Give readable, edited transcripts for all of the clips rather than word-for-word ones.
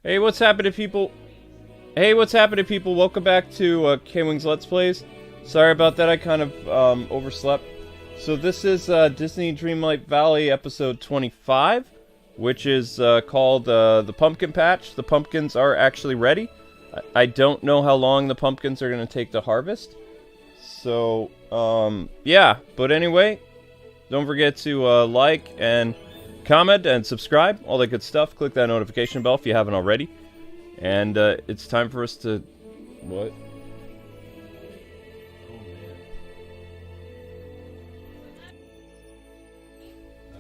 Hey, what's happening, people? Hey, what's happening, people? Welcome back to KwingsLetsPlays. Sorry about that, I kind of overslept. So this is Disney Dreamlight Valley episode 25, which is called The Pumpkin Patch. The pumpkins are actually ready. I don't know how long the pumpkins are going to take to harvest. So, yeah. But anyway, don't forget to like and comment and subscribe, all that good stuff. Click that notification bell if you haven't already. And it's time for us to... What?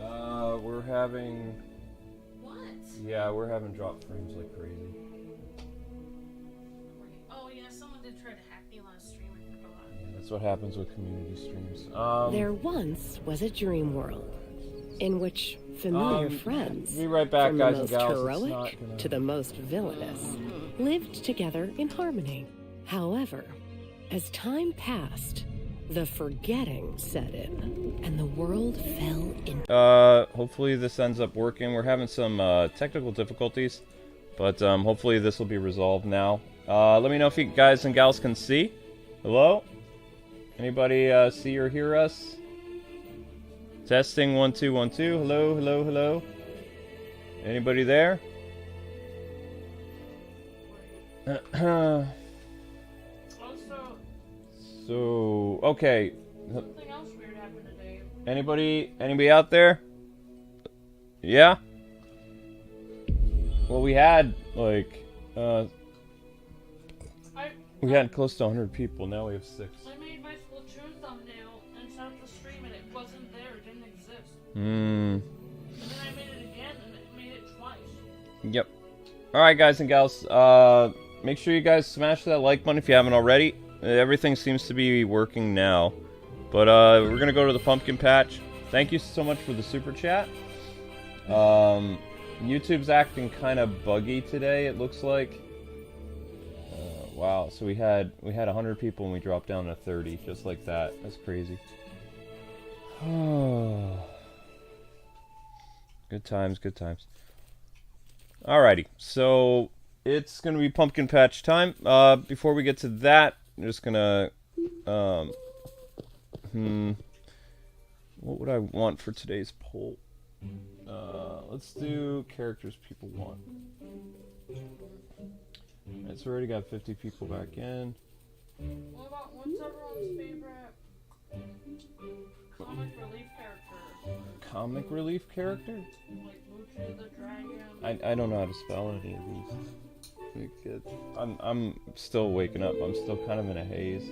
Oh, man. We're having... What? Yeah, we're having drop frames like crazy. Oh yeah, someone did try to hack me last stream, I forgot. Yeah, that's what happens with community streams. There once was a dream world in which familiar friends, be right back, from guys the and most gals. heroic to the most villainous, lived together in harmony. However, as time passed, the forgetting set in, and the world fell into... Hopefully this ends up working. We're having some technical difficulties, but hopefully this will be resolved now. Let me know if you guys and gals can see. Hello? Anybody see or hear us? Testing 1 2 1 2. Hello, hello, hello. Anybody there? Also, So, okay. something else weird happened today. Anybody out there? Yeah? Well, we had like we had close to 100 people. Now we have 6. I made my Splatoon thumbnail and set up the stream and it wasn't there, it didn't exist. Hmm. And then I made it again and it made it twice. Yep. Alright, guys and gals. Make sure you guys smash that like button if you haven't already. Everything seems to be working now. But we're gonna go to the pumpkin patch. Thank you so much for the super chat. YouTube's acting kind of buggy today, it looks like. Wow, so we had 100 people and we dropped down to 30, just like that. That's crazy. Good times, good times. Alrighty, so it's gonna be pumpkin patch time. Before we get to that, I'm just gonna what would I want for today's poll? Let's do characters people want. Alright, so we already got 50 people back in. What about what's everyone's favorite comic relief character? Comic relief character? Like Moochie the Dragon? I don't know how to spell any of these. I'm still waking up. I'm still kind of in a haze.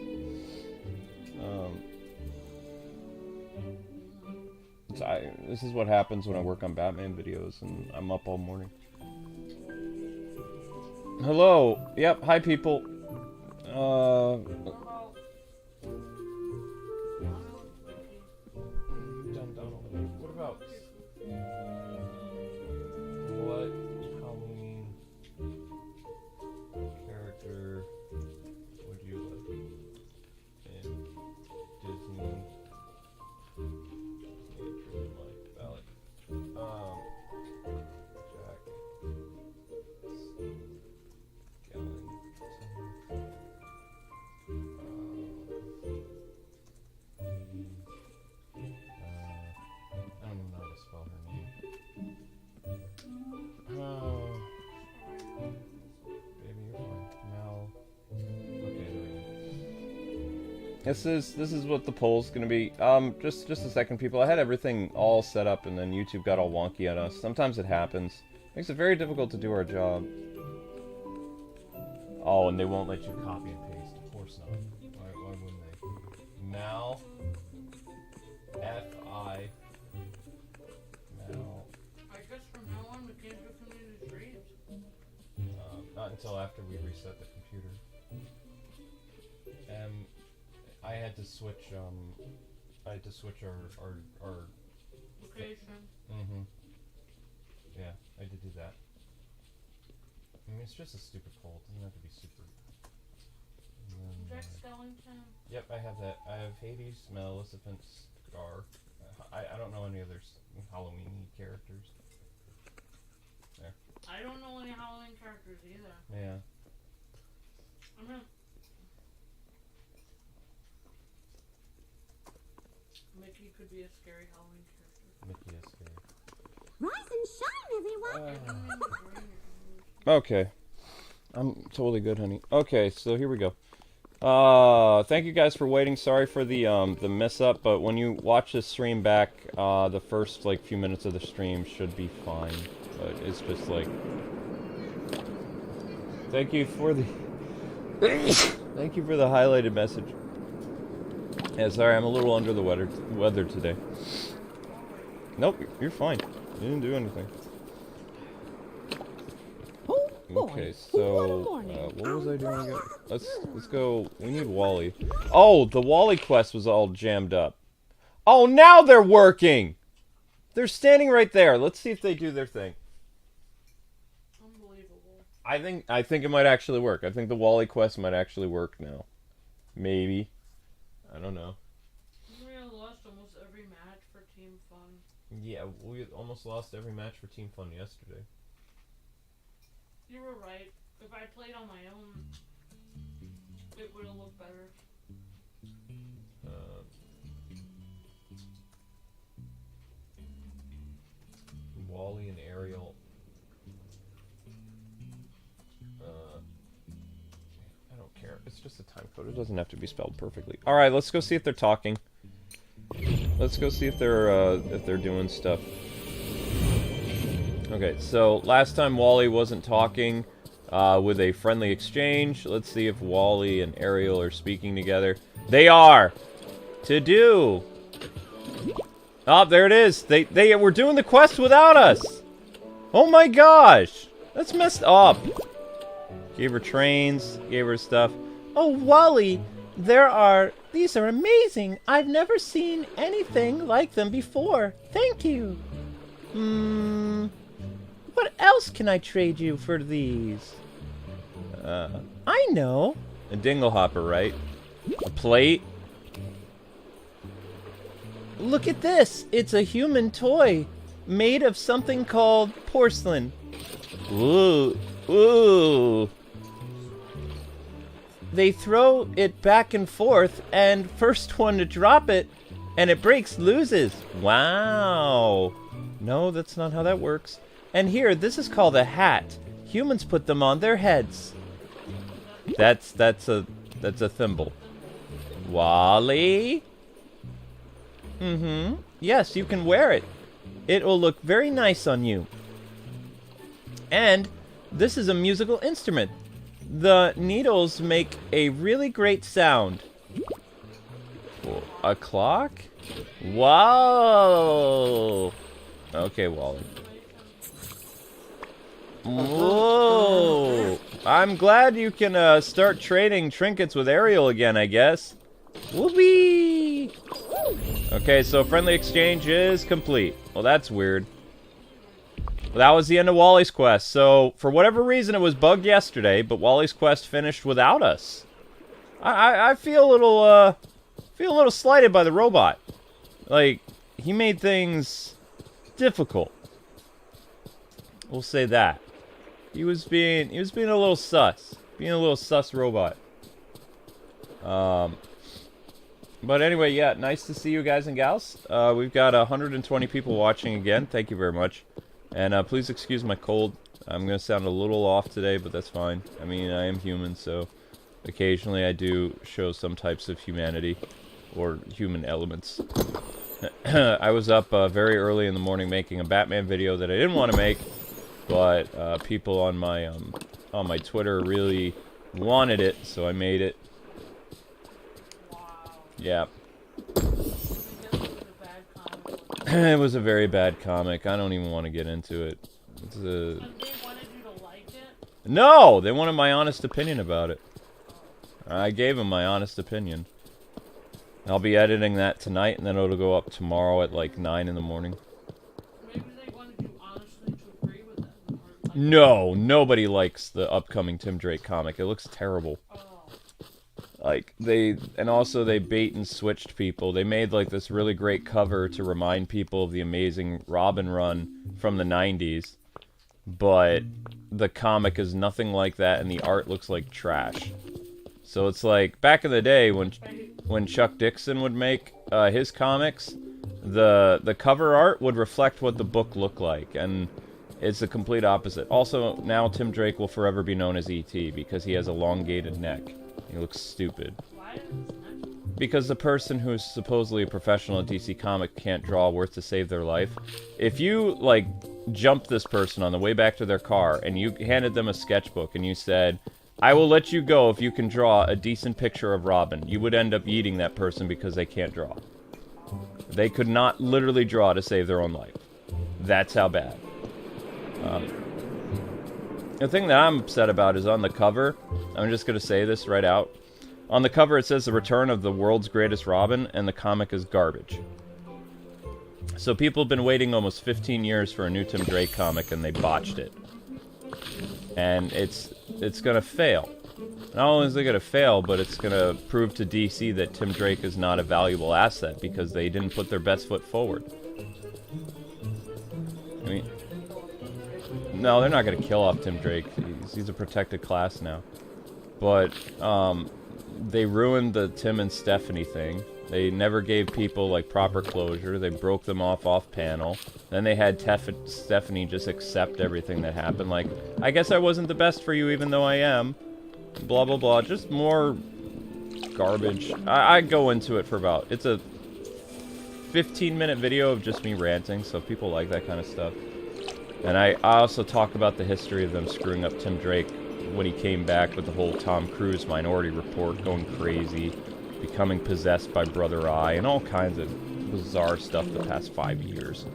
This is what happens when I work on Batman videos and I'm up all morning. Hello. Yep. Hi, people. What about... What about what Halloween character would you like in Disney Dreamlight Valley? Jack. I don't even know how to spell her name. Baby, you're fine. Mal. Okay, there we go. This is what the poll's gonna be. Just a second, people. I had everything all set up, and then YouTube got all wonky on us. Sometimes it happens. Makes it very difficult to do our job. Oh, and they won't let you copy and paste. Of course not. Why wouldn't they? Mal. F-I. Mal. I guess from now on we can't do community streams. Not until after we reset the computer. I had to switch, our Location. Yeah, I did do that. I mean, it's just a stupid poll. It doesn't have to be super. Jack Skellington. Yep, I have that. I have Hades, Maleficent, Scar. I don't know any other Halloween characters. There. I don't know any Halloween characters either. Yeah. I mean, Mickey could be a scary Halloween character. Mickey is scary. Rise and shine, everyone! Okay. I'm totally good, honey. Okay, so here we go. Thank you guys for waiting. Sorry for the mess up, but when you watch this stream back, the first, like, few minutes of the stream should be fine. But it's just, like... Thank you for the... Thank you for the highlighted message. Yeah, sorry, I'm a little under the weather today. Nope, you're fine. You didn't do anything. Okay, so what was I doing again? Let's go. We need Walle. Oh, the Walle quest was all jammed up. Oh, now they're working. They're standing right there. Let's see if they do their thing. Unbelievable. I think it might actually work. I think the Walle quest might actually work now. Maybe. I don't know. We lost almost every match for Team Fun. Yeah, we almost lost every match for Team Fun yesterday. You were right. If I played on my own, it would have looked better. Walle and Ariel. I don't care. It's just a time code. It doesn't have to be spelled perfectly. All right, let's go see if they're talking. Let's go see if they're doing stuff. Okay, so last time Walle wasn't talking with a friendly exchange. Let's see if Walle and Ariel are speaking together. They are! To do! Oh, there it is! They were doing the quest without us! Oh my gosh! That's messed up! Gave her trains, gave her stuff. Oh, Walle! These are amazing! I've never seen anything like them before. Thank you! What else can I trade you for these? I know. A dinglehopper, right? A plate? Look at this! It's a human toy made of something called porcelain. Ooh. Ooh. They throw it back and forth, and first one to drop it, and it breaks, loses. Wow. No, that's not how that works. And here, this is called a hat. Humans put them on their heads. That's a thimble. Walle? Yes, you can wear it. It will look very nice on you. And this is a musical instrument. The needles make a really great sound. A clock? Wow. Okay, Walle. Whoa! I'm glad you can start trading trinkets with Ariel again, I guess. Whoopee! Okay, so friendly exchange is complete. Well, that's weird. Well, that was the end of Walle's quest. So, for whatever reason, it was bugged yesterday, but Walle's quest finished without us. I feel a little slighted by the robot. Like, he made things difficult. We'll say that. He was being a little sus. Being a little sus robot. But anyway, yeah, nice to see you guys and gals. We've got 120 people watching again. Thank you very much. And please excuse my cold. I'm going to sound a little off today, but that's fine. I mean, I am human, so occasionally I do show some types of humanity or human elements. I was up very early in the morning making a Batman video that I didn't want to make, but people on my Twitter really wanted it, so I made it. Wow. Yeah. It was a very bad comic. I don't even want to get into it. It's And they wanted you to like it? No! They wanted my honest opinion about it. I gave them my honest opinion. I'll be editing that tonight, and then it'll go up tomorrow at like 9 in the morning. Maybe they wanted you honestly to agree with them. Or like No, nobody likes the upcoming Tim Drake comic. It looks terrible. Oh. Like, and also they bait and switched people. They made like this really great cover to remind people of the amazing Robin run from the 90s. but the comic is nothing like that, and the art looks like trash. So it's like back in the day when Chuck Dixon would make his comics, the cover art would reflect what the book looked like, and it's the complete opposite. Also, now Tim Drake will forever be known as E.T. because he has a elongated neck. He looks stupid. Because the person who's supposedly a professional at DC Comic can't draw worth to save their life. If you, like, jumped this person on the way back to their car and you handed them a sketchbook and you said, I will let you go if you can draw a decent picture of Robin, you would end up eating that person because they can't draw. They could not literally draw to save their own life. That's how bad. The thing that I'm upset about is on the cover, I'm just going to say this right out. On the cover it says the return of the world's greatest Robin, and the comic is garbage. So people have been waiting almost 15 years for a new Tim Drake comic, and they botched it. And it's going to fail. Not only is it going to fail, but it's going to prove to DC that Tim Drake is not a valuable asset because they didn't put their best foot forward. I mean, no, they're not going to kill off Tim Drake. He's a protected class now. But they ruined the Tim and Stephanie thing. They never gave people like proper closure. They broke them off panel. Then they had Stephanie just accept everything that happened. Like, I guess I wasn't the best for you even though I am. Blah, blah, blah. Just more garbage. I go into it for about... It's a 15-minute video of just me ranting, so people like that kind of stuff. And I also talk about the history of them screwing up Tim Drake when he came back with the whole Tom Cruise Minority Report, going crazy, becoming possessed by Brother Eye, and all kinds of bizarre stuff the past 5 years.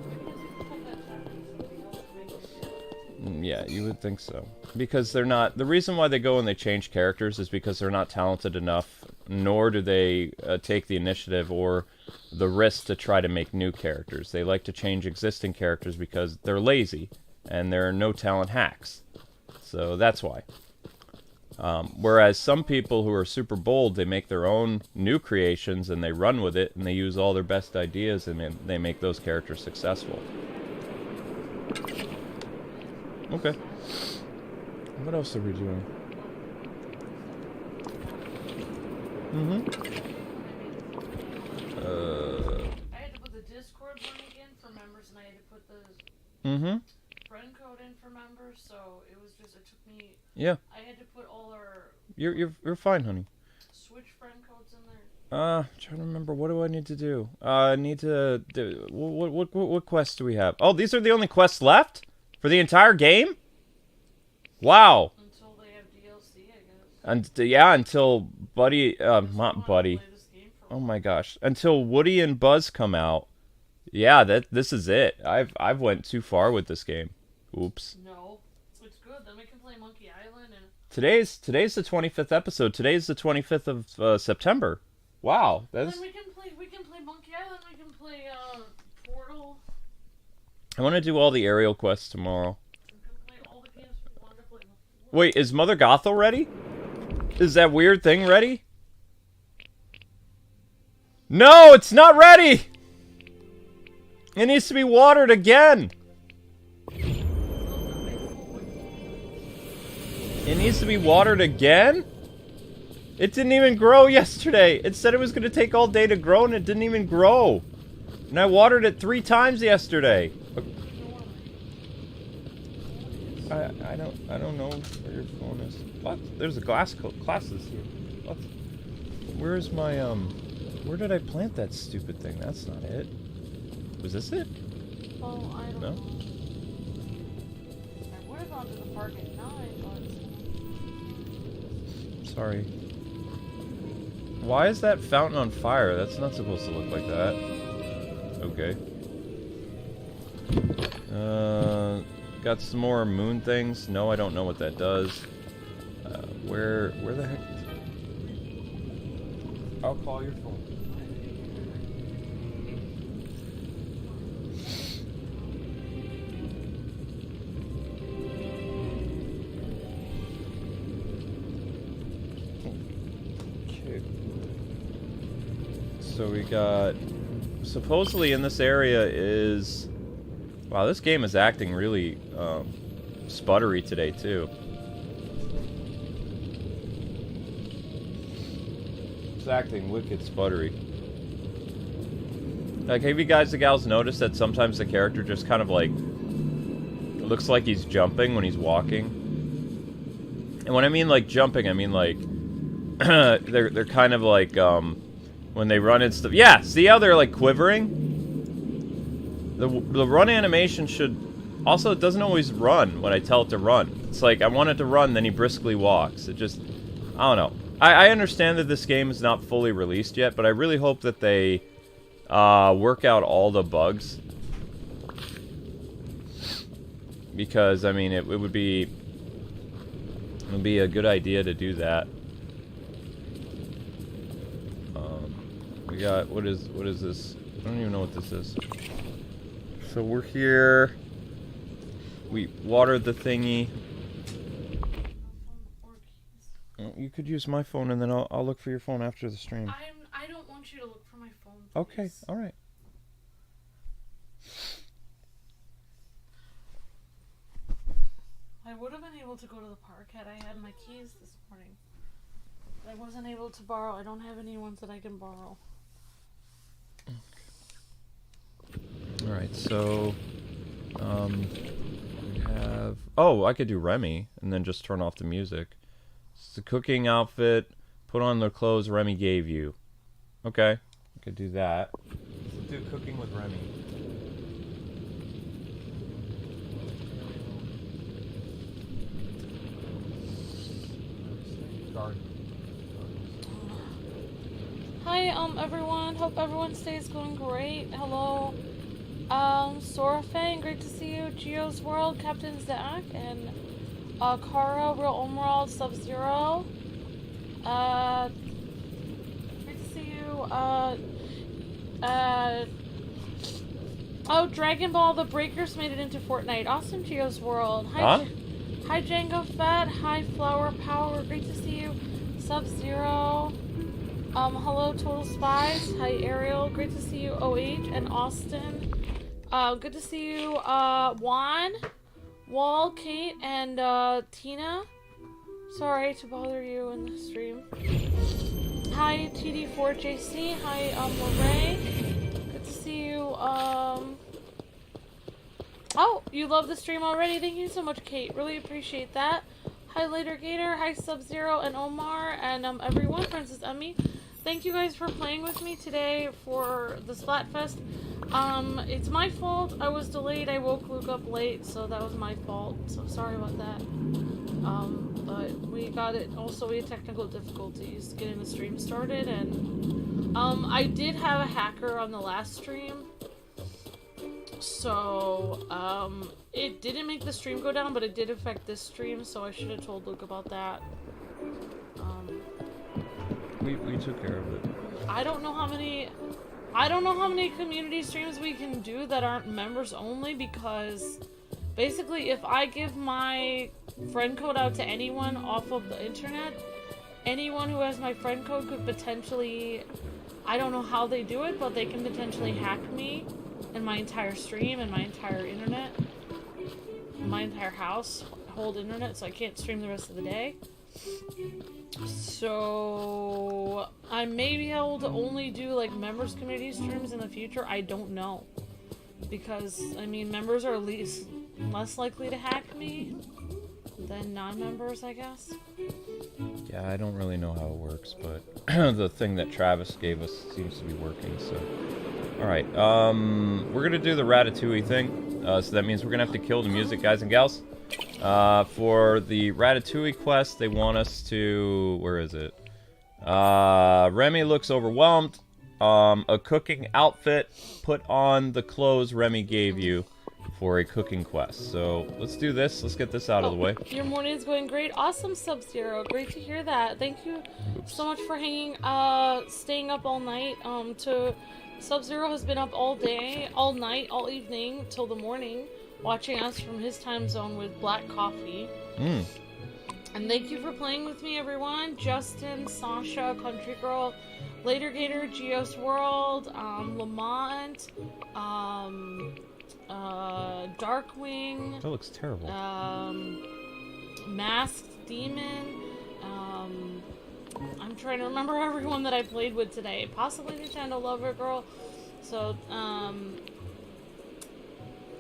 Yeah, you would think so. Because they're not... The reason why they go and they change characters is because they're not talented enough, nor do they take the initiative or the risk to try to make new characters. They like to change existing characters because they're lazy, and they're no-talent hacks. So that's why. Whereas some people who are super bold, they make their own new creations, and they run with it, and they use all their best ideas, and they make those characters successful. Okay. What else are we doing? I had to put the Discord link in for members, and I had to put the friend code in for members, so it was just, it took me... Yeah. I had to put all our... You're fine, honey. Switch friend codes in there. Trying to remember, what do I need to do? I need to do... What quests do we have? Oh, these are the only quests left? For the entire game? Wow. Until they have DLC, I guess. And yeah, until Buddy, not Buddy. Oh my gosh. Until Woody and Buzz come out. Yeah, this is it. I've went too far with this game. Oops. No. It's good. Then we can play Monkey Island and... Today's the 25th episode. Today's the 25th of September. Wow. Then we can play Monkey Island, we can play Portal. I want to do all the Ariel quests tomorrow. We can play all the games we wanted to play before. Wait, is Mother Gothel ready? Is that weird thing ready? No, it's not ready! It needs to be watered again! It needs to be watered again? It didn't even grow yesterday. It said it was going to take all day to grow, and it didn't even grow. And I watered it 3 times yesterday. I don't know where your phone is. What? There's a classes here. What? Where's my where did I plant that stupid thing? That's not it. Was this it? Oh, I don't No? know. I would have gone to the park at 9, but... Sorry. Why is that fountain on fire? That's not supposed to look like that. Okay. Got some more moon things. No, I don't know what that does. Where the heck? I'll call your phone. Okay. So we got... Supposedly in this area is... Wow, this game is acting really sputtery today, too. It's acting wicked sputtery. Like, have you guys and gals noticed that sometimes the character just kind of, like, it looks like he's jumping when he's walking? And when I mean, like, jumping, I mean, like, they're kind of like, when they run and stuff. Yeah, see how they're, like, quivering? The run animation should... Also, it doesn't always run when I tell it to run. It's like, I want it to run, then he briskly walks. It just... I don't know. I understand that this game is not fully released yet, but I really hope that they work out all the bugs. Because, I mean, it would be a good idea to do that. We got... What is this? I don't even know what this is. So we're here. We watered the thingy. Well, you could use my phone, and then I'll look for your phone after the stream. I don't want you to look for my phone. Okay, Please. all right. I would have been able to go to the park had I had my keys this morning. But I wasn't able to borrow. I don't have any ones that I can borrow. All right, so we have... Oh, I could do Remy and then just turn off the music. It's the cooking outfit. Put on the clothes Remy gave you. Okay, I could do that. Let's do cooking with Remy. Hi, everyone. Hope everyone's day is going great. Hello, Sorafang, great to see you. Geo's World, Captain Zach, and Kara, Real Emerald, Sub-Zero. Great to see you. Oh, Dragon Ball, the Breakers made it into Fortnite. Awesome, Geo's World. Hi, Huh? Hi, Django Fett. Hi, Flower Power. Great to see you. Sub-Zero. Hello, Total Spies. Hi, Ariel. Great to see you, OH, and Austin. Good to see you, Juan, Wall, Kate, and, Tina. Sorry to bother you in the stream. Hi, TD4JC. Hi, Lorraine. Good to see you, Oh, you love the stream already? Thank you so much, Kate. Really appreciate that. Hi, Later Gator. Hi, Sub-Zero and Omar, and, everyone. Princess Emmy. Thank you guys for playing with me today for the Splatfest. It's my fault. I was delayed. I woke Luke up late, so that was my fault. So sorry about that. But we got it. Also, we had technical difficulties getting the stream started, and I did have a hacker on the last stream. So, it didn't make the stream go down, but it did affect this stream, so I should have told Luke about that. We took care of it. I don't know how many community streams we can do that aren't members only, because basically if I give my friend code out to anyone off of the internet, anyone who has my friend code could potentially, I don't know how they do it, but they can potentially hack me and my entire stream and my entire internet, my entire house, hold internet, so I can't stream the rest of the day. So I may be able to only do like members community streams in the future. I don't know, because I mean members are less likely to hack me than non-members, I guess. Yeah, I don't really know how it works, but the thing that Travis gave us seems to be working, so... Alright, we're gonna do the Ratatouille thing, so that means we're gonna have to kill the music, guys and gals. For the Ratatouille quest, they want us to... Where is it? Remy looks overwhelmed. A cooking outfit. Put on the clothes Remy gave you for a cooking quest. So, let's do this. Let's get this out of the way. Your morning's going great. Awesome, Sub-Zero. Great to hear that. Thank you so much for staying up all night. Sub-Zero has been up all day, all night, all evening, till the morning, watching us from his time zone with black coffee. And thank you for playing with me, everyone. Justin, Sasha, Country Girl, Later Gator, Geos World, Lamont, Darkwing. That looks terrible. Masked Demon. I'm trying to remember everyone that I played with today. Possibly Nintendo Lover Girl. So,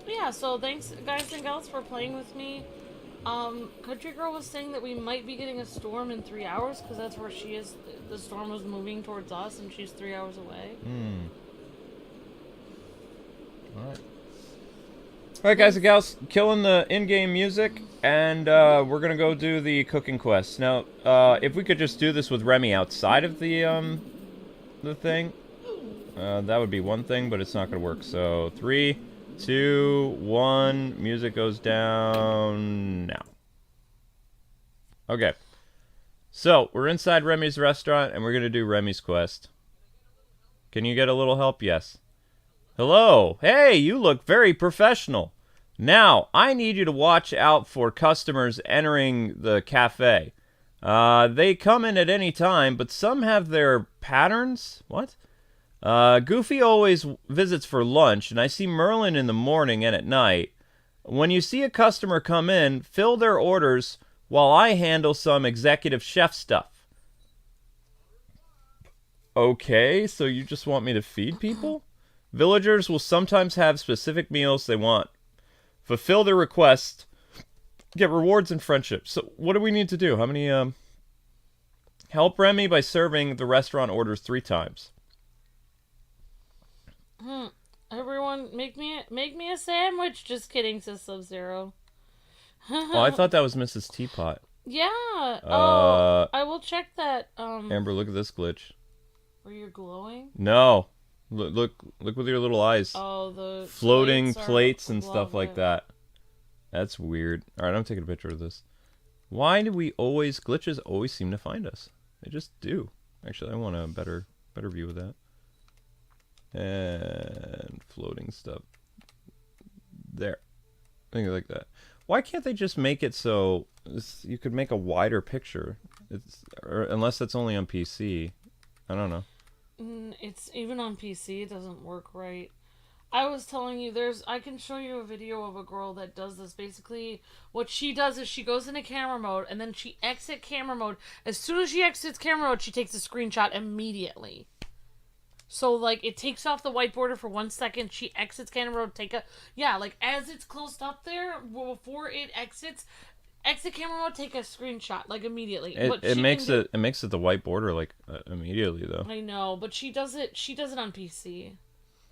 yeah, so thanks guys and gals for playing with me. Country Girl was saying that we might be getting a storm in 3 hours, because that's where she is. The storm was moving towards us, and she's 3 hours away. Alright. Alright, guys and gals, killing the in-game music, and we're gonna go do the cooking quest. Now, if we could just do this with Remy outside of the thing, that would be one thing, but it's not gonna work. So, 3, 2, 1, music goes down now. Okay. So, we're inside Remy's restaurant, and we're gonna do Remy's quest. Can you get a little help? Yes. Hello. Hey, you look very professional. Now, I need you to watch out for customers entering the cafe. They come in at any time, but some have their patterns. What? Goofy always visits for lunch, and I see Merlin in the morning and at night. When you see a customer come in, fill their orders while I handle some executive chef stuff. Okay, so you just want me to feed people? Villagers will sometimes have specific meals they want. Fulfill their request. Get rewards and friendship. So, what do we need to do? How many, Help Remy by serving the restaurant orders 3 times. Everyone, make me a sandwich. Just kidding, says Sub-Zero. Oh, I thought that was Mrs. Teapot. Yeah. I will check that. Amber, look at this glitch. Where you're glowing? No. Look with your little eyes. Oh, the floating plates and stuff like that. That's weird. Alright, I'm taking a picture of this. Why do we always... Glitches always seem to find us. They just do. Actually, I want a better view of that. And floating stuff. There. Things like that. Why can't they just make it so you could make a wider picture? Unless that's only on PC. I don't know. It's even on PC, it doesn't work right. I was telling you, I can show you a video of a girl that does this. Basically, what she does is she goes into camera mode, and then she exits camera mode. As soon as she exits camera mode, she takes a screenshot immediately. So, like, it takes off the white border for 1 second, she exits camera mode, like, as it's closed up there, before it exit camera mode, take a screenshot, like, immediately. It makes it the white border, like, immediately, though. I know, but she does it on PC.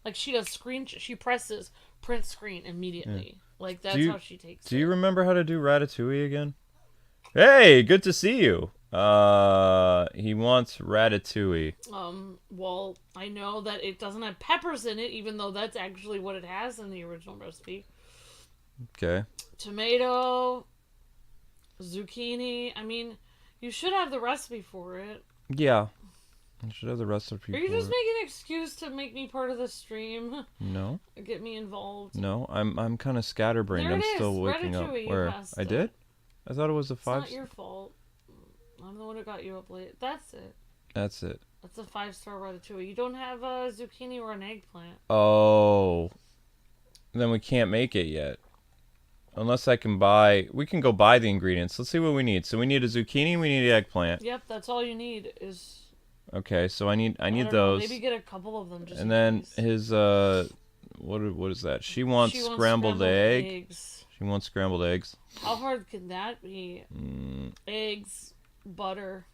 Like, she presses print screen immediately. Yeah. Like, that's how she takes it. Do you remember how to do Ratatouille again? Hey, good to see you. He wants Ratatouille. Well, I know that it doesn't have peppers in it, even though that's actually what it has in the original recipe. Okay. Tomato, zucchini. I mean, you should have the recipe for it. Yeah. I should have the recipe for it. Are you just making an excuse to make me part of the stream? No. Get me involved? No, I'm kind of scatterbrained. I'm still waking up. Where? I did? I thought it was a 5. It's not your fault. I'm the one who got you up late. That's it. That's it. That's a 5-star Ratatouille. You don't have a zucchini or an eggplant. Oh. Then we can't make it yet. Unless I can buy... We can go buy the ingredients. Let's see what we need. So we need a zucchini, we need an eggplant. Yep, that's all you need is... Okay, so I need those. Know, maybe get a couple of them just and then his, what is that? She wants scrambled eggs. She wants scrambled eggs. How hard can that be? Eggs, butter.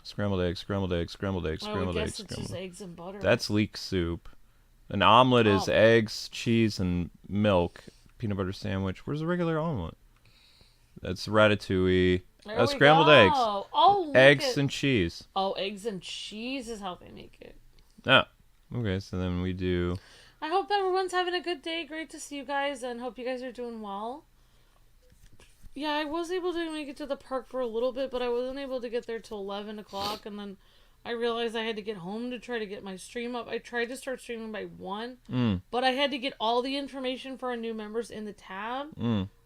Scrambled eggs, scrambled eggs, scrambled eggs, scrambled eggs. It's just eggs and butter. That's leek soup. An omelet is eggs, cheese, and milk. Peanut butter sandwich. Where's the regular omelet? That's ratatouille. Scrambled eggs. Oh, eggs and cheese. Oh, eggs and cheese is how they make it. Oh, okay. So then we do... I hope everyone's having a good day. Great to see you guys, and hope you guys are doing well. Yeah, I was able to make it to the park for a little bit, but I wasn't able to get there till 11 o'clock, and then I realized I had to get home to try to get my stream up. I tried to start streaming by 1, but I had to get all the information for our new members in the tab.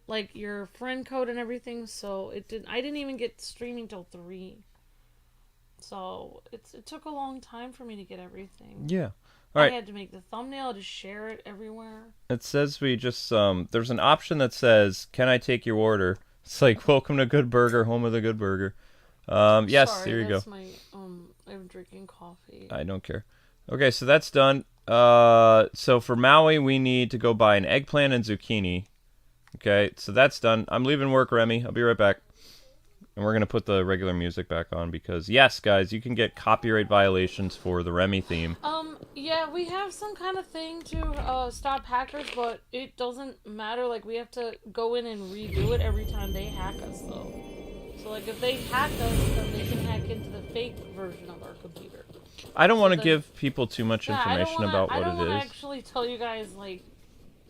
Like your friend code and everything, so I didn't even get streaming till 3. So it took a long time for me to get everything. Yeah. Alright. I had to make the thumbnail to share it everywhere. It says we just, there's an option that says, can I take your order? It's like, welcome to Good Burger, home of the Good Burger. Yes, Sorry, here you go. my, I'm drinking coffee. I don't care. Okay, so that's done. So for Maui, we need to go buy an eggplant and zucchini. Okay, so that's done. I'm leaving work, Remy. I'll be right back. And we're going to put the regular music back on because, yes, guys, you can get copyright violations for the Remy theme. Yeah, we have some kind of thing to, stop hackers, but it doesn't matter. Like, we have to go in and redo it every time they hack us, though. So, like, if they hack us, then they can hack into the fake version of our computer. I don't want to give people too much information about what it is. I don't want to actually tell you guys, like,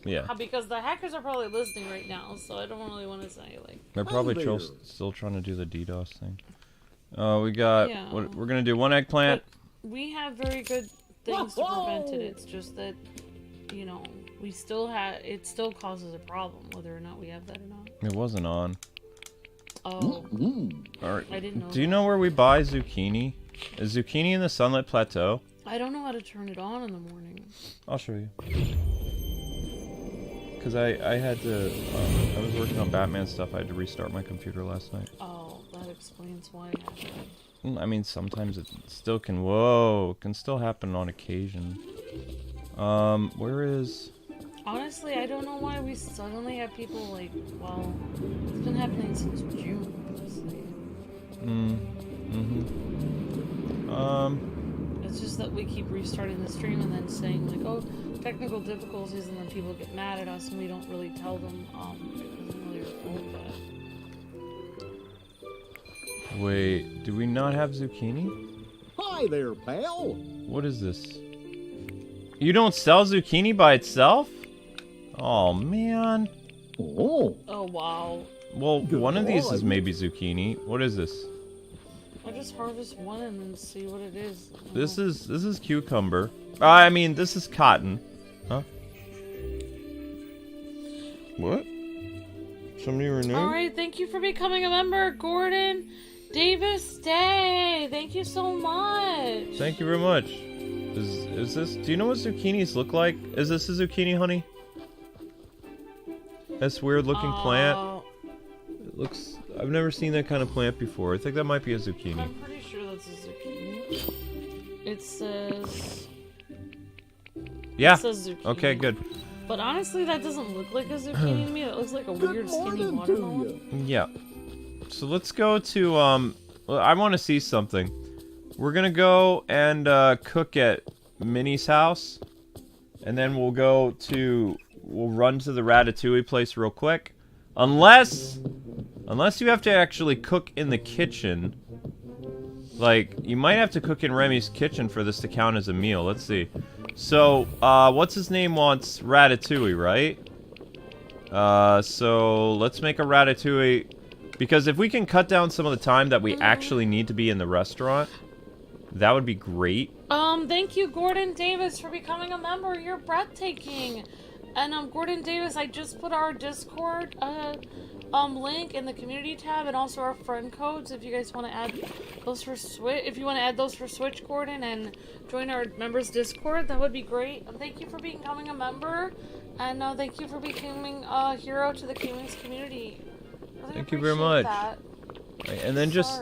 yeah, because the hackers are probably listening right now, so I don't really want to say, like... They're probably still trying to do the DDoS thing. We got... Yeah. We're going to do one eggplant. But we have very good things to prevent it. It's just that, you know, we still have... It still causes a problem, whether or not we have that or not. It wasn't on. Oh. Alright. I didn't know. Do you know where we buy zucchini? Is zucchini in the Sunlit Plateau? I don't know how to turn it on in the morning. I'll show you. Because I had to, I was working on Batman stuff. I had to restart my computer last night. Oh, that explains why it happened. I mean, sometimes it still can, whoa, can still happen on occasion. Where is... Honestly, I don't know why we suddenly have people like, well, it's been happening since June, honestly. It's just that we keep restarting the stream and then saying like, oh, technical difficulties, and then people get mad at us and we don't really tell them, it wasn't really your fault, but... Wait, do we not have zucchini? Hi there, pal. What is this? You don't sell zucchini by itself? Oh, man. Oh. Oh, wow. Well, one of these is maybe zucchini. What is this? I just harvest one and then see what it is. This is cucumber. I mean, this is cotton. Huh? What? Somebody renewed? Alright, thank you for becoming a member, Gordon Davis Day. Thank you so much. Thank you very much. Is this... Do you know what zucchinis look like? Is this a zucchini, honey? This weird looking plant. It looks... I've never seen that kind of plant before. I think that might be a zucchini. I'm pretty sure that's a zucchini. It says... Yeah. It says zucchini. Okay, good. But honestly, that doesn't look like a zucchini to me. It looks like a weird skinny watermelon. Yeah. So let's go to, well, I want to see something. We're gonna go and, cook at Minnie's house. And then we'll run to the Ratatouille place real quick. Unless you have to actually cook in the kitchen. Like, you might have to cook in Remy's kitchen for this to count as a meal. Let's see. So, what's his name wants Ratatouille, right? So let's make a Ratatouille. Because if we can cut down some of the time that we actually need to be in the restaurant, that would be great. Thank you, Gordon Davis, for becoming a member. You're breathtaking. And, Gordon Davis, I just put our Discord, link in the community tab and also our friend codes if you guys want to add those for Switch. If you want to add those for Switch, Gordon, and join our members Discord, that would be great. And thank you for becoming a member, and thank you for becoming a hero to the Kwings community. Really Thank you very much. that. Right, and then just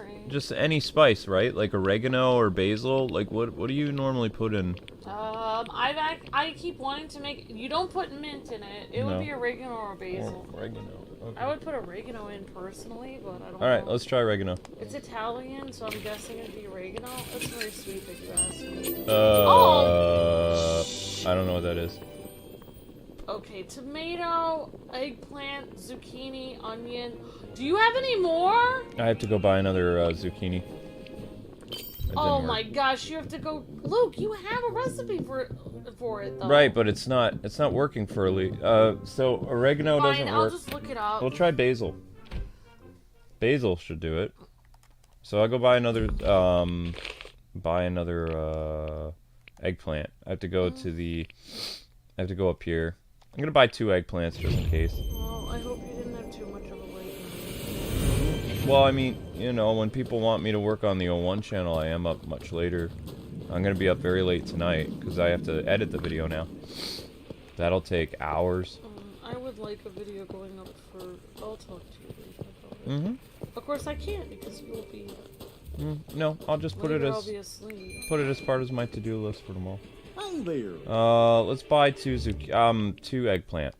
any spice, right? Like oregano or basil. Like what do you normally put in? I keep wanting to make. You don't put mint in it. It would be oregano or basil. Oregano. Okay. I would put oregano in personally, but I don't know. Alright, let's try oregano. It's Italian, so I'm guessing it'd be oregano. That's very sweet that you asked me. I don't know what that is. Okay, tomato, eggplant, zucchini, onion. Do you have any more? I have to go buy another zucchini. Oh my gosh, you have to go. Luke, you have a recipe for it though. Right, but it's not working for so oregano doesn't work. I'll just look it up. We'll try basil. Basil should do it. So I'll go buy another eggplant. I have to go up here. I'm gonna buy 2 eggplants just in case. Well, I hope you didn't have too much of a wait. Well, I mean, you know, when people want me to work on the 01 channel, I am up much later. I'm gonna be up very late tonight because I have to edit the video now. That'll take hours. I would like a video going up for... I'll talk to you later about it. Mm-hmm. Of course I can't because you'll be... No, I'll just put it later as... I'll be asleep. Put it as part of my to-do list for tomorrow. Hey there. Let's buy two eggplant.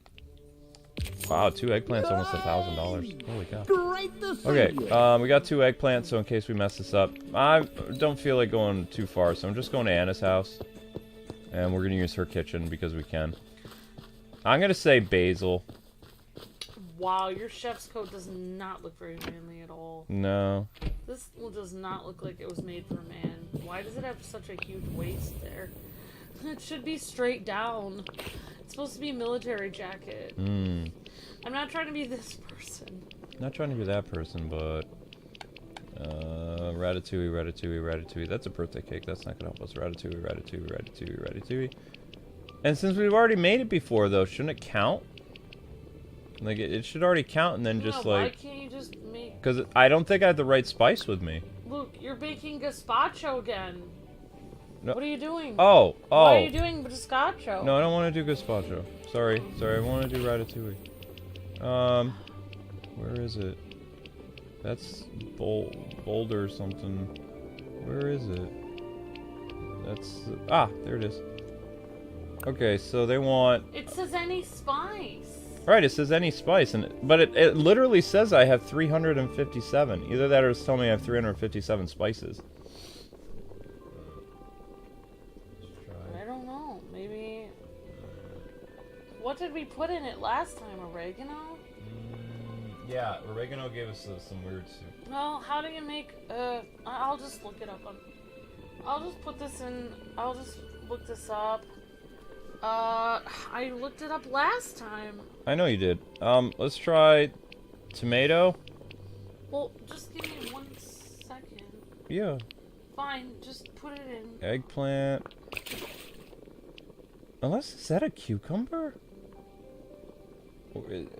Wow, 2 eggplants, almost $1,000. Holy cow. Great to see Okay, you. we got 2 eggplants, so in case we mess this up, I don't feel like going too far, so I'm just going to Anna's house, and we're gonna use her kitchen because we can. I'm gonna say basil. Wow, your chef's coat does not look very manly at all. No. This does not look like it was made for a man. Why does it have such a huge waist there? It should be straight down. It's supposed to be a military jacket. I'm not trying to be this person. Not trying to be that person, but... ratatouille, ratatouille, ratatouille. That's a birthday cake. That's not gonna help us. Ratatouille, ratatouille, ratatouille, ratatouille. And since we've already made it before, though, shouldn't it count? Like, it should already count and then just, why like... can't you just make... Because I don't think I have the right spice with me. Luke, you're baking gazpacho again. No. What are you doing? Oh. Why are you doing gazpacho? No, I don't want to do gazpacho. Sorry, I want to do ratatouille. Where is it? That's Boulder or something. Where is it? That's... there it is. Okay, so they want... It says any spice. Right, it says any spice, but it literally says I have 357. Either that or it's telling me I have 357 spices. I don't know. Maybe... What did we put in it last time? Oregano? Yeah, oregano gave us some weird soup. Well, how do you make... I'll just look it up. I'll just put this in... I'll just look this up. I looked it up last time. I know you did. Let's try tomato. Well, just give me 1 second. Yeah. Fine, just put it in. Eggplant. Unless, is that a cucumber?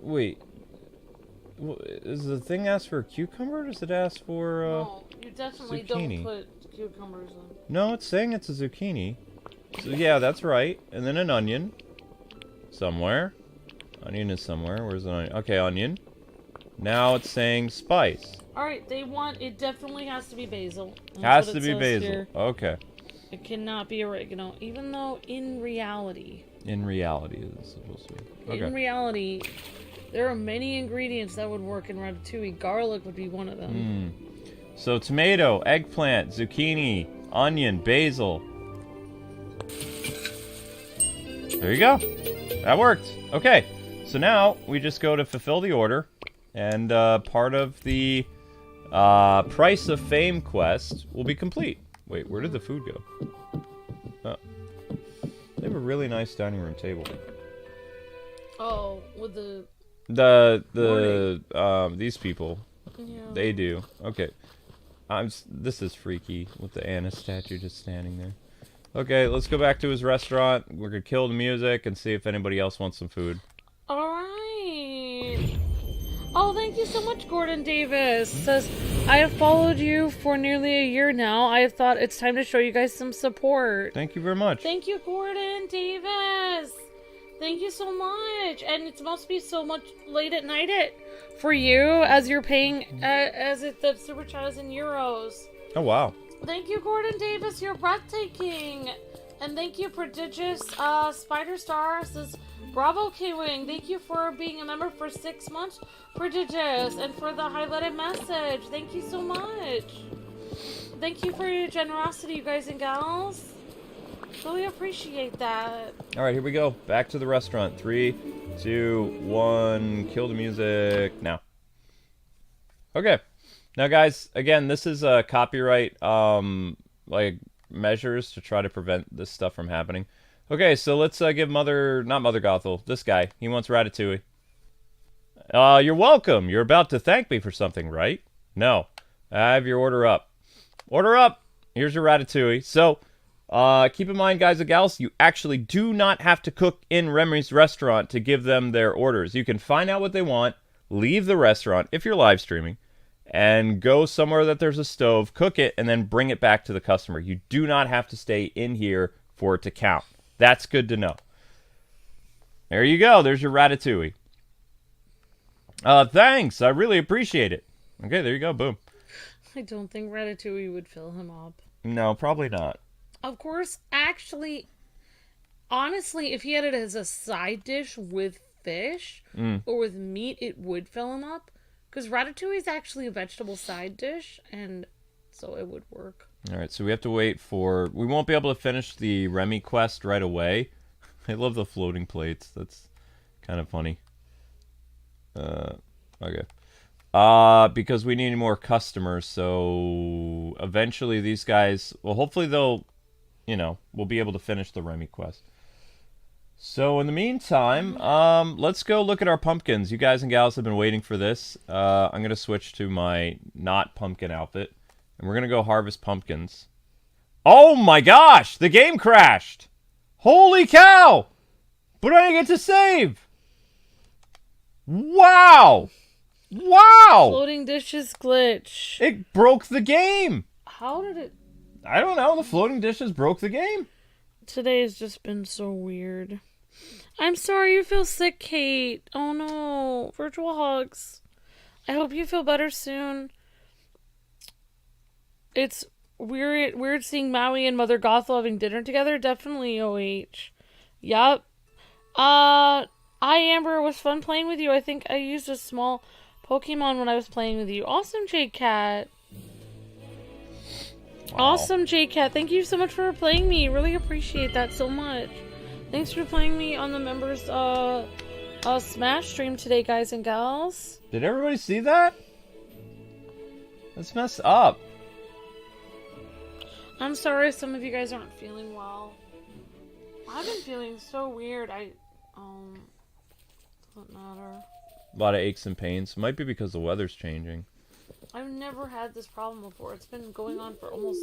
Wait. Does the thing ask for a cucumber, or does it ask for, No, you definitely zucchini? don't put cucumbers in. No, it's saying it's a zucchini. So yeah, that's right. And then an onion. Somewhere. Onion is somewhere. Where's the onion? Okay, onion. Now it's saying spice. Alright, it definitely has to be basil. Has That's to what be it says basil. here. Okay. It cannot be oregano, even though in reality... In reality, it's supposed to be. Okay. In reality, there are many ingredients that would work in ratatouille. Garlic would be one of them. So tomato, eggplant, zucchini, onion, basil. There you go. That worked. Okay. So now we just go to fulfill the order. And part of the Price of Fame quest will be complete. Wait, where did the food go? Oh. They have a really nice dining room table. Oh, with the... These people. Yeah. They do. Okay. This is freaky with the Anna statue just standing there. Okay, let's go back to his restaurant. We're gonna kill the music and see if anybody else wants some food. Alright. Oh, thank you so much, Gordon Davis. Says, I have followed you for nearly a year now. I have thought it's time to show you guys some support. Thank you very much. Thank you, Gordon Davis. Thank you so much. And it must be so much late at night for you as you're paying, as if the super chat is in euros. Oh, wow. Thank you, Gordon Davis. You're breathtaking. And thank you, Prodigious Spider Star. Says, bravo, Kwing. Thank you for being a member for 6 months, Prodigious. And for the highlighted message. Thank you so much. Thank you for your generosity, you guys and gals. Really appreciate that. Alright, here we go. Back to the restaurant. 3, 2, 1. Kill the music now. Okay. Now, guys, again, this is a copyright, like, measures to try to prevent this stuff from happening. Okay, so let's give not Mother Gothel, this guy. He wants ratatouille. You're welcome. You're about to thank me for something, right? No. I have your order up. Order up! Here's your ratatouille. So, keep in mind, guys and gals, you actually do not have to cook in Remy's restaurant to give them their orders. You can find out what they want, leave the restaurant, if you're live streaming, and go somewhere that there's a stove, cook it, and then bring it back to the customer. You do not have to stay in here for it to count. That's good to know. There you go. There's your ratatouille. Thanks. I really appreciate it. Okay, there you go. Boom. I don't think ratatouille would fill him up. No, probably not. Of course, actually, honestly, if he had it as a side dish with fish or with meat, it would fill him up. Because ratatouille is actually a vegetable side dish, and so it would work. All right, so we have to wait for... We won't be able to finish the Remy quest right away. I love the floating plates. That's kind of funny. Okay. Because we need more customers, so eventually these guys... Well, hopefully they'll... You know, we'll be able to finish the Remy quest. So in the meantime, let's go look at our pumpkins. You guys and gals have been waiting for this. I'm going to switch to my not pumpkin outfit. And we're going to go harvest pumpkins. Oh my gosh! The game crashed! Holy cow! But I didn't get to save! Wow! Wow! Floating dishes glitch. It broke the game! How did it... I don't know. The floating dishes broke the game. Today has just been so weird. I'm sorry you feel sick, Kate. Oh no. Virtual hugs. I hope you feel better soon. It's weird seeing Maui and Mother Gothel having dinner together. Definitely OH. Yup. Hi Amber, it was fun playing with you. I think I used a small Pokemon when I was playing with you. Awesome, J-Cat. Wow. Awesome, J-Cat. Thank you so much for playing me. Really appreciate that so much. Thanks for playing me on the members Smash stream today, guys and gals. Did everybody see that? That's messed up. I'm sorry if some of you guys aren't feeling well. I've been feeling so weird. Doesn't matter. A lot of aches and pains. Might be because the weather's changing. I've never had this problem before. It's been going on for almost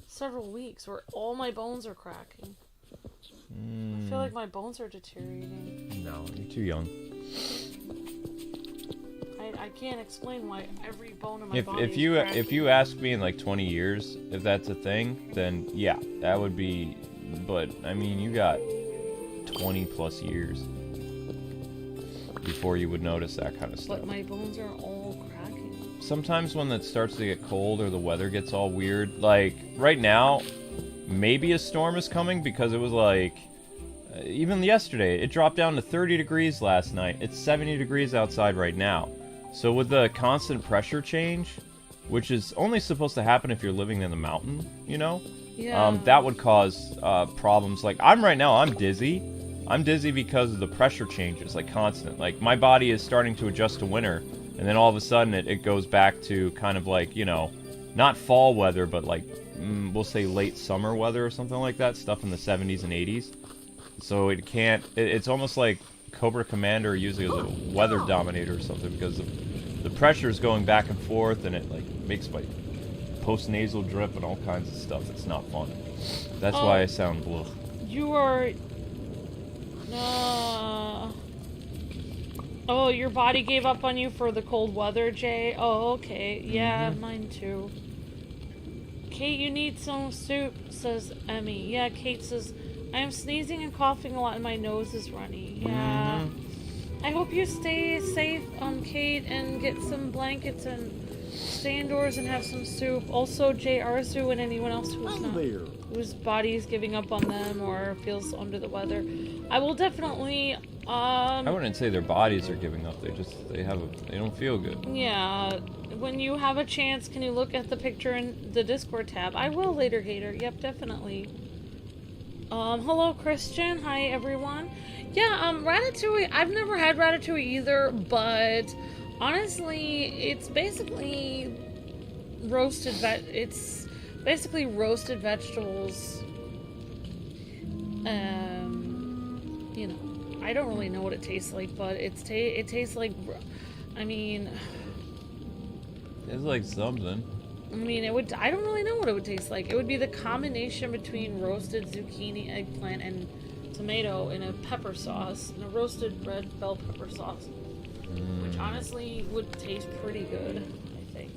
several weeks where all my bones are cracking. I feel like my bones are deteriorating. No, you're too young. I can't explain why every bone in my body If is you cracking. ask me in like 20 years if that's a thing, then yeah, that would be. But I mean, you got 20 plus years before you would notice that kind of stuff. But my bones are all cracking. Sometimes when it starts to get cold or the weather gets all weird, like right now, maybe a storm is coming because it was like, even yesterday, it dropped down to 30 degrees last night. It's 70 degrees outside right now. So with the constant pressure change, which is only supposed to happen if you're living in the mountain, you know? Yeah. That would cause problems. Like, I'm dizzy. I'm dizzy because of the pressure changes, like constant. Like, my body is starting to adjust to winter, and then all of a sudden it goes back to kind of like, you know, not fall weather, but like, we'll say late summer weather or something like that, stuff in the 70s and 80s. So it can't, it's almost like Cobra Commander using as a weather dominator or something, because the pressure is going back and forth, and it like makes my post-nasal drip and all kinds of stuff. It's not fun. That's why I sound blue. You are... Oh, your body gave up on you for the cold weather, Jay? Oh, okay. Yeah, mine too. Kate, you need some soup, says Emmy. Yeah, Kate says, I am sneezing and coughing a lot and my nose is runny. Yeah. I hope you stay safe, Kate, and get some blankets and stay indoors and have some soup. Also, Jay Arzu and anyone else whose body is giving up on them or feels under the weather. I will definitely, I wouldn't say their bodies are giving up. They don't feel good. Yeah. When you have a chance, can you look at the picture in the Discord tab? I will later, Gator. Yep, definitely. Hello, Christian. Hi, everyone. Yeah, Ratatouille. I've never had Ratatouille either, but honestly, it's basically roasted vegetables. You know, I don't really know what it tastes like, but it tastes like, I mean... It's like something. I mean, I don't really know what it would taste like. It would be the combination between roasted zucchini, eggplant, and tomato in a pepper sauce, in a roasted red bell pepper sauce, which honestly would taste pretty good, I think.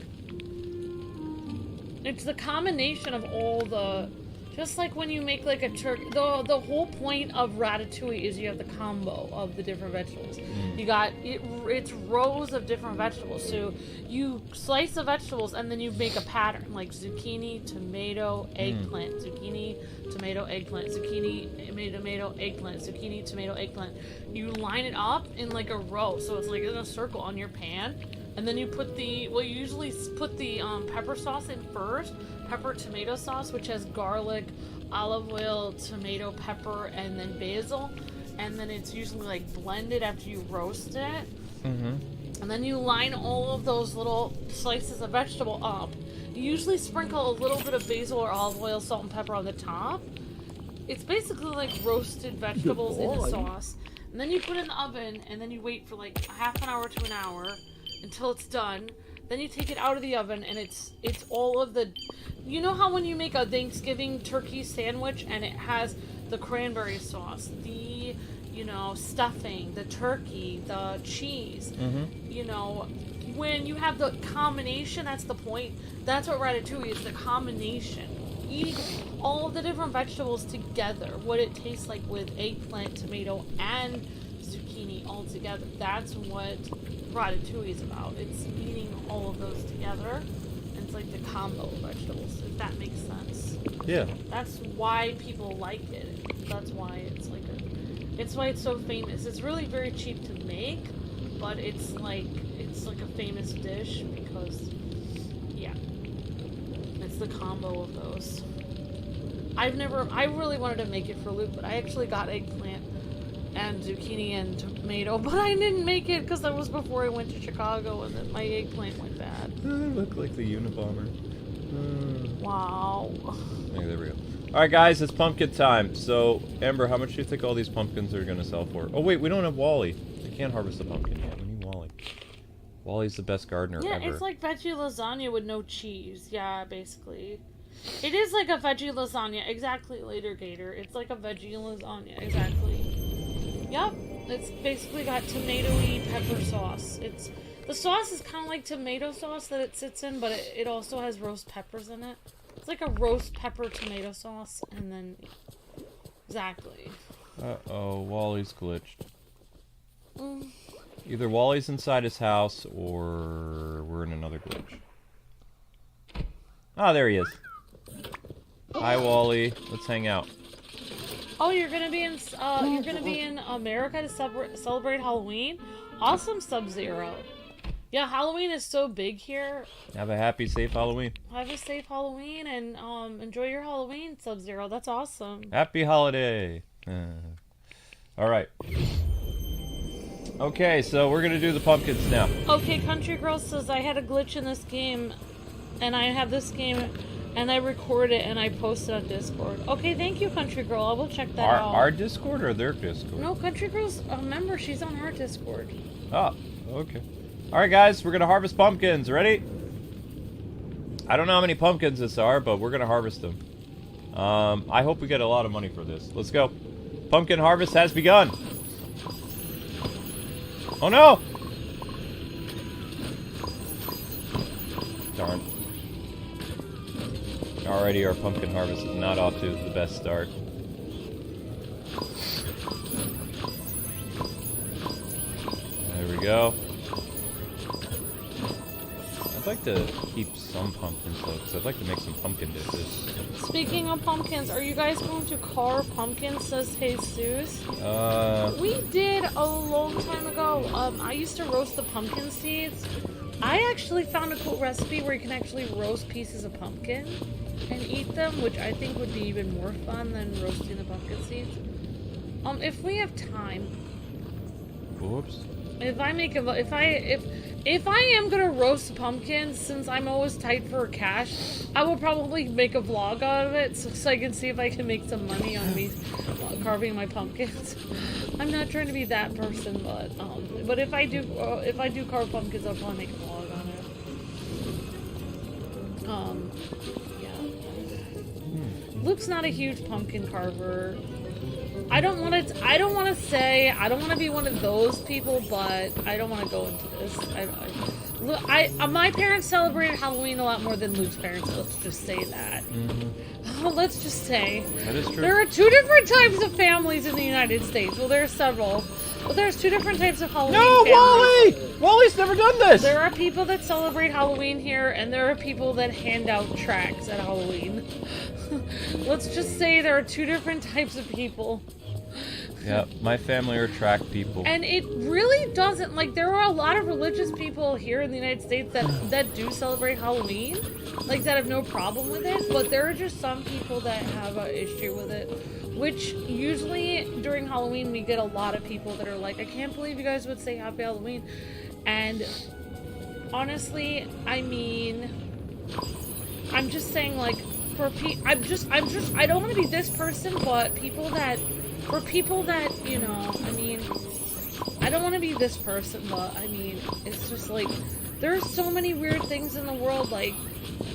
It's the combination of all the... Just like when you make like a turkey, the whole point of ratatouille is you have the combo of the different vegetables. You got, it's rows of different vegetables. So you slice the vegetables and then you make a pattern, like zucchini, tomato, eggplant, zucchini, tomato, eggplant, zucchini, tomato, eggplant, zucchini, tomato, eggplant. You line it up in like a row, so it's like in a circle on your pan. And then you put the, well, you usually put the pepper sauce in first. Pepper tomato sauce, which has garlic, olive oil, tomato, pepper, and then basil. And then it's usually like blended after you roast it. And then you line all of those little slices of vegetable up. You usually sprinkle a little bit of basil or olive oil, salt, and pepper on the top. It's basically like roasted vegetables in the sauce. And then you put it in the oven, and then you wait for like half an hour to an hour until it's done. Then you take it out of the oven, and it's all of the... You know how when you make a Thanksgiving turkey sandwich, and it has the cranberry sauce, the, you know, stuffing, the turkey, the cheese, you know, when you have the combination, that's the point. That's what ratatouille is, the combination. Eat all of the different vegetables together, what it tastes like with eggplant, tomato, and zucchini all together. That's what ratatouille is about. It's eating all of those together. And it's like the combo of vegetables, if that makes sense. Yeah. That's why people like it. That's why it's like a... It's why it's so famous. It's really very cheap to make, but it's like a famous dish because, yeah. It's the combo of those. I really wanted to make it for Luke, but I actually got eggplant and zucchini and tomato, but I didn't make it because that was before I went to Chicago and then my eggplant went bad. It looked like the Unabomber. Wow. Okay, there we go. Alright guys, it's pumpkin time. So, Amber, how much do you think all these pumpkins are going to sell for? Oh wait, we don't have Walle. We can't harvest the pumpkin yet. We need Walle. Walle's the best gardener ever. Yeah, it's like veggie lasagna with no cheese. Yeah, basically. It is like a veggie lasagna. Exactly, later, Gator. It's like a veggie lasagna. Exactly. Yep, it's basically got tomatoey pepper sauce. The sauce is kind of like tomato sauce that it sits in, but it also has roast peppers in it. It's like a roast pepper tomato sauce, and then... Exactly. Uh-oh, Walle's glitched. Either Walle's inside his house, or we're in another glitch. Ah, there he is. Hi, Walle. Let's hang out. Oh, you're gonna be in America to celebrate Halloween? Awesome, Sub-Zero. Yeah, Halloween is so big here. Have a happy, safe Halloween. Have a safe Halloween and enjoy your Halloween, Sub-Zero. That's awesome. Happy holiday. All right. Okay, so we're gonna do the pumpkins now. Okay, Country Girl says I had a glitch in this game, and I have this game. And I record it and I post it on Discord. Okay, thank you, Country Girl. I will check that out. Our Discord or their Discord? No, Country Girl's a member. She's on our Discord. Ah, okay. Alright, guys, we're going to harvest pumpkins. Ready? I don't know how many pumpkins this are, but we're going to harvest them. I hope we get a lot of money for this. Let's go. Pumpkin harvest has begun. Oh, no! Darn. Already our pumpkin harvest is not off to the best start. There we go. I'd like to keep some pumpkins though, because I'd like to make some pumpkin dishes. Speaking of pumpkins, are you guys going to carve pumpkins, says Jesus? We did a long time ago. I used to roast the pumpkin seeds. I actually found a cool recipe where you can actually roast pieces of pumpkin and eat them, which I think would be even more fun than roasting the pumpkin seeds. If we have time. Whoops. If I am gonna roast pumpkins, since I'm always tight for cash, I will probably make a vlog out of it so I can see if I can make some money on me carving my pumpkins. I'm not trying to be that person, but if I do carve pumpkins, I'll probably make a vlog on it. Yeah. Luke's not a huge pumpkin carver. I don't want to say, I don't want to be one of those people, but I don't want to go into this. My parents celebrated Halloween a lot more than Luke's parents, let's just say that. Let's just say. That is true. There are two different types of families in the United States. Well, there are several. But there's two different types of Halloween families. Wally! Wally's never done this! There are people that celebrate Halloween here, and there are people that hand out tracts at Halloween. Let's just say there are two different types of people. Yeah, my family are track people. And it really doesn't, like, there are a lot of religious people here in the United States that do celebrate Halloween, like, that have no problem with it, but there are just some people that have an issue with it, which usually during Halloween we get a lot of people that are like, I can't believe you guys would say Happy Halloween, and honestly, I mean, I'm just saying, like, I don't want to be this person, but for people that, you know, I mean, I don't want to be this person, but, I mean, it's just, like, there are so many weird things in the world, like,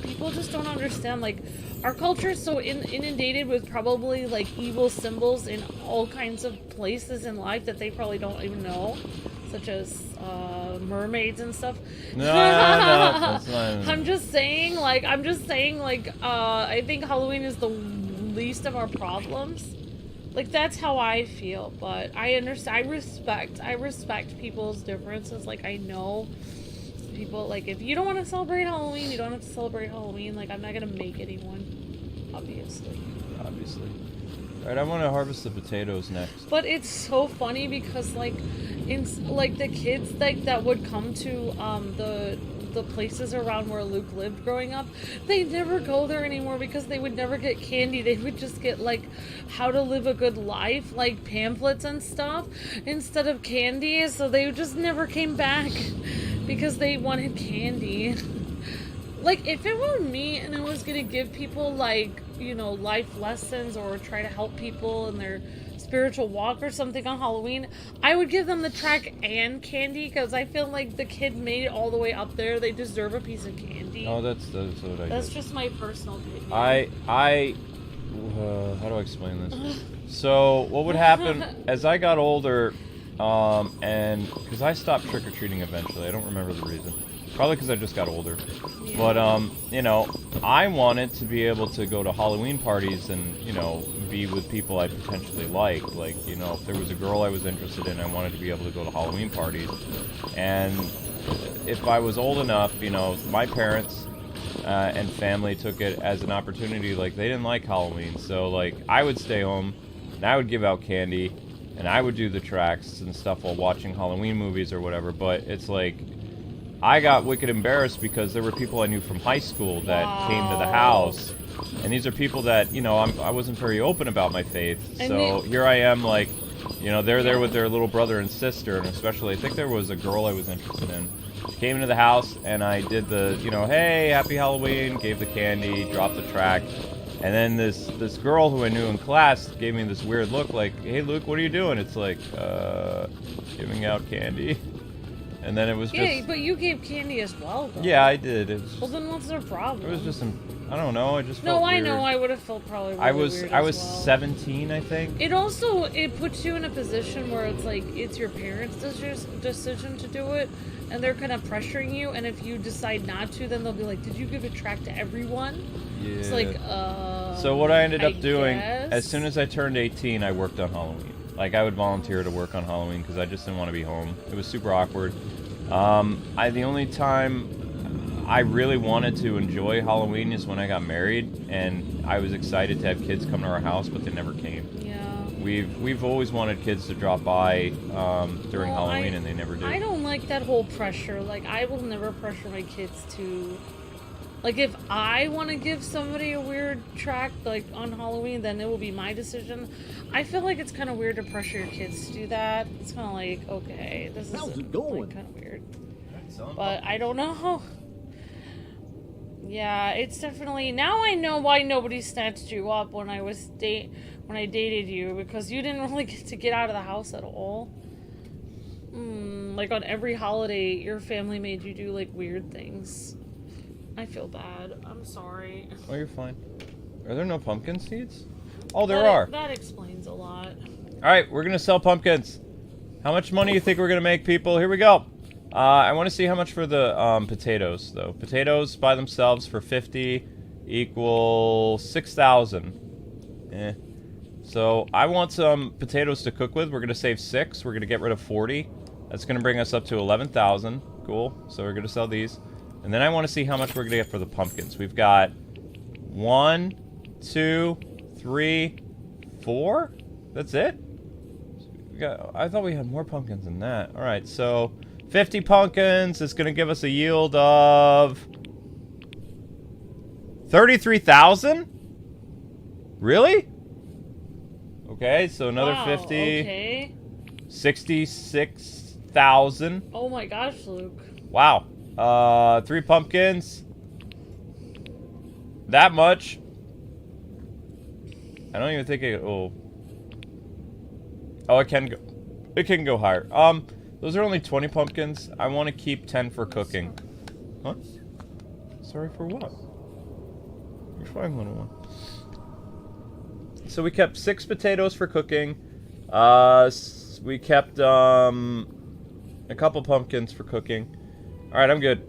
people just don't understand, like, our culture is so inundated with probably, like, evil symbols in all kinds of places in life that they probably don't even know, such as, mermaids and stuff. No, that's not... I'm just saying, like, I think Halloween is the least of our problems. Like, that's how I feel, but I understand, I respect people's differences. Like, I know people, like, if you don't want to celebrate Halloween, you don't have to celebrate Halloween. Like, I'm not gonna make anyone, obviously. Alright, I want to harvest the potatoes next. But it's so funny because, like, the kids, like, that would come to, the places around where Luke lived growing up, they never go there anymore because they would never get candy. They would just get, like, how to live a good life, like pamphlets and stuff, instead of candy, so they just never came back because they wanted candy. Like, if it were me and I was gonna give people, like, you know, life lessons or try to help people in their spiritual walk or something on Halloween, I would give them the track and candy, because I feel like the kid made it all the way up there. They deserve a piece of candy. Oh, that's what I That's did. just my personal opinion. How do I explain this? So, what would happen as I got older, and because I stopped trick-or-treating eventually, I don't remember the reason. Probably because I just got older. Yeah. But, you know, I wanted to be able to go to Halloween parties and, you know, be with people I potentially liked. Like, you know, if there was a girl I was interested in, I wanted to be able to go to Halloween parties. And if I was old enough, you know, my parents and family took it as an opportunity. Like, they didn't like Halloween. So, like, I would stay home, and I would give out candy, and I would do the tracks and stuff while watching Halloween movies or whatever. But it's like, I got wicked embarrassed because there were people I knew from high school that came to the house, and these are people that, you know, I wasn't very open about my faith, so here I am, like, you know, they're there with their little brother and sister, and especially, I think there was a girl I was interested in. She came into the house, and I did the, you know, hey, happy Halloween, gave the candy, dropped the track, and then this girl who I knew in class gave me this weird look, like, hey, Luke, what are you doing? It's like, giving out candy. And then it was just... Yeah, but you gave candy as well, though. Yeah, I did. Well, then what's their problem? It was just I don't know, I just felt No, I weird. know, I would have felt probably really weird I was as well. 17, I think. It puts you in a position where it's like, it's your parents' decision to do it, and they're kind of pressuring you, and if you decide not to, then they'll be like, did you give a track to everyone? Yeah. It's like, So what I ended up doing, guess. as soon as I turned 18, I worked on Halloween. Like, I would volunteer to work on Halloween because I just didn't want to be home. It was super awkward. The only time I really wanted to enjoy Halloween is when I got married, and I was excited to have kids come to our house, but they never came. Yeah. We've always wanted kids to drop by during Halloween, and they never do. I don't like that whole pressure. Like, I will never pressure my kids to... Like, if I want to give somebody a weird track, like, on Halloween, then it will be my decision. I feel like it's kind of weird to pressure your kids to do that. It's kind of like, okay, this is How's it going? like, kind of weird. But I don't know. Yeah, it's definitely... Now I know why nobody snatched you up when I dated you, because you didn't really get to get out of the house at all. Like, on every holiday, your family made you do, like, weird things. I feel bad. I'm sorry. Oh, you're fine. Are there no pumpkin seeds? Oh, there are. That explains a lot. Alright, we're gonna sell pumpkins. How much money do you think we're gonna make, people? Here we go. I want to see how much for the potatoes, though. Potatoes by themselves for 50 equal 6,000. Eh. So I want some potatoes to cook with. We're gonna save 6. We're gonna get rid of 40. That's gonna bring us up to 11,000. Cool. So we're gonna sell these, and then I want to see how much we're gonna get for the pumpkins. We've got 1, 2, 3, 4. That's it. I thought we had more pumpkins than that. All right, so 50 pumpkins is going to give us a yield of 33,000? Really? Okay, so another 50. Okay. 66,000. Oh my gosh, Luke. Wow. 3 pumpkins. That much. I don't even think it... Oh, it can go. It can go higher. Those are only 20 pumpkins. I want to keep 10 for cooking. Huh? Sorry for what? You're fine, little one. So we kept 6 potatoes for cooking. We kept a couple pumpkins for cooking. All right, I'm good.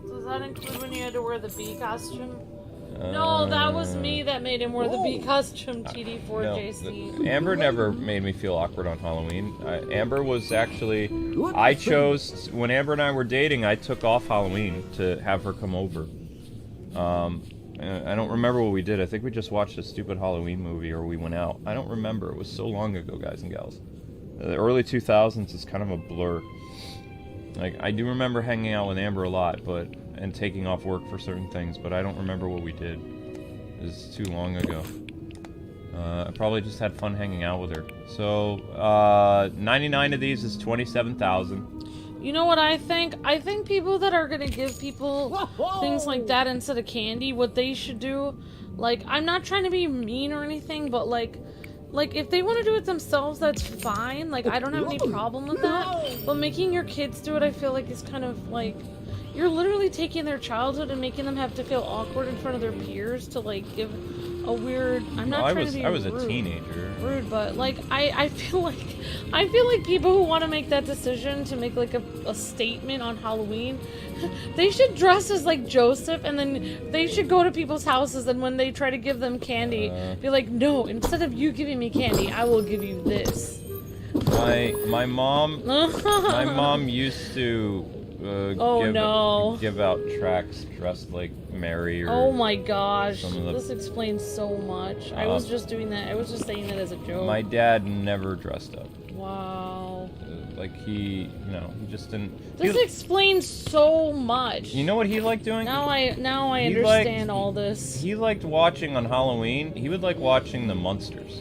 Does that include when you had to wear the bee costume? No, that was me that made him wear the bee costume, TD4JC. No, Amber never made me feel awkward on Halloween. Amber was actually... I chose... When Amber and I were dating, I took off Halloween to have her come over. I don't remember what we did. I think we just watched a stupid Halloween movie or we went out. I don't remember. It was so long ago, guys and gals. The early 2000s is kind of a blur. Like, I do remember hanging out with Amber a lot, and taking off work for certain things, but I don't remember what we did. It was too long ago. I probably just had fun hanging out with her. So, 99 of these is 27,000. You know what I think? I think people that are gonna give people things like that instead of candy, what they should do, like, I'm not trying to be mean or anything, but like if they want to do it themselves, that's fine. Like, I don't have any problem with that. But making your kids do it, I feel like is kind of like, you're literally taking their childhood and making them have to feel awkward in front of their peers to like give a weird. I'm not trying to be I was rude, a teenager. Rude, but like I feel like people who want to make that decision to make like a statement on Halloween, they should dress as like Joseph, and then they should go to people's houses, and when they try to give them candy, be like, no, instead of you giving me candy, I will give you this. My mom used to give out tracts dressed like Mary or... Oh my gosh, this explains so much. I was just doing that. I was just saying that as a joke. My dad never dressed up. Wow. Like he just didn't... This explains so much. You know what he liked doing? Now I understand all this. He liked watching on Halloween. He would like watching the Munsters.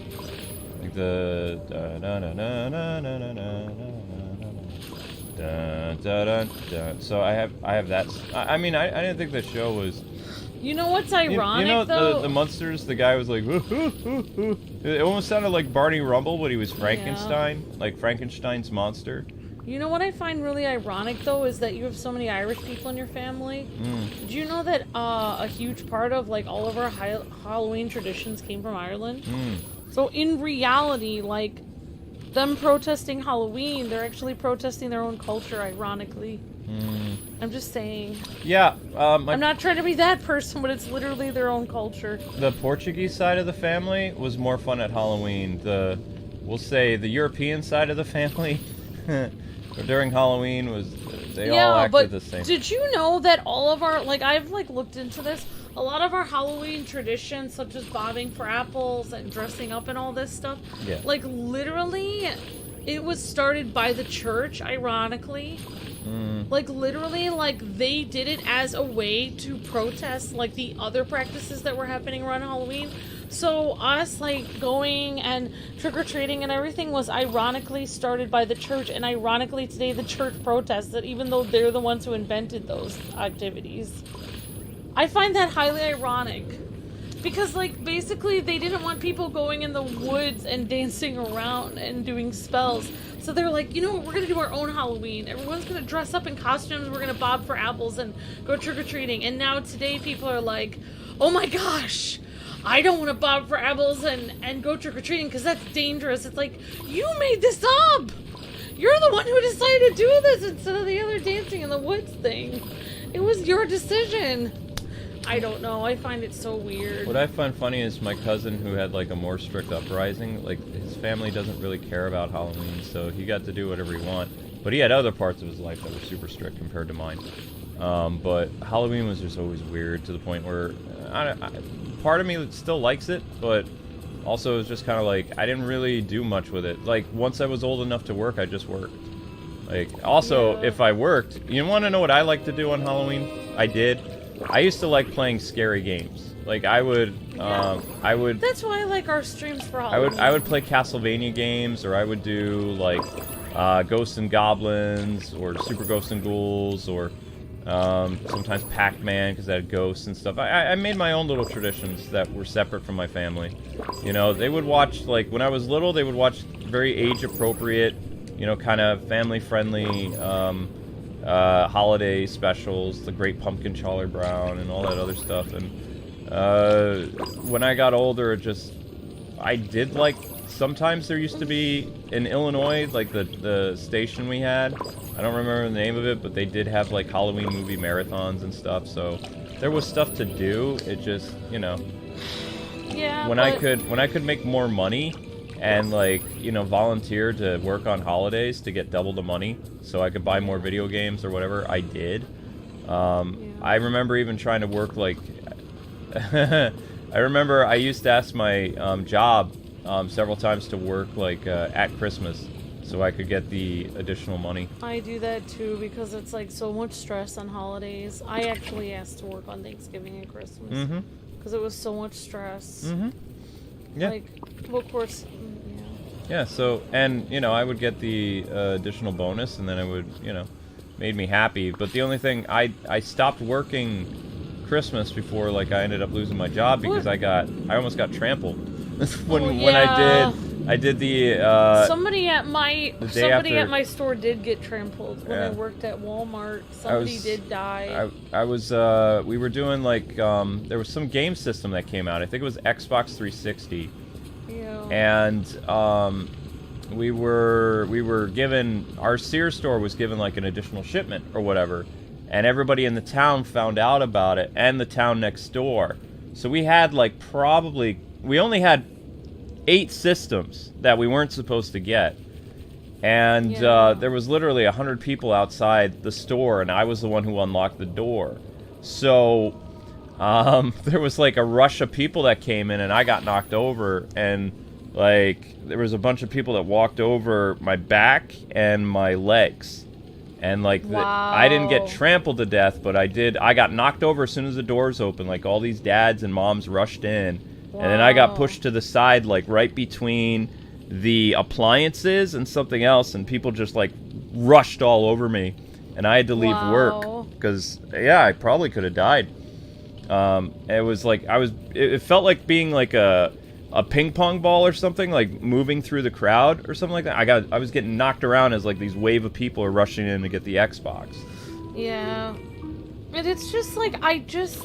Like the... So I have that. I mean, I didn't think the show was... You know what's ironic, though? The Munsters, the guy was like, woo, woo, woo, woo. It almost sounded like Barney Rumble, but he was Frankenstein, like Frankenstein's monster. You know what I find really ironic, though, is that you have so many Irish people in your family. Do you know that a huge part of, like, all of our Halloween traditions came from Ireland? So in reality, like, them protesting Halloween, they're actually protesting their own culture, ironically. I'm just saying. Yeah. I'm not trying to be that person, but it's literally their own culture. The Portuguese side of the family was more fun at Halloween. We'll say the European side of the family during Halloween was, they all acted the same. Did you know that all of our, like, I've like looked into this, a lot of our Halloween traditions, such as bobbing for apples and dressing up and all this stuff, like literally, it was started by the church, ironically. Like literally, like they did it as a way to protest like the other practices that were happening around Halloween. So us like going and trick-or-treating and everything was ironically started by the church, and ironically today the church protests it, even though they're the ones who invented those activities. I find that highly ironic. Because, like, basically they didn't want people going in the woods and dancing around and doing spells. So they're like, you know what, we're going to do our own Halloween. Everyone's going to dress up in costumes. We're going to bob for apples and go trick-or-treating. And now today people are like, oh my gosh, I don't want to bob for apples and go trick-or-treating because that's dangerous. It's like, you made this up! You're the one who decided to do this instead of the other dancing in the woods thing. It was your decision. I don't know. I find it so weird. What I find funny is my cousin who had like a more strict uprising, like his family doesn't really care about Halloween, so he got to do whatever he wanted. But he had other parts of his life that were super strict compared to mine. But Halloween was just always weird to the point where part of me still likes it, but also it was just kind of like I didn't really do much with it. Like once I was old enough to work, I just worked. Like also, if I worked, you want to know what I like to do on Halloween? I used to like playing scary games. Like I would. That's why I like our streams for Halloween. I would play Castlevania games, or I would do like Ghosts and Goblins, or Super Ghosts and Ghouls, or sometimes Pac-Man because I had ghosts and stuff. I made my own little traditions that were separate from my family. You know, they would watch, like when I was little, they would watch very age-appropriate, you know, kind of family-friendly holiday specials, the Great Pumpkin Charlie Brown and all that other stuff. And when I got older, I did like, sometimes there used to be in Illinois, like the station we had, I don't remember the name of it, but they did have like Halloween movie marathons and stuff, so there was stuff to do. It just, you know, when I could make more money and like, you know, volunteer to work on holidays to get double the money so I could buy more video games or whatever, I did. I remember even trying to work like I remember I used to ask my job several times to work like at Christmas so I could get the additional money. I do that too because it's like so much stress on holidays. I actually asked to work on Thanksgiving and Christmas because it was so much stress. Yeah. Like, well, of course, yeah, so, and, you know, I would get the additional bonus, and then it would, you know, made me happy. But the only thing, I stopped working Christmas before, like, I ended up losing my job because I almost got trampled. when I did the, somebody at my store did get trampled when I worked at Walmart. Somebody did die. We were doing, like, there was some game system that came out. I think it was Xbox 360. And we were given, our Sears store was given like an additional shipment or whatever, and everybody in the town found out about it, and the town next door. So we had like we only had 8 systems that we weren't supposed to get, and there was literally 100 people outside the store, and I was the one who unlocked the door. So there was like a rush of people that came in, and I got knocked over, and like there was a bunch of people that walked over my back and my legs, and like I didn't get trampled to death, but I got knocked over as soon as the doors opened. Like all these dads and moms rushed in, and then I got pushed to the side, like right between the appliances and something else, and people just like rushed all over me, and I had to leave work because I probably could have died. It was like it felt like being like a ping pong ball or something, like moving through the crowd or something like that. I was getting knocked around as like these wave of people are rushing in to get the Xbox. Yeah. And it's just like, it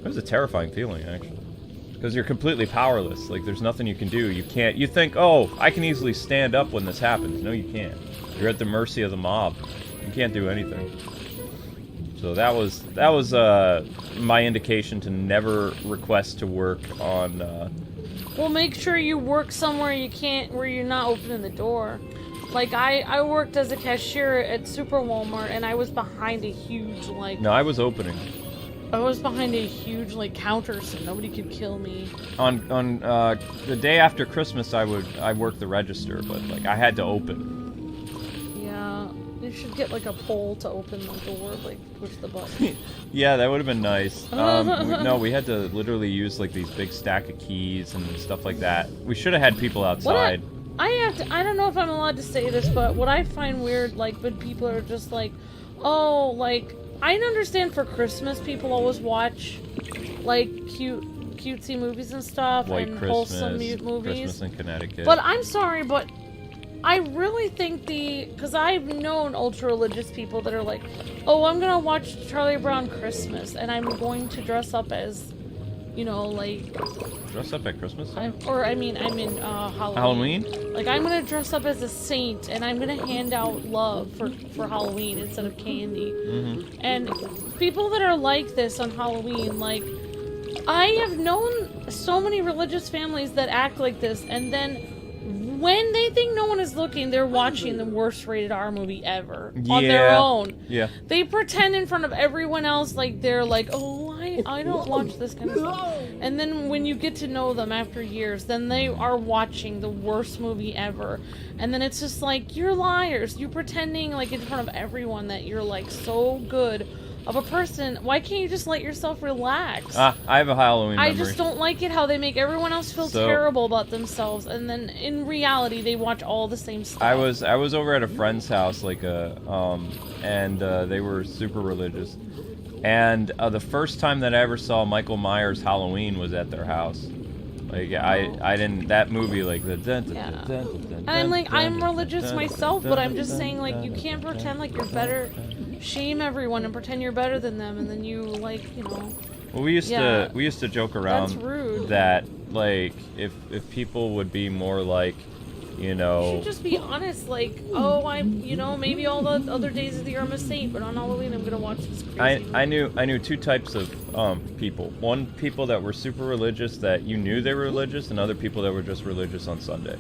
was a terrifying feeling, actually. Because you're completely powerless. Like, there's nothing you can do. You think, oh, I can easily stand up when this happens. No, you can't. You're at the mercy of the mob. You can't do anything. So that was my indication to never request to work on. Well, make sure you work somewhere where you're not opening the door. Like I worked as a cashier at Super Walmart, and I was behind a huge like. No, I was opening. I was behind a huge like counter, so nobody could kill me. On the day after Christmas, I worked the register, but like I had to open. Yeah. You should get like a pole to open the door, like push the button. Yeah, that would have been nice. We had to literally use like these big stack of keys and stuff like that. We should have had people outside. I don't know if I'm allowed to say this, but what I find weird, like when people are just like, oh, like I understand for Christmas people always watch like cutesy movies and stuff, White and Christmas, wholesome movies. Christmas in Connecticut. But I'm sorry, but I really think because I've known ultra-religious people that are like, oh, I'm gonna watch Charlie Brown Christmas, and I'm going to dress up as you know, like... Dress up at Christmas time? I'm in Halloween. Halloween? Like, I'm gonna dress up as a saint, and I'm gonna hand out love for Halloween instead of candy. Mm-hmm. And people that are like this on Halloween, like, I have known so many religious families that act like this, and then when they think no one is looking, they're watching the worst rated R movie ever on their own. Yeah. They pretend in front of everyone else like they're like, oh, I don't watch this kind of stuff. And then when you get to know them after years, then they are watching the worst movie ever. And then it's just like, you're liars. You're pretending like in front of everyone that you're like so good of a person. Why can't you just let yourself relax? I have a Halloween memory. I just don't like it how they make everyone else feel terrible about themselves, and then in reality they watch all the same stuff. I was over at a friend's house, like and they were super religious, and the first time that I ever saw Michael Myers' Halloween was at their house. Like I didn't, that movie, like the and I'm like, I'm religious myself, but I'm just saying, like, you can't pretend like you're better. Shame everyone and pretend you're better than them, and then you, like, you know. Well, we used to joke around That's rude. that, like, if people would be more like, you know. You should just be honest, like, oh, I'm, you know, maybe all the other days of the year I'm a saint, but on Halloween I'm gonna watch this crazy movie. I knew two types of people. One, people that were super religious that you knew they were religious, and other people that were just religious on Sunday.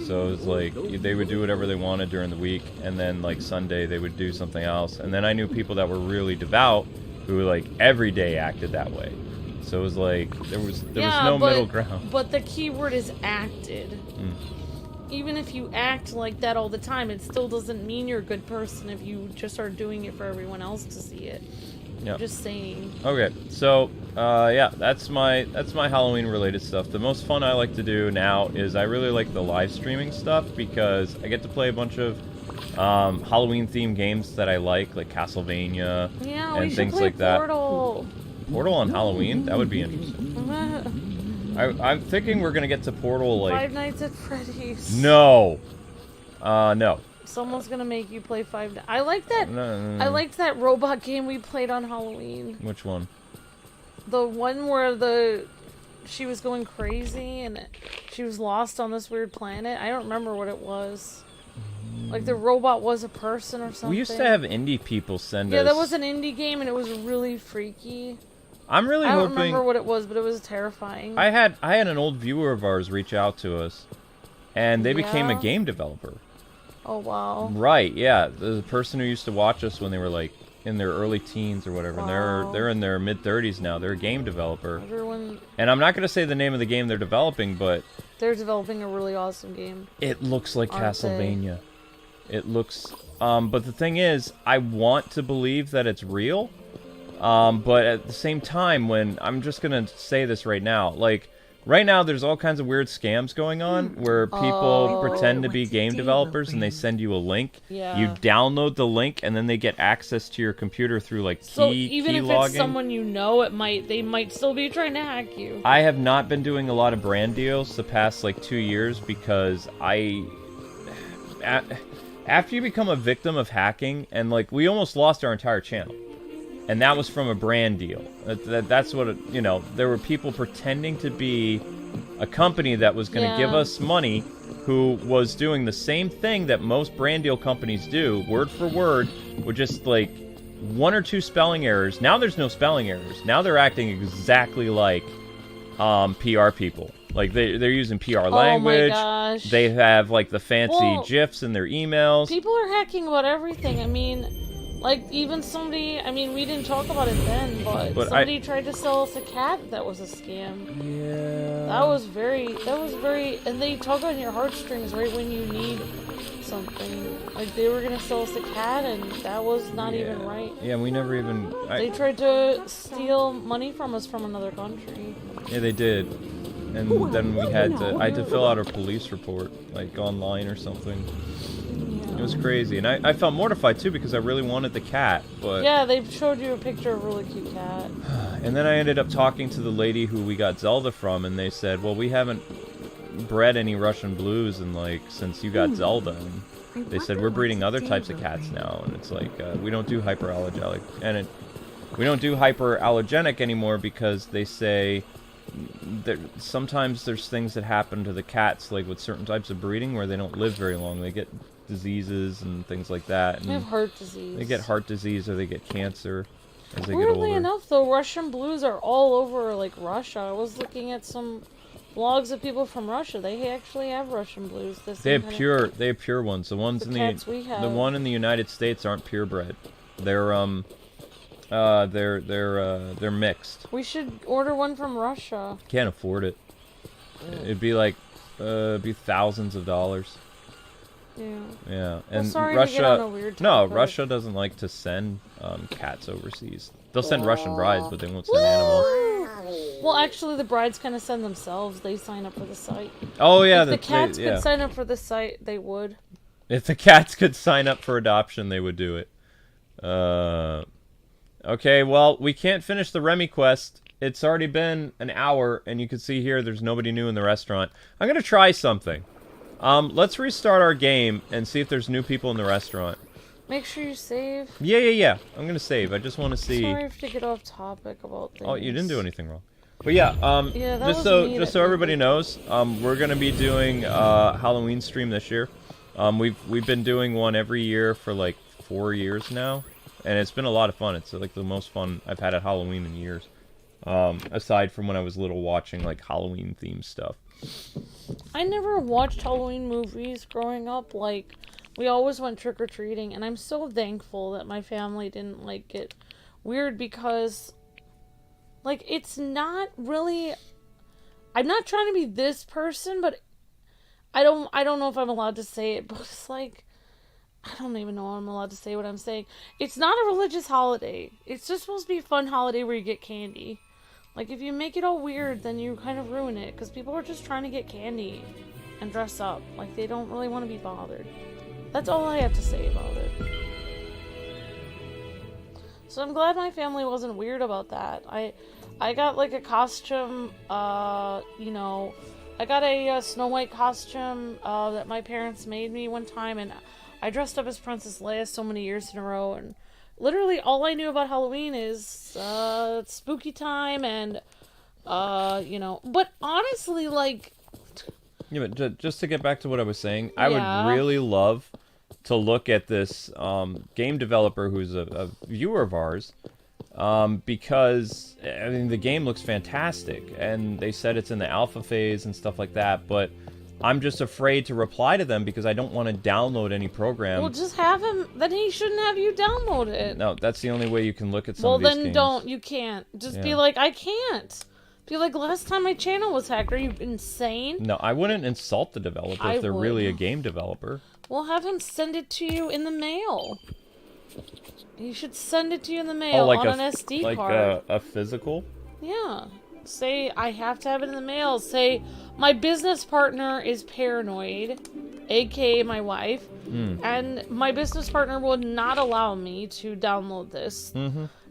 So it was like they would do whatever they wanted during the week, and then like Sunday they would do something else. And then I knew people that were really devout who like every day acted that way. So it was like there was no middle ground. But the key word is acted. Even if you act like that all the time, it still doesn't mean you're a good person if you just are doing it for everyone else to see it. Yep. I'm just saying. Okay, so yeah, that's my Halloween related stuff. The most fun I like to do now is I really like the live streaming stuff because I get to play a bunch of Halloween themed games that I like Castlevania and things like that. Portal. Portal on Halloween? That would be interesting. I'm thinking we're gonna get to Portal like Five Nights at Freddy's. No. No. Someone's gonna make you play Five Nights. I like that. No. I liked that robot game we played on Halloween. Which one? The one where she was going crazy and she was lost on this weird planet. I don't remember what it was. Like the robot was a person or something. We used to have indie people send us. Yeah, that was an indie game and it was really freaky. I'm really hoping. I don't remember what it was, but it was terrifying. I had an old viewer of ours reach out to us, and they became a game developer. Oh wow! Right? Yeah, the person who used to watch us when they were like in their early teens or whatever, wow. and they're in their mid-30s now. They're a game developer. Everyone. And I'm not going to say the name of the game they're developing, but they're developing a really awesome game. It looks like Castlevania. It looks. But the thing is, I want to believe that it's real. But at the same time, when I'm just gonna say this right now, like right now, there's all kinds of weird scams going on where people pretend to be game developers and they send you a link. Yeah. You download the link and then they get access to your computer through like even if logging. It's someone you know, they might still be trying to hack you. I have not been doing a lot of brand deals the past like 2 years because after you become a victim of hacking, and like we almost lost our entire channel. And that was from a brand deal. That's what, you know, there were people pretending to be a company that was going to give us money who was doing the same thing that most brand deal companies do, word for word, with just like 1 or 2 spelling errors. Now there's no spelling errors. Now they're acting exactly like PR people. Like they're using PR language. Oh my gosh. They have like the fancy GIFs in their emails. People are hacking about everything. I mean, like, even somebody, I mean, we didn't talk about it then, but somebody tried to sell us a cat that was a scam. Yeah. That was very, and they tug on your heartstrings right when you need something. Like, they were going to sell us a cat, and that was not even right. Yeah, we never even... They tried to steal money from us from another country. Yeah, they did. And then I had to fill out a police report, like, online or something. It was crazy, and I felt mortified too because I really wanted the cat, but... Yeah, they showed you a picture of a really cute cat. And then I ended up talking to the lady who we got Zelda from, and they said, well, we haven't bred any Russian blues in, like, since you got Zelda. And they said, we're breeding other types of cats now, and it's like, we don't do hyperallergenic, and we don't do hyperallergenic anymore because they say sometimes there's things that happen to the cats, like with certain types of breeding, where they don't live very long. They get diseases and things like that. And they have heart disease. They get heart disease or they get cancer as they get Weirdly older. enough, though, Russian blues are all over, like, Russia. I was looking at some vlogs of people from Russia. They actually have Russian blues. They have pure ones. The ones in the one in the United States aren't purebred. They're they're mixed. We should order one from Russia. Can't afford it. It'd be like be thousands of dollars. Yeah. Yeah, and sorry Russia. to get on a weird No, topic. Russia doesn't like to send cats overseas. They'll send Russian brides, but they won't send animals. Well, actually, the brides kind of send themselves. They sign up for the site. Oh yeah, if the cats could sign up for the site, they would. If the cats could sign up for adoption, they would do it. Okay, well, we can't finish the Remy quest. It's already been an hour, and you can see here there's nobody new in the restaurant. I'm gonna try something. Let's restart our game and see if there's new people in the restaurant. Make sure you save. Yeah. I'm gonna save. I just want to see. Sorry if to get off topic about things. Oh, you didn't do anything wrong. But yeah, Yeah, that just was me so that did everybody knows, we're gonna be doing Halloween stream this year. We've been doing one every year for like 4 years now, and it's been a lot of fun. It's like the most fun I've had at Halloween in years. Aside from when I was little, watching like Halloween themed stuff. I never watched Halloween movies growing up. Like, we always went trick-or-treating, and I'm so thankful that my family didn't, like, get weird because, like, it's not really... I'm not trying to be this person, but I don't know if I'm allowed to say it, but it's like... I don't even know if I'm allowed to say what I'm saying. It's not a religious holiday. It's just supposed to be a fun holiday where you get candy. Like, if you make it all weird, then you kind of ruin it. Because people are just trying to get candy and dress up. Like, they don't really want to be bothered. That's all I have to say about it. So I'm glad my family wasn't weird about that. I got, like, a costume, you know... I got a Snow White costume that my parents made me one time, and I dressed up as Princess Leia so many years in a row, and literally all I knew about Halloween is spooky time and, you know, but honestly, like... Yeah, but just to get back to what I was saying, I would really love to look at this game developer who's a viewer of ours, because, I mean, the game looks fantastic, and they said it's in the alpha phase and stuff like that, but I'm just afraid to reply to them because I don't want to download any program. Well, just have him, then he shouldn't have you download it. No, that's the only way you can look at some of these games. Well, then don't, you can't. Just be like, I can't. Be like, last time my channel was hacked, are you insane? No, I wouldn't insult the developer if they're really a game developer. Well, have him send it to you in the mail. He should send it to you in the mail on an SD card. Like a physical? Yeah. Say, I have to have it in the mail. Say, my business partner is paranoid, aka my wife, and my business partner would not allow me to download this.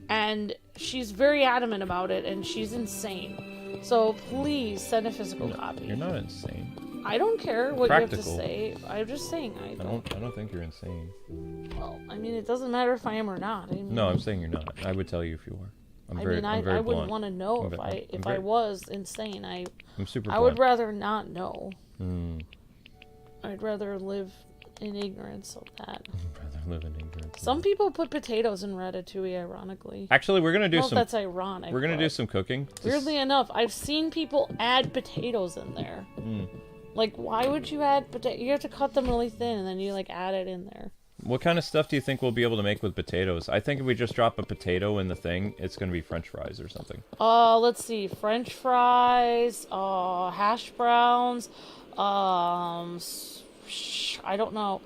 And she's very adamant about it, and she's insane. So please send a physical copy. You're not insane. I don't care what you have to say. I'm just saying I don't think you're insane. Well, I mean, it doesn't matter if I am or not. I mean, no, I'm saying you're not. I would tell you if you were. I wouldn't want to know if I was insane. I'm super I would rather not know. I'd rather live in ignorance of that. Some people put potatoes in ratatouille, ironically. Actually, we're gonna do some. That's ironic. We're gonna do some cooking. Weirdly enough, I've seen people add potatoes in there. Like, why would you add potato? You have to cut them really thin, and then you like add it in there. What kind of stuff do you think we'll be able to make with potatoes? I think if we just drop a potato in the thing, it's gonna be French fries or something. Let's see, French fries, hash browns, I don't know.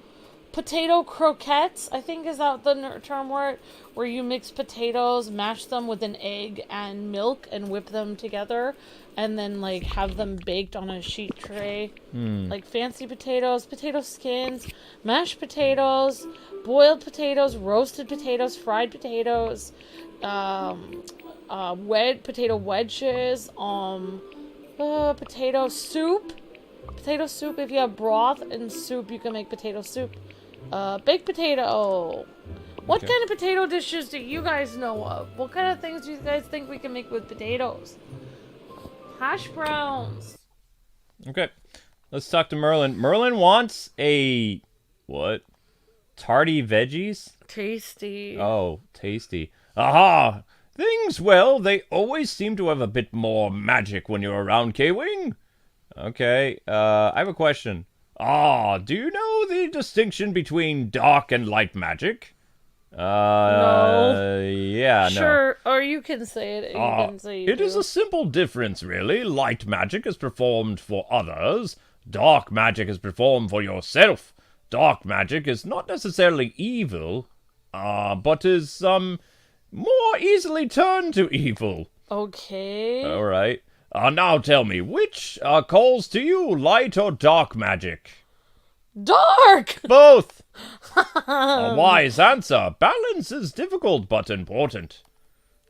Potato croquettes, I think is that the term where you mix potatoes, mash them with an egg and milk and whip them together and then like have them baked on a sheet tray. Like fancy potatoes, potato skins, mashed potatoes, boiled potatoes, roasted potatoes, fried potatoes, potato wedges, potato soup. Potato soup, if you have broth and soup, you can make potato soup. Baked potato. What kind of potato dishes do you guys know of? What kind of things do you guys think we can make with potatoes? Hash browns. Okay. Let's talk to Merlin. Merlin wants a... What? Tardy veggies? Tasty. Oh, tasty. Aha! Things, well, they always seem to have a bit more magic when you're around, Kwing. Okay, I have a question. Do you know the distinction between dark and light magic? No. Yeah, no. Sure, or you can say it. You can say you It is do. a simple difference, really. Light magic is performed for others. Dark magic is performed for yourself. Dark magic is not necessarily evil, but is, more easily turned to evil. Okay. Alright. Now tell me, which, calls to you, light or dark magic? Dark! Both! A wise answer. Balance is difficult, but important.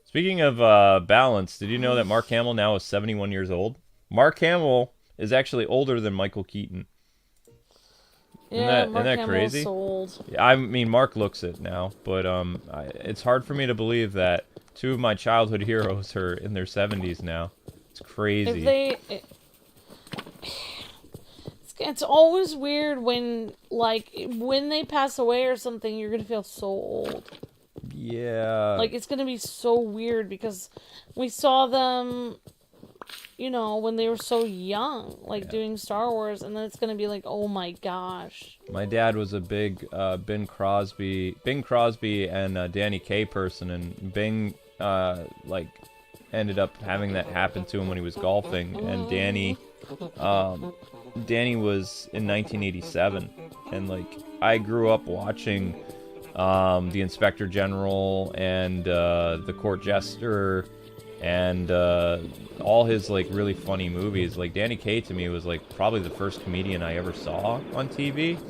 Speaking of, balance, did you know that Mark Hamill now is 71 years old? Mark Hamill is actually older than Michael Keaton. Yeah, Isn't that crazy? Sold. I mean, Mark looks it now, but it's hard for me to believe that two of my childhood heroes are in their 70s now. It's crazy. It's always weird when, like, when they pass away or something, you're gonna feel so old. Yeah. Like, it's gonna be so weird because we saw them, you know, when they were so young, like, doing Star Wars, and then it's gonna be like, oh my gosh. My dad was a big Bing Crosby and Danny Kaye person, and Bing, like, ended up having that happen to him when he was golfing, and Danny was in 1987, and, like, I grew up watching the Inspector General and the Court Jester and all his, like, really funny movies. Like, Danny Kaye to me was, like, probably the first comedian I ever saw on TV,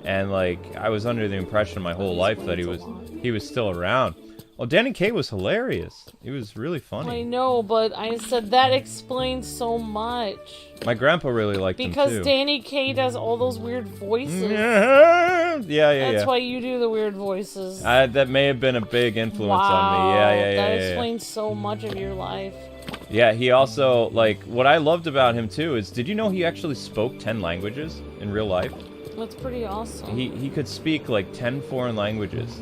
and, like, I was under the impression my whole life that he was still around. Well, Danny Kaye was hilarious. He was really funny. I know, but I said that explains so much. My grandpa really liked him too. Because Danny Kaye does all those weird voices. Yeah. That's why you do the weird voices. That may have been a big influence on me. That explains so much of your life. Yeah, he also, like, what I loved about him too is, did you know he actually spoke 10 languages in real life? That's pretty awesome. He could speak, like, 10 foreign languages.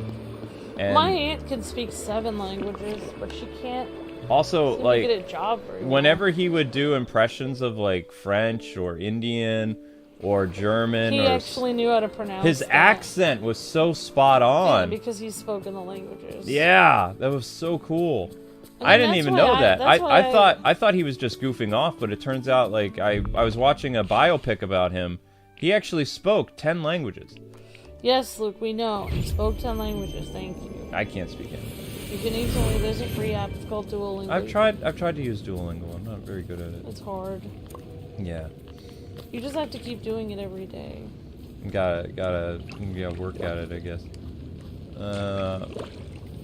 And my aunt can speak 7 languages, but she can't also, like, get a job very well. Whenever he would do impressions of, like, French or Indian or German, he actually knew how to pronounce his accent was so spot on. Yeah, because he spoke in the languages. Yeah, that was so cool. And I didn't even know that. I thought he was just goofing off, but it turns out, like, I was watching a biopic about him. He actually spoke 10 languages. Yes, Luke, we know. He spoke 10 languages, thank you. I can't speak any. You can easily, there's a free app, it's called Duolingo. I've tried to use Duolingo. I'm not very good at it. It's hard. Yeah. You just have to keep doing it every day. Gotta work at it, I guess.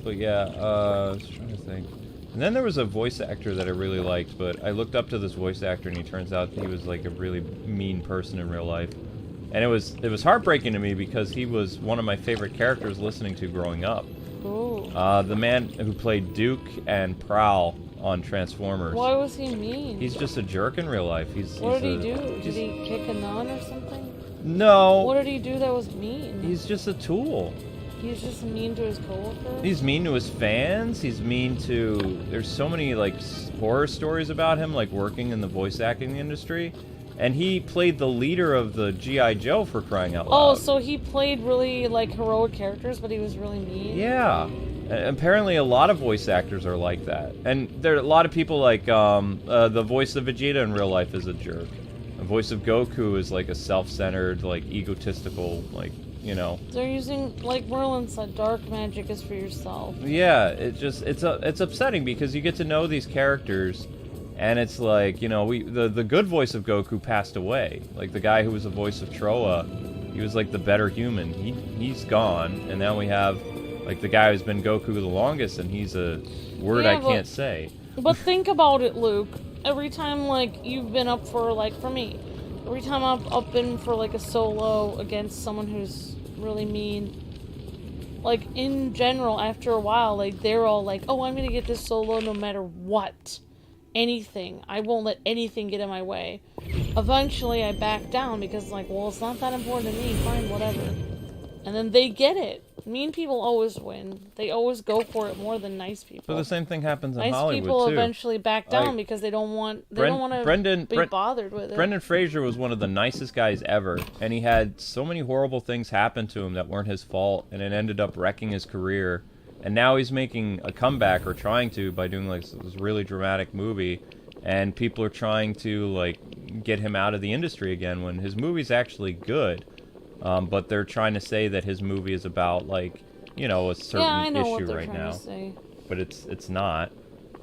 But yeah, I was trying to think. And then there was a voice actor that I really liked, but I looked up to this voice actor and he turns out he was like a really mean person in real life. And it was heartbreaking to me because he was one of my favorite characters listening to growing up. Ooh. The man who played Duke and Prowl on Transformers. Why was he mean? He's just a jerk in real life. What did he do? Did he kick a nun or something? No. What did he do that was mean? He's just a tool. He's just mean to his coworkers? He's mean to his fans. He's mean to... There's so many, like, horror stories about him, like, working in the voice acting industry. And he played the leader of the G.I. Joe, for crying out loud. Oh, so he played really, like, heroic characters, but he was really mean? Yeah. Apparently a lot of voice actors are like that. And there are a lot of people, like, the voice of Vegeta in real life is a jerk. The voice of Goku is, like, a self-centered, like, egotistical, like, you know. They're using, like Merlin said, dark magic is for yourself. Yeah, it's upsetting because you get to know these characters, and it's like, you know, the good voice of Goku passed away. Like, the guy who was the voice of Trowa, he was, like, the better human. He's gone, and now we have, like, the guy who's been Goku the longest, and he's a word I can't say. But think about it, Luke. Every time, like, you've been up for, like, for me, every time I've been for, like, a solo against someone who's really mean, like, in general, after a while, like, they're all like, oh, I'm gonna get this solo no matter what. anything. I won't let anything get in my way. Eventually, I back down because, like, well, it's not that important to me. Fine, whatever. And then they get it. Mean people always win. They always go for it more than nice people. But the same thing happens in nice Hollywood people too. eventually back down Like, because they don't want to be bothered with it. Brendan Fraser was one of the nicest guys ever, and he had so many horrible things happen to him that weren't his fault, and it ended up wrecking his career. And now he's making a comeback, or trying to, by doing like this really dramatic movie, and people are trying to like get him out of the industry again when his movie's actually good. But they're trying to say that his movie is about, like, you know, a certain issue right now. But it's not.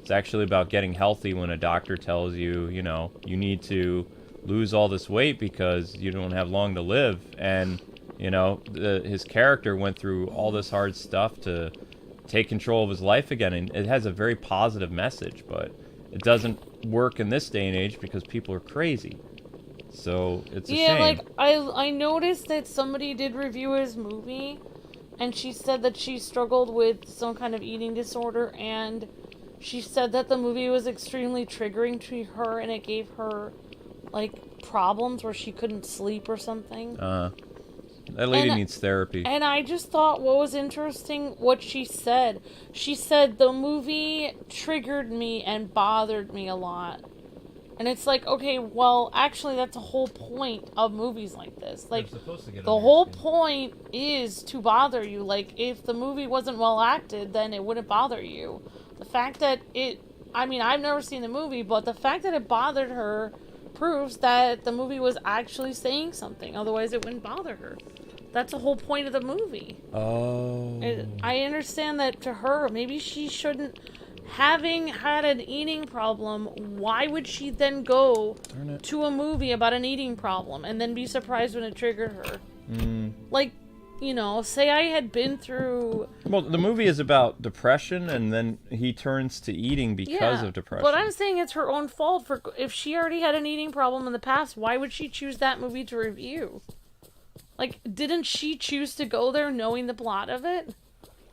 It's actually about getting healthy when a doctor tells you, you know, you need to lose all this weight because you don't have long to live. And, you know, his character went through all this hard stuff to take control of his life again. And it has a very positive message, but it doesn't work in this day and age because people are crazy. So it's a shame. Yeah, like I noticed that somebody did review his movie, and she said that she struggled with some kind of eating disorder, and she said that the movie was extremely triggering to her, and it gave her like problems where she couldn't sleep or something. That lady needs therapy. And I just thought what was interesting what she said. She said the movie triggered me and bothered me a lot. And it's like, okay, well, actually, that's the whole point of movies like this. Like, the whole point is to bother you. Like, if the movie wasn't well acted, then it wouldn't bother you. The fact that I mean, I've never seen the movie, but the fact that it bothered her proves that the movie was actually saying something. Otherwise, it wouldn't bother her. That's the whole point of the movie. Oh. I understand that to her, maybe she shouldn't... Having had an eating problem, why would she then go to a movie about an eating problem and then be surprised when it triggered her? Like, you know, say I had been through... Well, the movie is about depression, and then he turns to eating because of depression. But I'm saying it's her own fault. For if she already had an eating problem in the past, why would she choose that movie to review? Like, didn't she choose to go there knowing the plot of it?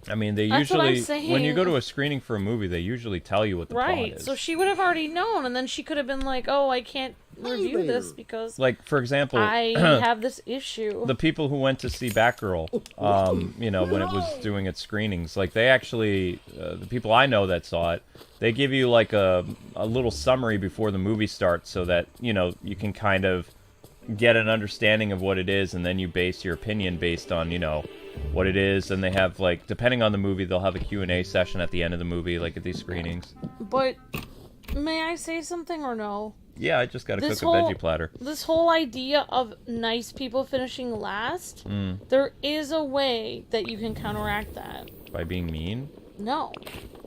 I mean, they That's usually, what I'm saying. when you go to a screening for a movie, they usually tell you what the plot is. So she would have already known, and then she could have been like, oh, I can't review this because like, for example, I have this issue. The people who went to see Batgirl, you know, when it was doing its screenings, like, they actually, the people I know that saw it, they give you, like, a little summary before the movie starts so that, you know, you can kind of get an understanding of what it is, and then you base your opinion based on, you know, what it is. And they have, like, depending on the movie, they'll have a Q&A session at the end of the movie, like at these screenings. But may I say something or no? Yeah, I just gotta cook a veggie platter. This whole idea of nice people finishing last, there is a way that you can counteract that. By being mean? No,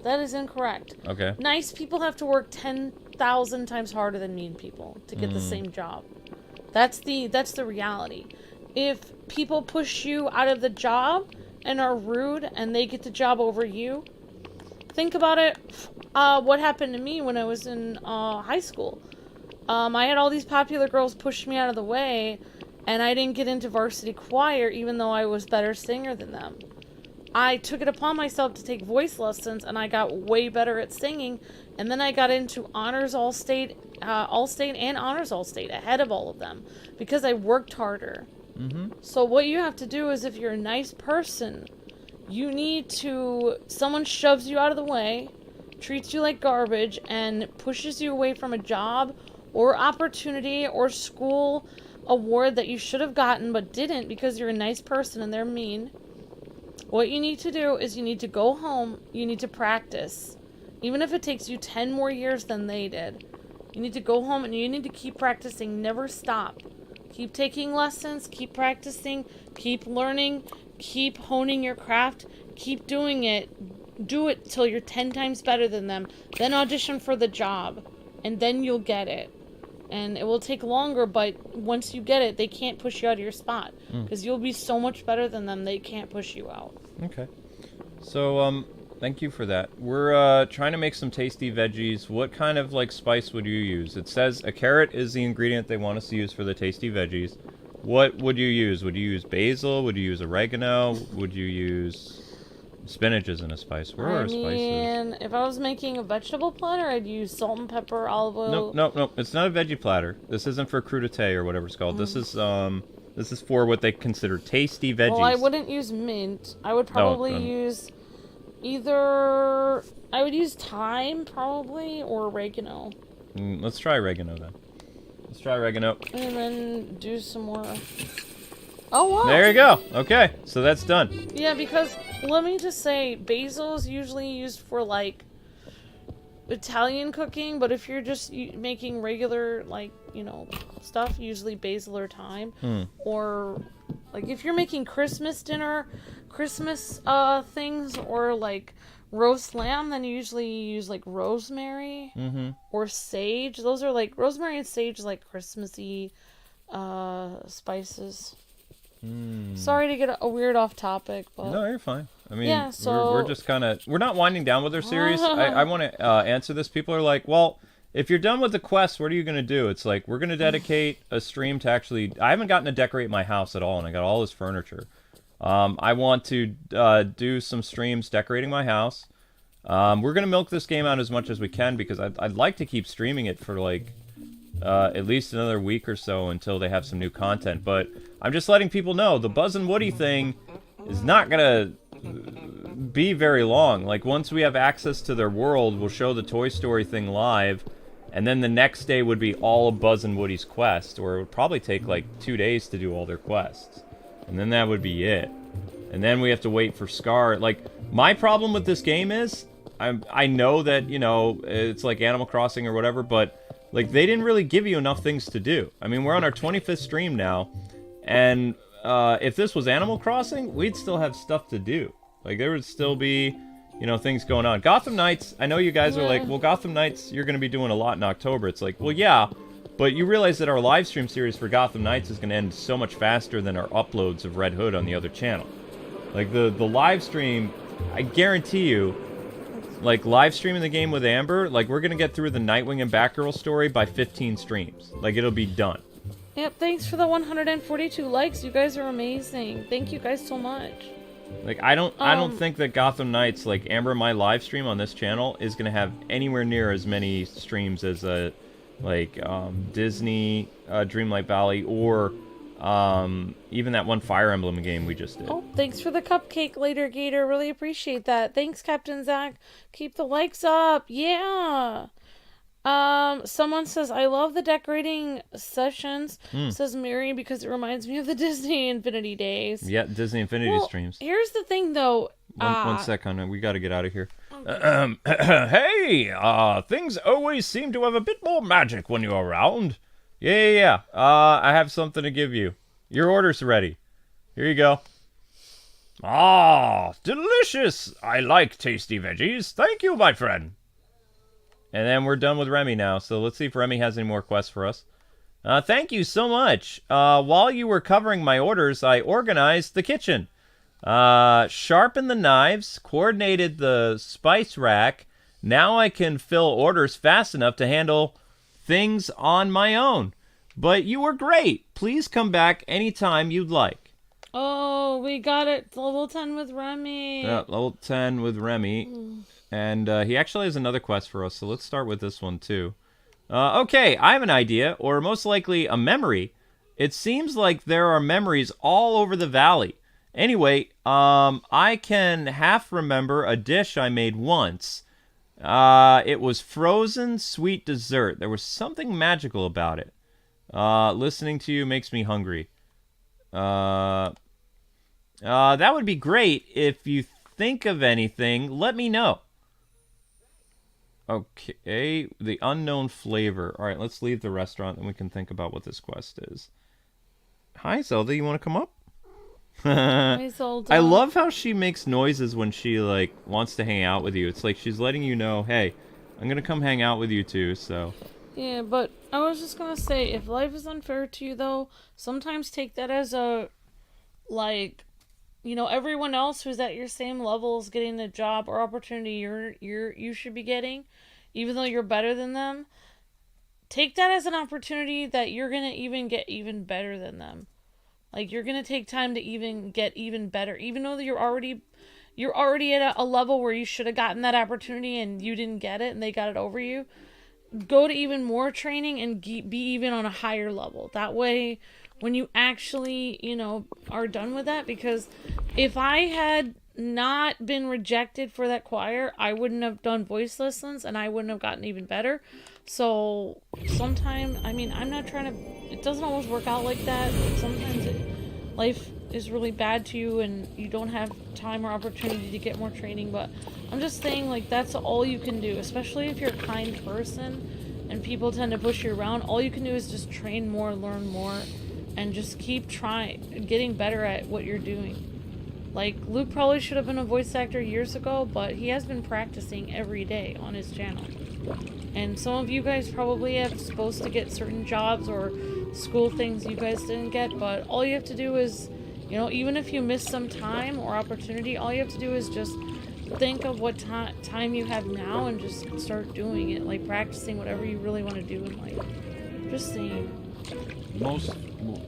that is incorrect. Okay. Nice people have to work 10,000 times harder than mean people to get the same job. That's the reality. If people push you out of the job and are rude and they get the job over you, think about it. What happened to me when I was in high school? I had all these popular girls push me out of the way, and I didn't get into varsity choir even though I was better singer than them. I took it upon myself to take voice lessons, and I got way better at singing, and then I got into honors all-state and honors all-state ahead of all of them because I worked harder. So what you have to do is, if you're a nice person, you need to... Someone shoves you out of the way, treats you like garbage, and pushes you away from a job or opportunity or school award that you should have gotten but didn't because you're a nice person and they're mean. What you need to do is you need to go home, you need to practice. Even if it takes you 10 more years than they did. You need to go home and you need to keep practicing, never stop. Keep taking lessons, keep practicing, keep learning, keep honing your craft, keep doing it. Do it till you're 10 times better than them. Then audition for the job, and then you'll get it. And it will take longer, but once you get it, they can't push you out of your spot. Because you'll be so much better than them, they can't push you out. Okay. So, thank you for that. We're trying to make some tasty veggies. What kind of, like, spice would you use? It says a carrot is the ingredient they want us to use for the tasty veggies. What would you use? Would you use basil? Would you use oregano? Would you use Spinach isn't a spice. Where are I spices? mean, if I was making a vegetable platter, I'd use salt and pepper, olive oil. No. It's not a veggie platter. This isn't for crudité or whatever it's called. This is for what they consider tasty veggies. Well, I wouldn't use mint. I would probably use either... I would use thyme, probably, or oregano. Let's try oregano, then. Let's try oregano. And then do some more... Oh, wow. There you go. Okay, so that's done. Yeah, because, let me just say, basil is usually used for, like, Italian cooking, but if you're just making regular, like, you know, stuff, usually basil or thyme. Or, like, if you're making Christmas dinner, Christmas things, or, like, roast lamb, then you usually use, like, rosemary or sage. Those are, like, rosemary and sage, like, Christmassy spices. Sorry to get a weird off topic, but... No, you're fine. I mean, yeah, so... we're just kind of... We're not winding down with our series. I want to answer this. People are like, well, if you're done with the quest, what are you going to do? It's like, we're going to dedicate a stream to actually... I haven't gotten to decorate my house at all, and I got all this furniture. I want to do some streams decorating my house. We're going to milk this game out as much as we can, because I'd like to keep streaming it for, like... at least another week or so until they have some new content. But I'm just letting people know the Buzz and Woody thing is not gonna be very long. Like, once we have access to their world, we'll show the Toy Story thing live, and then the next day would be all of Buzz and Woody's quest, or it would probably take like 2 days to do all their quests, and then that would be it. And then we have to wait for Scar. Like, my problem with this game is I know that, you know, it's like Animal Crossing or whatever, but like, they didn't really give you enough things to do. I mean, we're on our 25th stream now, and if this was Animal Crossing, we'd still have stuff to do. Like, there would still be, you know, things going on. Gotham Knights, I know you guys are like, well, Gotham Knights, you're going to be doing a lot in October. It's like, well, yeah, but you realize that our live stream series for Gotham Knights is going to end so much faster than our uploads of Red Hood on the other channel. Like, the live stream, I guarantee you, like, live streaming the game with Amber, like, we're gonna get through the Nightwing and Batgirl story by 15 streams. Like, it'll be done. Yep, thanks for the 142 likes. You guys are amazing. Thank you guys so much. Like, I don't think that Gotham Knights, like, Amber, my live stream on this channel is gonna have anywhere near as many streams as Disney, Dreamlight Valley, or even that one Fire Emblem game we just did. Oh, thanks for the cupcake later, Gator. Really appreciate that. Thanks, Captain Zach. Keep the likes up. Yeah. Someone says, I love the decorating sessions, says Mary, because it reminds me of the Disney Infinity days. Yeah, Disney Infinity streams. Here's the thing, though. One second, we gotta get out of here. Okay. Hey, things always seem to have a bit more magic when you're around. Yeah. I have something to give you. Your order's ready. Here you go. Ah, delicious! I like tasty veggies. Thank you, my friend. And then we're done with Remy now, so let's see if Remy has any more quests for us. Thank you so much. While you were covering my orders, I organized the kitchen. Sharpened the knives, coordinated the spice rack. Now I can fill orders fast enough to handle things on my own. But you were great. Please come back anytime you'd like. Oh, we got it. Level 10 with Remy. Yeah, level 10 with Remy. And he actually has another quest for us, so let's start with this one too. Okay, I have an idea, or most likely a memory. It seems like there are memories all over the valley. Anyway, I can half remember a dish I made once. It was frozen sweet dessert. There was something magical about it. Listening to you makes me hungry. That would be great. If you think of anything, let me know. Okay, the unknown flavor. All right, let's leave the restaurant and we can think about what this quest is. Hi, Zelda. You want to come up? Hi, Zelda. I love how she makes noises when she, like, wants to hang out with you. It's like she's letting you know, hey, I'm going to come hang out with you too, so... Yeah, but I was just gonna say, if life is unfair to you, though, sometimes take that as a, like, you know, everyone else who's at your same level is getting the job or opportunity you should be getting, even though you're better than them. Take that as an opportunity that you're gonna even get even better than them. Like, you're gonna take time to even get even better, even though you're already, you're already at a level where you should have gotten that opportunity and you didn't get it and they got it over you, go to even more training and be even on a higher level. That way, when you actually, you know, are done with that, because if I had not been rejected for that choir, I wouldn't have done voice lessons and I wouldn't have gotten even better. So sometimes, I mean, I'm not trying to, it doesn't always work out like that. Sometimes life is really bad to you and you don't have time or opportunity to get more training, but I'm just saying, like, that's all you can do, especially if you're a kind person and people tend to push you around. All you can do is just train more, learn more, and just keep trying, getting better at what you're doing. Like, Luke probably should have been a voice actor years ago, but he has been practicing every day on his channel. And some of you guys probably have supposed to get certain jobs or school things you guys didn't get, but all you have to do is, you know, even if you miss some time or opportunity, all you have to do is just think of what time you have now and just start doing it, like practicing whatever you really want to do in life. Just saying. Most,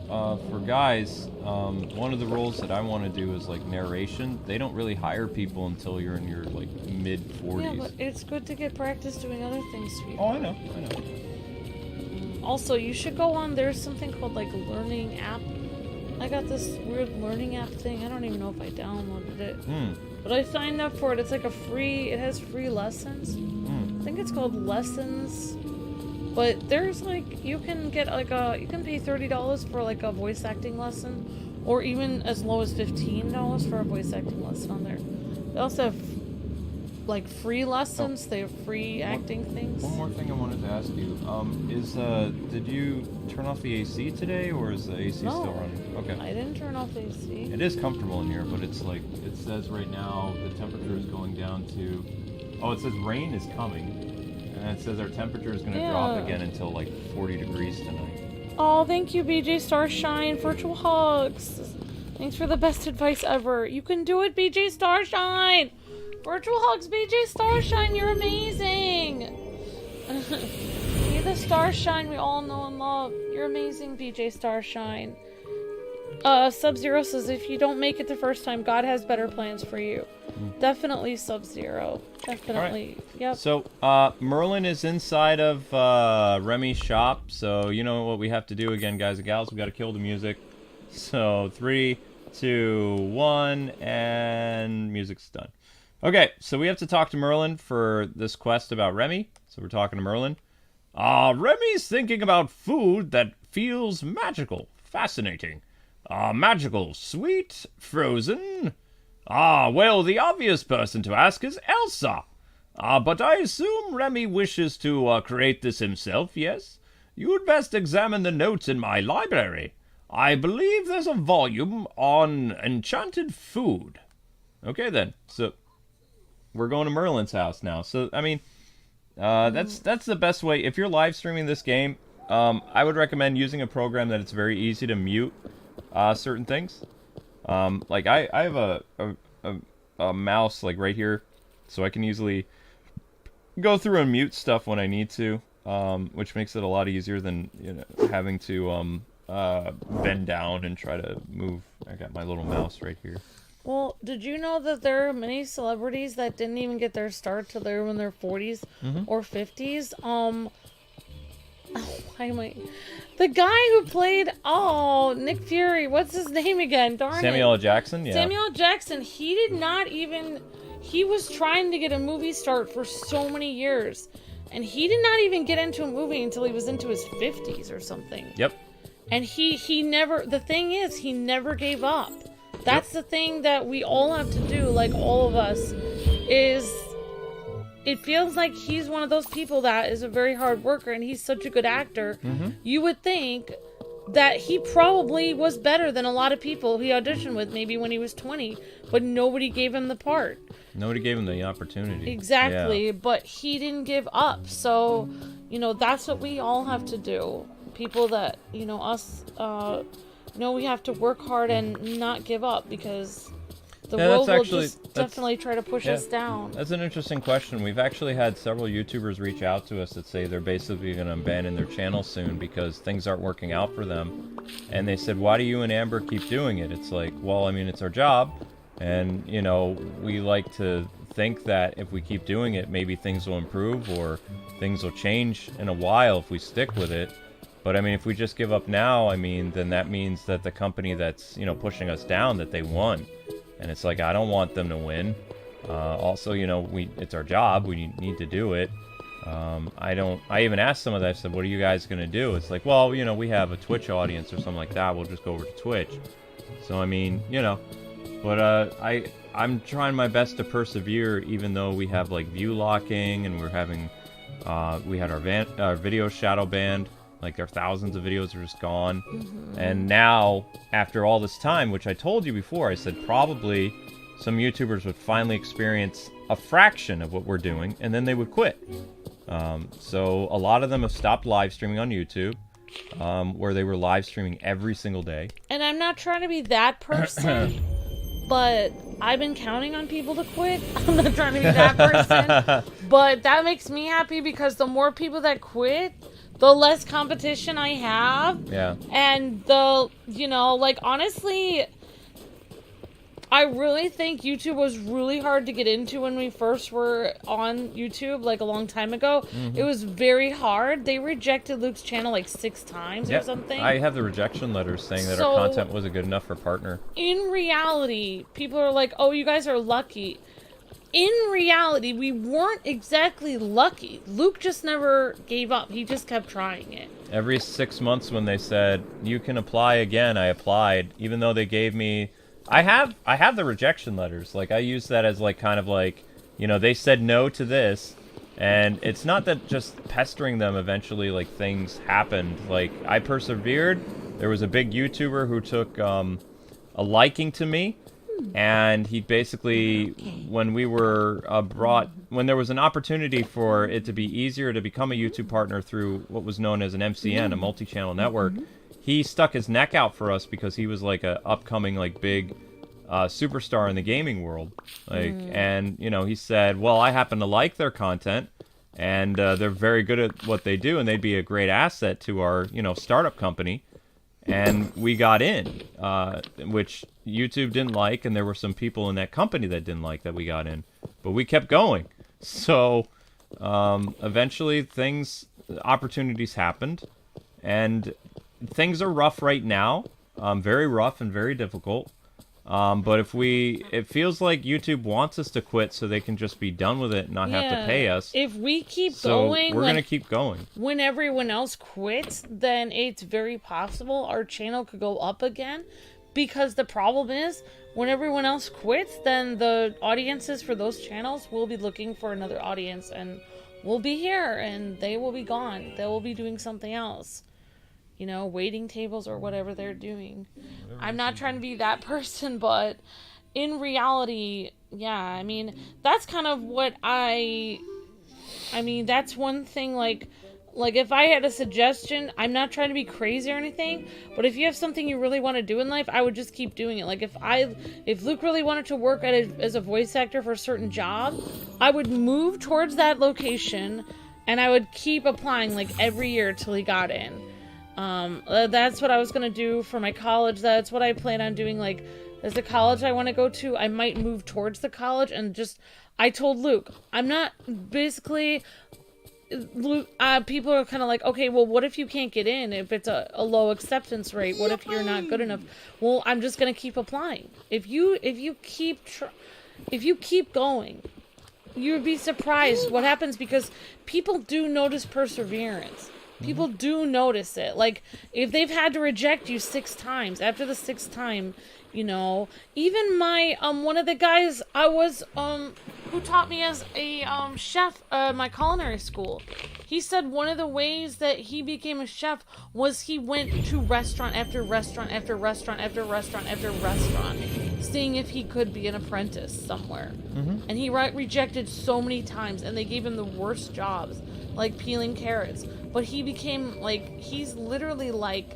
for guys, one of the roles that I want to do is like narration. They don't really hire people until you're in your like mid-40s. Yeah, but it's good to get practice doing other things, sweetheart. Oh, I know. Also, you should go on, there's something called like learning app. I got this weird learning app thing. I don't even know if I downloaded it. But I signed up for it. It's like it has free lessons. I think it's called Lessons. But there's like, you can get like you can pay $30 for like a voice acting lesson, or even as low as $15 for a voice acting lesson on there. They also have like free lessons. They have free acting things. One more thing I wanted to ask you. Did you turn off the AC today, or is the AC still running? Okay. I didn't turn off the AC. It is comfortable in here, but it's like, it says right now the temperature is going down to, oh, it says rain is coming. And it says our temperature is going to drop again until like 40 degrees tonight. Oh, thank you, BJ Starshine. Virtual hugs. Thanks for the best advice ever. You can do it, BJ Starshine. Virtual hugs, BJ Starshine. You're amazing. You're the Starshine we all know and love. You're amazing, BJ Starshine. Sub-Zero says, if you don't make it the first time, God has better plans for you. Definitely Sub-Zero. Definitely. Right. Yep. So, Merlin is inside of Remy's shop, so you know what we have to do again, guys and gals. We got to kill the music. So, 3, 2, 1, and music's done. Okay, so we have to talk to Merlin for this quest about Remy. So we're talking to Merlin. Remy's thinking about food that feels magical. Fascinating. Magical, sweet, frozen. Well, the obvious person to ask is Elsa. But I assume Remy wishes to create this himself, yes? You'd best examine the notes in my library. I believe there's a volume on enchanted food. Okay, then. So, we're going to Merlin's house now. So, I mean, that's the best way. If you're live streaming this game, I would recommend using a program that it's very easy to mute certain things. Like I have a mouse like right here, so I can easily go through and mute stuff when I need to, which makes it a lot easier than, you know, having to bend down and try to move. I got my little mouse right here. Well, did you know that there are many celebrities that didn't even get their start till they were in their 40s or 50s? The guy who played, Nick Fury, what's his name again? Darn Samuel it. L. Jackson, yeah. Samuel L. Jackson, he did not even, he was trying to get a movie start for so many years. And he did not even get into a movie until he was into his 50s or something. Yep. And he never, the thing is, he never gave up. That's the thing that we all have to do, like all of us, is it feels like he's one of those people that is a very hard worker and he's such a good actor. You would think that he probably was better than a lot of people he auditioned with maybe when he was 20, but nobody gave him the part. Nobody gave him the opportunity. Exactly, yeah. But he didn't give up. So, you know, that's what we all have to do. People that, you know, us, we have to work hard and not give up, because the world will just definitely try to push us down. That's an interesting question. We've actually had several YouTubers reach out to us that say they're basically going to abandon their channel soon because things aren't working out for them. And they said, why do you and Amber keep doing it? It's like, well, I mean, it's our job. And, you know, we like to think that if we keep doing it, maybe things will improve or things will change in a while if we stick with it. But, I mean, if we just give up now, I mean, then that means that the company that's, you know, pushing us down, that they won. And it's like, I don't want them to win. Also, you know, it's our job. We need to do it. I even asked some of that. I said, what are you guys going to do? It's like, well, you know, we have a Twitch audience or something like that. We'll just go over to Twitch. So, I mean, you know, but, I'm trying my best to persevere, even though we have, like, view locking and we're having, we had our video shadow banned. Like, there are thousands of videos are just gone. And now, after all this time, which I told you before, I said probably some YouTubers would finally experience a fraction of what we're doing, and then they would quit. So a lot of them have stopped live streaming on YouTube, where they were live streaming every single day. And I'm not trying to be that person, but I've been counting on people to quit. I'm not trying to be that person, but that makes me happy because the more people that quit, the less competition I have. Yeah. And the, you know, like, honestly, I really think YouTube was really hard to get into when we first were on YouTube, like, a long time ago. It was very hard. They rejected Luke's channel, like, 6 times or something. I have the rejection letters saying that our content wasn't good enough for partner. In reality, people are like, oh, you guys are lucky. In reality, we weren't exactly lucky. Luke just never gave up. He just kept trying it. Every 6 months when they said, you can apply again, I applied, even though they gave me... I have the rejection letters. Like, I use that as, like, kind of like, you know, they said no to this, and it's not that just pestering them eventually, like, things happened. Like, I persevered. There was a big YouTuber who took a liking to me, and he basically, when we were when there was an opportunity for it to be easier to become a YouTube partner through what was known as an MCN, a multi-channel network, he stuck his neck out for us because he was like a upcoming, like, big superstar in the gaming world. Like, and, you know, he said, well, I happen to like their content, and they're very good at what they do, and they'd be a great asset to our, you know, startup company. And we got in, which YouTube didn't like, and there were some people in that company that didn't like that we got in. But we kept going. So, eventually opportunities happened, and things are rough right now, very rough and very difficult. But it feels like YouTube wants us to quit so they can just be done with it and not have to pay us. If we keep going, we're gonna keep going. When everyone else quits, then it's very possible our channel could go up again. Because the problem is, when everyone else quits, then the audiences for those channels will be looking for another audience, and we'll be here, and they will be gone. They will be doing something else. You know, waiting tables or whatever they're doing. I'm not trying to be that person, but in reality, yeah, I mean, that's kind of what I mean, that's one thing, like if I had a suggestion, I'm not trying to be crazy or anything, but if you have something you really want to do in life, I would just keep doing it. Like, if Luke really wanted to work as a voice actor for a certain job, I would move towards that location, and I would keep applying, like, every year till he got in. That's what I was gonna do for my college. That's what I plan on doing. Like, there's a college I want to go to. I might move towards the college and just... I told Luke, I'm not... Basically, Luke, people are kind of like, okay, well, what if you can't get in? If it's a low acceptance rate, what if you're not good enough? Well, I'm just gonna keep applying. If you keep going, you'd be surprised what happens, because people do notice perseverance. People do notice it. Like, if they've had to reject you 6 times, after the 6th time, you know, even my, one of the guys I was, who taught me as a, chef at my culinary school, he said one of the ways that he became a chef was he went to restaurant after restaurant after restaurant after restaurant after restaurant, seeing if he could be an apprentice somewhere. And he rejected so many times, and they gave him the worst jobs, like peeling carrots. But he became, like, he's literally, like,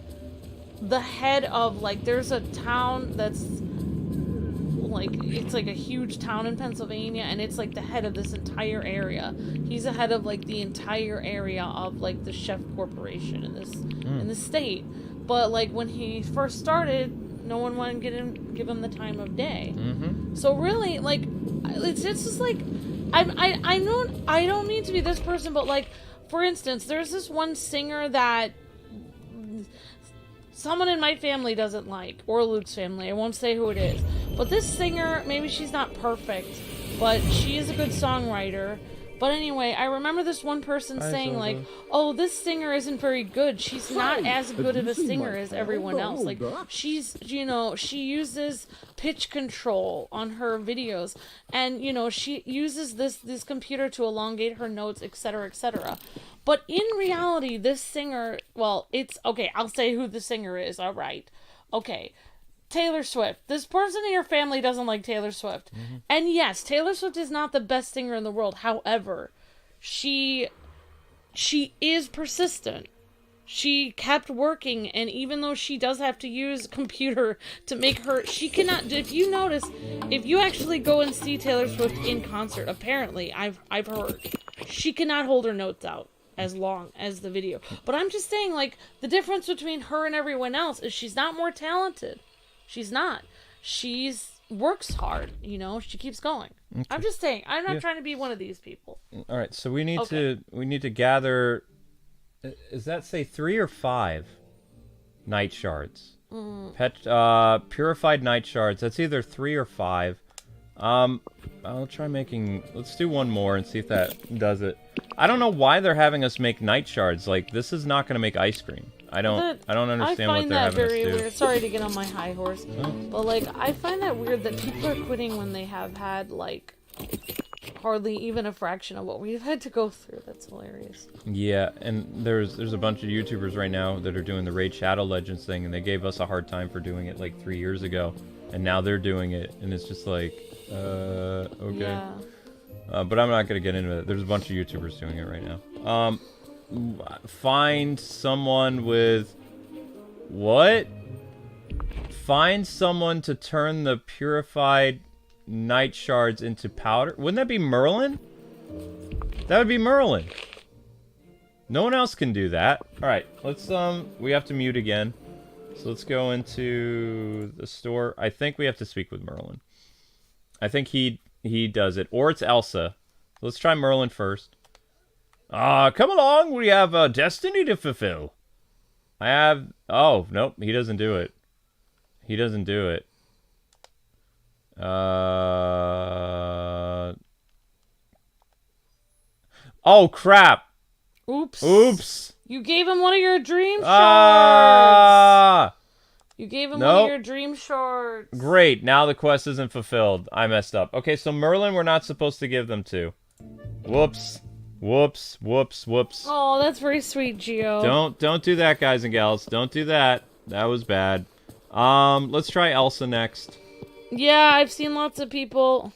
the head of, like, there's a town that's, like, it's, like, a huge town in Pennsylvania, and it's, like, the head of this entire area. He's the head of, like, the entire area of, like, the chef corporation in this state. But, like, when he first started, no one wanted to give him the time of day. Mm-hmm. So really, like, it's just like, I don't need to be this person, but like, for instance, there's this one singer that someone in my family doesn't like, or Luke's family. I won't say who it is. But this singer, maybe she's not perfect, but she is a good songwriter. But anyway, I remember this one person saying, like, oh, this singer isn't very good. She's not as good of a singer as everyone else. Like, she's, you know, she uses pitch control on her videos. And, you know, she uses this computer to elongate her notes, etc., etc. But in reality, this singer, well, it's, okay, I'll say who the singer is, all right. Okay, Taylor Swift. This person in your family doesn't like Taylor Swift. Mm-hmm. And yes, Taylor Swift is not the best singer in the world. However, she is persistent. She kept working, and even though she does have to use a computer to make her, she cannot, if you notice, if you actually go and see Taylor Swift in concert, apparently, I've heard, she cannot hold her notes out as long as the video. But I'm just saying, like, the difference between her and everyone else is she's not more talented. She's not. She's works hard, you know. She keeps going. Okay. I'm just saying. I'm not trying to be one of these people. All right. So we need to gather. Is that say 3 or 5 night shards? Purified night shards. That's either 3 or 5. I'll try making. Let's do one more and see if that does it. I don't know why they're having us make night shards. Like, this is not going to make ice cream. I don't understand what they're having us do. I find that very weird. Sorry to get on my high horse, but like, I find that weird that people are quitting when they have had like hardly even a fraction of what we've had to go through. That's hilarious. Yeah, and there's a bunch of YouTubers right now that are doing the Raid Shadow Legends thing, and they gave us a hard time for doing it like 3 years ago, and now they're doing it, and it's just like, okay. Yeah. But I'm not gonna get into it. There's a bunch of YouTubers doing it right now. Find someone with what? Find someone to turn the purified night shards into powder. Wouldn't that be Merlin? That would be Merlin. No one else can do that. All right, let's we have to mute again. So let's go into the store. I think we have to speak with Merlin. I think he does it, or it's Elsa. Let's try Merlin first. Come along, we have a destiny to fulfill. I have... Oh, nope, he doesn't do it. He doesn't do it. Oh, crap! Oops. Oops! You gave him one of your dream shards! You gave him one of your dream shards. Great, now the quest isn't fulfilled. I messed up. Okay, so Merlin we're not supposed to give them to. Whoops. Whoops, whoops, whoops. Oh, that's very sweet, Gio. Don't do that, guys and gals. Don't do that. That was bad. Let's try Elsa next. Yeah, I've seen lots of people.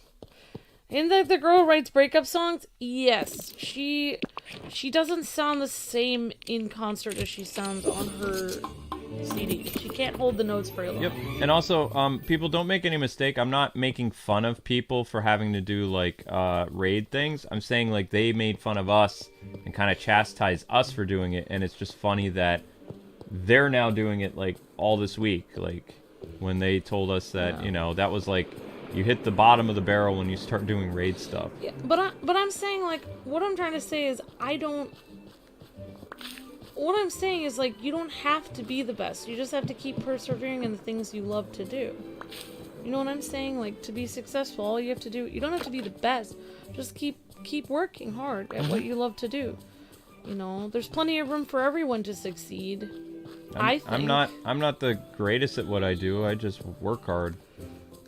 Isn't that the girl who writes breakup songs? Yes. She doesn't sound the same in concert as she sounds on her CD. She can't hold the notes very long. Yep. And also, people, don't make any mistake. I'm not making fun of people for having to do, like, raid things. I'm saying, like, they made fun of us and kind of chastised us for doing it. And it's just funny that they're now doing it, like, all this week. Like, when they told us that, you know, that was, like, you hit the bottom of the barrel when you start doing raid stuff. Yeah, but I'm saying, like, what I'm trying to say is what I'm saying is, like, you don't have to be the best. You just have to keep persevering in the things you love to do. You know what I'm saying? Like, to be successful, all you have to do, you don't have to be the best. Just keep working hard at what you love to do. You know, there's plenty of room for everyone to succeed. I think. I'm not the greatest at what I do. I just work hard.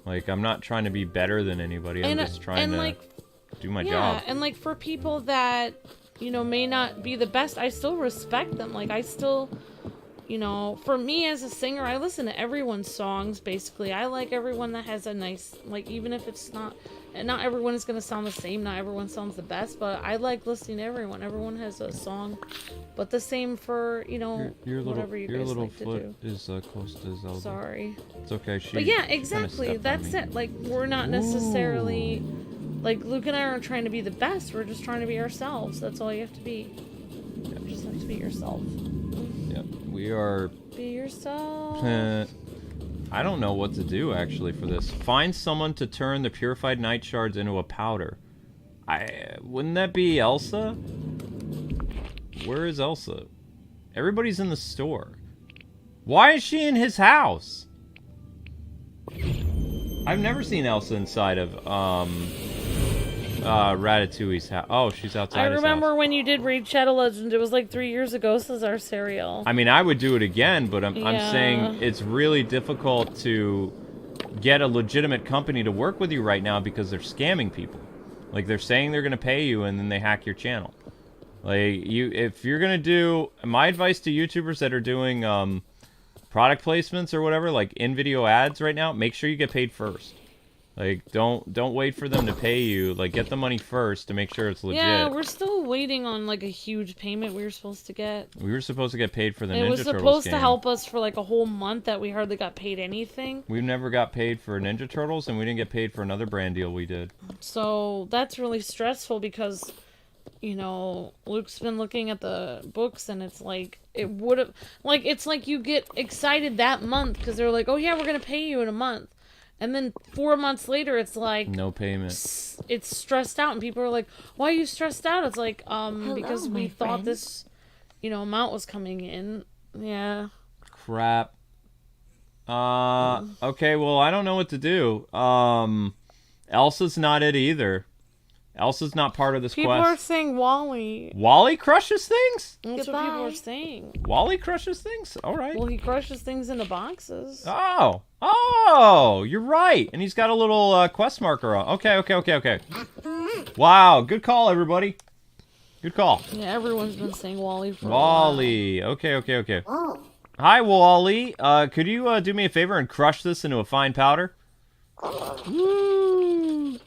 Like, I'm not trying to be better than anybody. I'm just trying to do my job. Yeah, and, like, for people that, you know, may not be the best, I still respect them. Like, I still, you know, for me as a singer, I listen to everyone's songs, basically. I like everyone that has a nice, like, even if it's not everyone is going to sound the same, not everyone sounds the best, but I like listening to everyone. Everyone has a song, but the same for, you know, whatever you guys like to do. Your little foot is close to Zelda. Sorry. It's okay. But yeah, exactly. That's it. Like, we're not necessarily... Like, Luke and I aren't trying to be the best. We're just trying to be ourselves. That's all you have to be. You just have to be yourself. Yep. We are... Be yourself. I don't know what to do, actually, for this. Find someone to turn the purified night shards into a powder. Wouldn't that be Elsa? Where is Elsa? Everybody's in the store. Why is she in his house? I've never seen Elsa inside of, Ratatouille's house. Oh, she's outside his house. I remember when you did read Shadow Legends, it was like 3 years ago, says our cereal. I mean, I would do it again, but I'm saying it's really difficult to get a legitimate company to work with you right now because they're scamming people. Like, they're saying they're going to pay you, and then they hack your channel. Like, if you're going to do... My advice to YouTubers that are doing product placements or whatever, like in-video ads right now, make sure you get paid first. Like, don't wait for them to pay you. Like, get the money first to make sure it's legit. Yeah, we're still waiting on, like, a huge payment we were supposed to get. We were supposed to get paid for the Ninja It was Turtles supposed game. to help us for, like, a whole month that we hardly got paid anything. We never got paid for Ninja Turtles, and we didn't get paid for another brand deal we did. So, that's really stressful because, you know, Luke's been looking at the books, and it's like, it would have... Like, it's like you get excited that month because they're like, oh, yeah, we're going to pay you in a month. And then 4 months later, it's like... No payment. It's stressed out, and people are like, why are you stressed out? It's like, because we thought this, you know, amount was coming in. Yeah. Crap. Okay, well, I don't know what to do. Elsa's not it either. Elsa's not part of this People quest. are saying Walle. Walle crushes things? That's what people are saying. Walle crushes things? Alright. Well, he crushes things into boxes. Oh, you're right. And he's got a little quest marker on. Okay. Wow, good call, everybody. Good call. Yeah, everyone's been saying Walle for Walle. Okay. Hi, Walle. Could you do me a favor and crush this into a fine powder? Woo!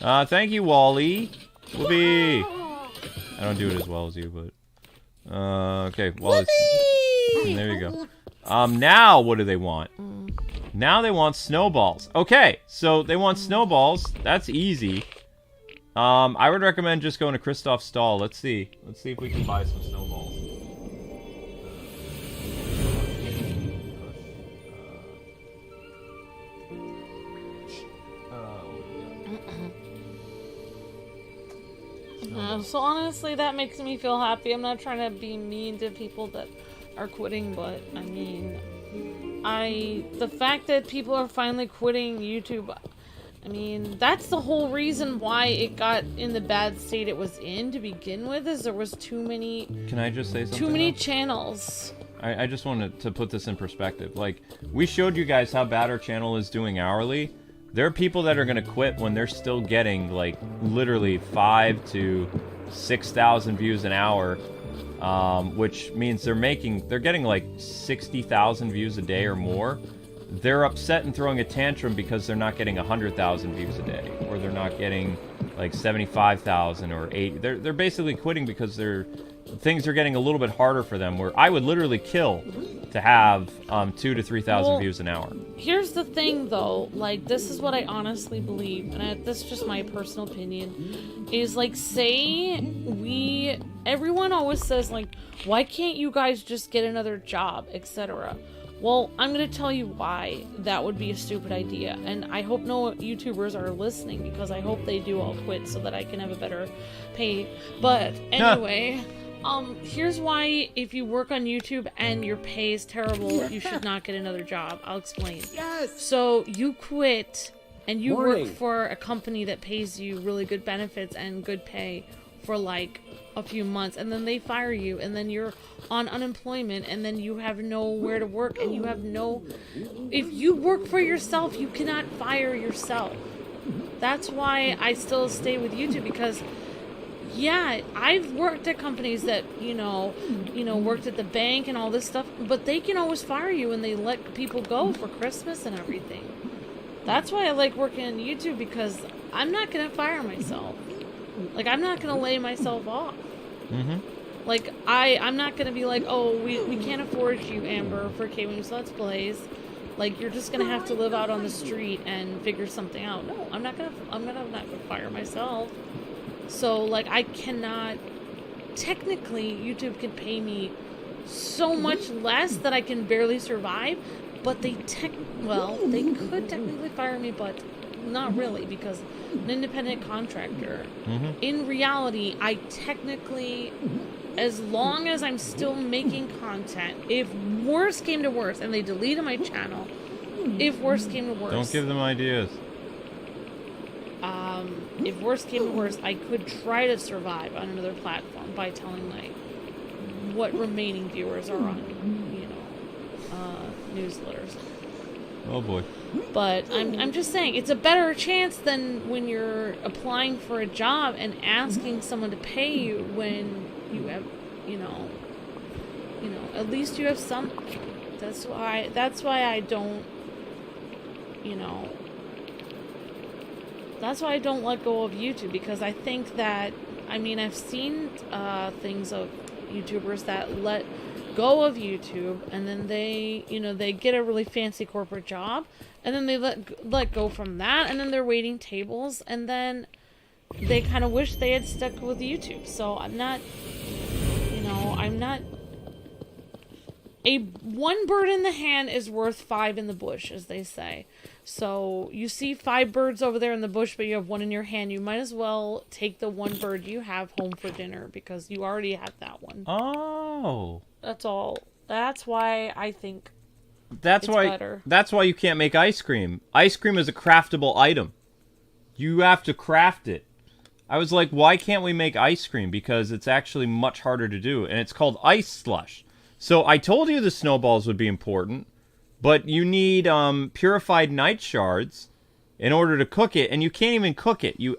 Thank you, Walle. Whoopee. I don't do it as well as you, but... okay, Walle's... There you go. Now what do they want? Now they want snowballs. Okay, so they want snowballs. That's easy. I would recommend just going to Kristoff's stall. Let's see. Let's see if we can buy some snowballs. So honestly, that makes me feel happy. I'm not trying to be mean to people that are quitting, but I mean, the fact that people are finally quitting YouTube, I mean, that's the whole reason why it got in the bad state it was in to begin with, is there was too many... Can I just say something? Too many channels. I just wanted to put this in perspective. Like, we showed you guys how bad our channel is doing hourly. There are people that are going to quit when they're still getting, like, literally 5,000 to 6,000 views an hour, which means they're getting, like, 60,000 views a day or more. They're upset and throwing a tantrum because they're not getting 100,000 views a day, or they're not getting, like, 75,000 or 80. They're basically quitting because things are getting a little bit harder for them, where I would literally kill to have 2,000 to 3,000 views an hour. Here's the thing, though. Like, this is what I honestly believe, and this is just my personal opinion, is, like, everyone always says, like, why can't you guys just get another job, etc. Well, I'm going to tell you why that would be a stupid idea, and I hope no YouTubers are listening, because I hope they do all quit so that I can have a better pay. But anyway... here's why if you work on YouTube and your pay is terrible, you should not get another job. I'll explain. Yes. So you quit and you work for a company that pays you really good benefits and good pay for like a few months, and then they fire you, and then you're on unemployment, and then you have nowhere to work, and you have if you work for yourself, you cannot fire yourself. That's why I still stay with YouTube, because yeah, I've worked at companies that, worked at the bank and all this stuff, but they can always fire you and they let people go for Christmas and everything. That's why I like working on YouTube, because I'm not going to fire myself. Like, I'm not going to lay myself off. Mm-hmm. Like, I'm not going to be like, oh, we can't afford you, Amber, for KwingsLetsPlays. Like, you're just going to have to live out on the street and figure something out. No, I'm not going to fire myself. So, like, I cannot... Technically, YouTube can pay me so much less that I can barely survive. but they could technically fire me, but not really, because an independent contractor. In reality, I technically, as long as I'm still making content, if worse came to worse, and they deleted my channel, if worse came to worse... Don't give them ideas. If worse came to worse, I could try to survive on another platform by telling, like, what remaining viewers are on, you know, newsletters. Oh boy. But I'm just saying, it's a better chance than when you're applying for a job and asking someone to pay you when you have, you know, at least you have some. That's why I don't, you know, that's why I don't let go of YouTube, because I think that, I mean, I've seen things of YouTubers that let go of YouTube, and then they, you know, they get a really fancy corporate job, and then they let go from that, and then they're waiting tables, and then they kind of wish they had stuck with YouTube. So I'm not, you know, one bird in the hand is worth 5 in the bush, as they say. So you see 5 birds over there in the bush, but you have 1 in your hand. You might as well take the 1 bird you have home for dinner, because you already have that one. Oh. That's all. That's why I think That's it's why. better. That's why you can't make ice cream. Ice cream is a craftable item. You have to craft it. I was like, why can't we make ice cream? Because it's actually much harder to do, and it's called ice slush. So I told you the snowballs would be important, but you need purified night shards in order to cook it, and you can't even cook it. You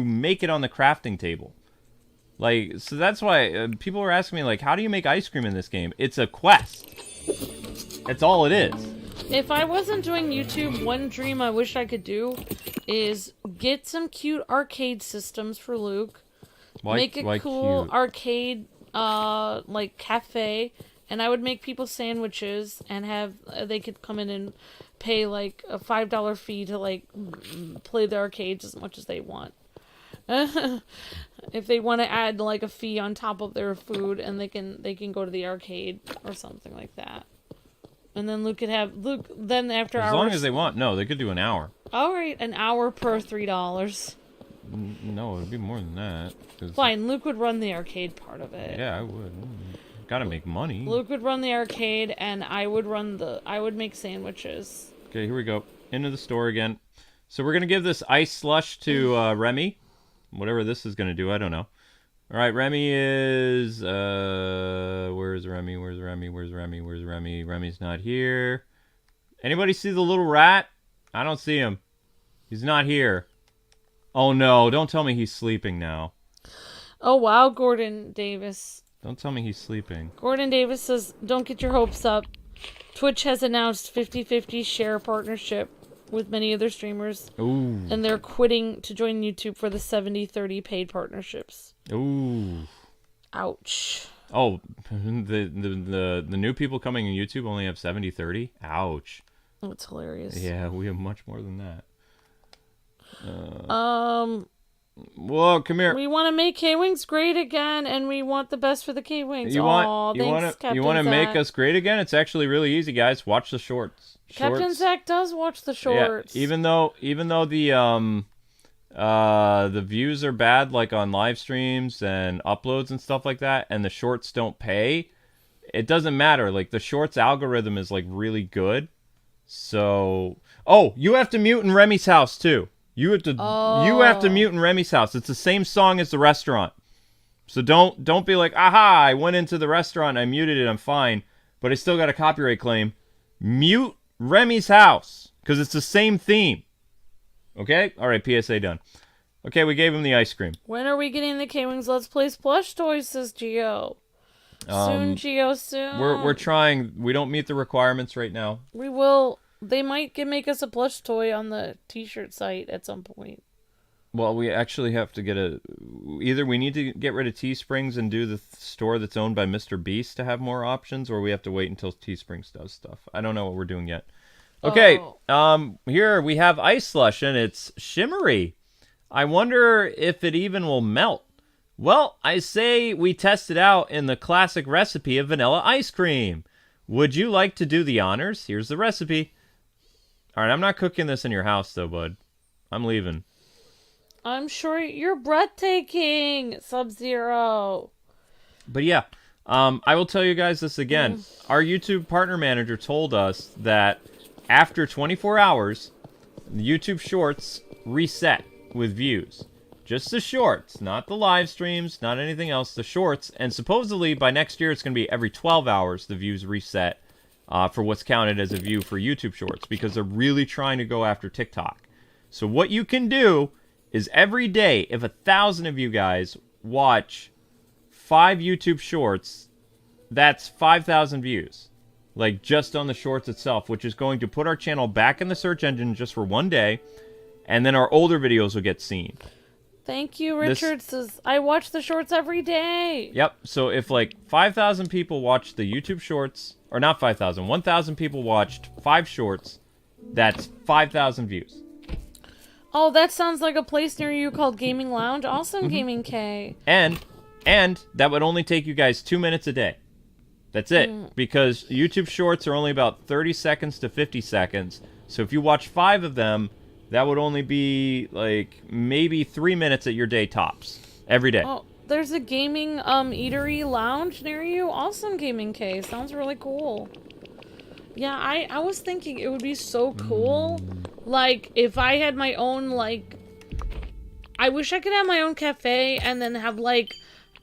make it on the crafting table. Like, so that's why people were asking me, like, how do you make ice cream in this game? It's a quest. That's all it is. If I wasn't doing YouTube, one dream I wish I could do is get some cute arcade systems for Luke. Make a cool cute? Arcade, like, cafe, and I would make people sandwiches, and have, they could come in and pay, like, a $5 fee to, like, play the arcades as much as they want. If they want to add, like, a fee on top of their food, and they can go to the arcade or something like that. And then then after hours... As long as they want. No, they could do an hour. Alright, an hour per $3. No, it'd be more than that. Fine, Luke would run the arcade part of it. Yeah, I would. Gotta make money. Luke would run the arcade, and I would make sandwiches. Okay, here we go. Into the store again. So we're gonna give this ice slush to Remy. Whatever this is gonna do, I don't know. Alright, Remy is... where's Remy? Where's Remy? Where's Remy? Where's Remy? Remy's not here. Anybody see the little rat? I don't see him. He's not here. Oh no, don't tell me he's sleeping now. Oh wow, Gordon Davis. Don't tell me he's sleeping. Gordon Davis says, don't get your hopes up. Twitch has announced 50-50 share partnership with many other streamers. Ooh. And they're quitting to join YouTube for the 70-30 paid partnerships. Ooh. Ouch. Oh, the new people coming in YouTube only have 70-30? Ouch. That's hilarious. Yeah, we have much more than that. Whoa, come here. We want to make Kwings great again, and we want the best for the Kwings. You want to make us great again? It's actually really easy, guys. Watch the shorts. Captain Zach does watch the shorts. Yeah, even though the views are bad, like on live streams and uploads and stuff like that, and the shorts don't pay, it doesn't matter. Like, the shorts algorithm is like really good. So, you have to mute in Remy's house too. You have to mute in Remy's house. It's the same song as the restaurant. So don't be like, aha, I went into the restaurant, I muted it, I'm fine, but I still got a copyright claim. Mute Remy's house, because it's the same theme. Okay? Alright, PSA done. Okay, we gave him the ice cream. When are we getting the KwingsLetsPlays plush toys, says Geo. Soon, Geo, soon. We're trying. We don't meet the requirements right now. We will. They might make us a plush toy on the t-shirt site at some point. Well, we actually have to get either we need to get rid of Teesprings and do the store that's owned by Mr. Beast to have more options, or we have to wait until Teesprings does stuff. I don't know what we're doing yet. Okay, here we have ice slush, and it's shimmery. I wonder if it even will melt. Well, I say we test it out in the classic recipe of vanilla ice cream. Would you like to do the honors? Here's the recipe. All right, I'm not cooking this in your house, though, bud. I'm leaving. I'm sure you're breathtaking, Sub-Zero. But yeah, I will tell you guys this again. Our YouTube partner manager told us that after 24 hours, YouTube Shorts reset with views. Just the shorts, not the live streams, not anything else, the shorts. And supposedly by next year, it's going to be every 12 hours the views reset for what's counted as a view for YouTube Shorts, because they're really trying to go after TikTok. So what you can do is every day, if 1,000 of you guys watch 5 YouTube Shorts, that's 5,000 views. Like, just on the shorts itself, which is going to put our channel back in the search engine just for one day, and then our older videos will get seen. Thank you, Richard. Says, I watch the shorts every day. Yep, so if like 5,000 people watched the YouTube Shorts, or not 5,000, 1,000 people watched 5 shorts, that's 5,000 views. Oh, that sounds like a place near you called Gaming Lounge. Awesome, Gaming K. And that would only take you guys 2 minutes a day. That's it, because YouTube Shorts are only about 30 seconds to 50 seconds. So if you watch 5 of them, that would only be like maybe 3 minutes at your day tops every day. Oh, there's a gaming eatery lounge near you. Awesome, Gaming K. Sounds really cool. Yeah, I was thinking it would be so cool, like, if I had my own, like, I wish I could have my own cafe and then have, like,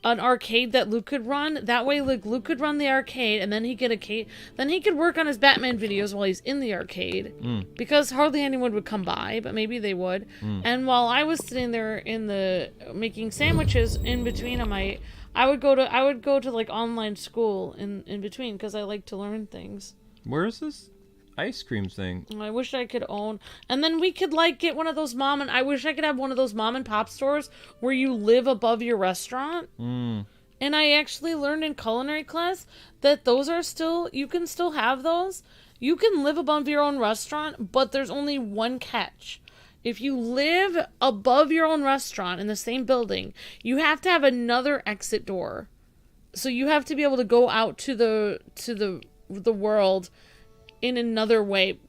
an arcade that Luke could run. That way, like, Luke could run the arcade, and then he could work on his Batman videos while he's in the arcade, because hardly anyone would come by, but maybe they would. And while I was sitting there in the making sandwiches in between them, I would go to like online school in between, because I like to learn things. Where is this ice cream thing? I wish I could own, and then we could like get one of those I wish I could have one of those mom and pop stores where you live above your restaurant. And I actually learned in culinary class that those are still, you can still have those. You can live above your own restaurant, but there's only one catch. If you live above your own restaurant in the same building, you have to have another exit door. So you have to be able to go out to the world in another way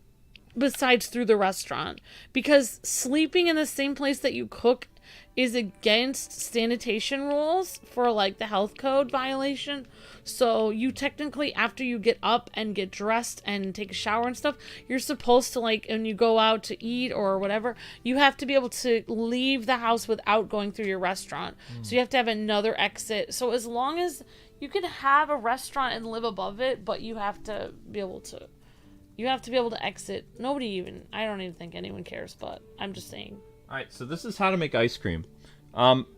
besides through the restaurant, because sleeping in the same place that you cook is against sanitation rules for like the health code violation. So you technically, after you get up and get dressed and take a shower and stuff, you're supposed to, like, when you go out to eat or whatever, you have to be able to leave the house without going through your restaurant. So you have to have another exit. So as long as you can have a restaurant and live above it, but you have to be able to exit. I don't even think anyone cares, but I'm just saying. Alright, so this is how to make ice cream.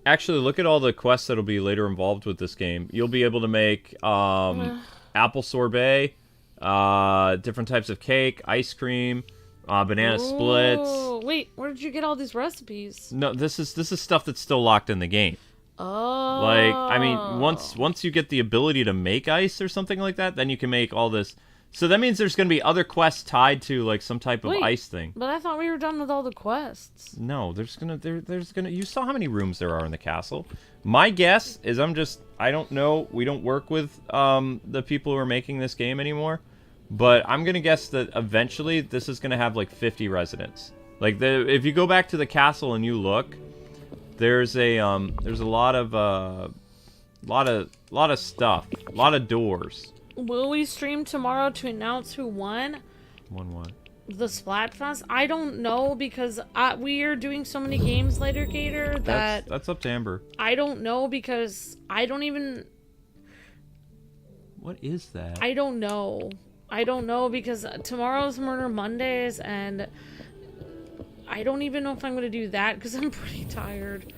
Actually, look at all the quests that'll be later involved with this game. You'll be able to make apple sorbet, different types of cake, ice cream, banana splits. Wait, where did you get all these recipes? No, this is stuff that's still locked in the game. Oh. Like, I mean, once you get the ability to make ice or something like that, then you can make all this. So that means there's going to be other quests tied to, like, some type of ice thing. But I thought we were done with all the quests. No, there's gonna. You saw how many rooms there are in the castle. My guess is I don't know. We don't work with the people who are making this game anymore, but I'm gonna guess that eventually this is gonna have like 50 residents. Like, if you go back to the castle and you look, there's a lot of stuff, a lot of doors. Will we stream tomorrow to announce who won? Won what? The Splatfest? I don't know, because we are doing so many games later, Gator, that... That's up to Amber. I don't know, because I don't even... What is that? I don't know. I don't know, because tomorrow's Murder Mondays, and I don't even know if I'm going to do that, because I'm pretty tired.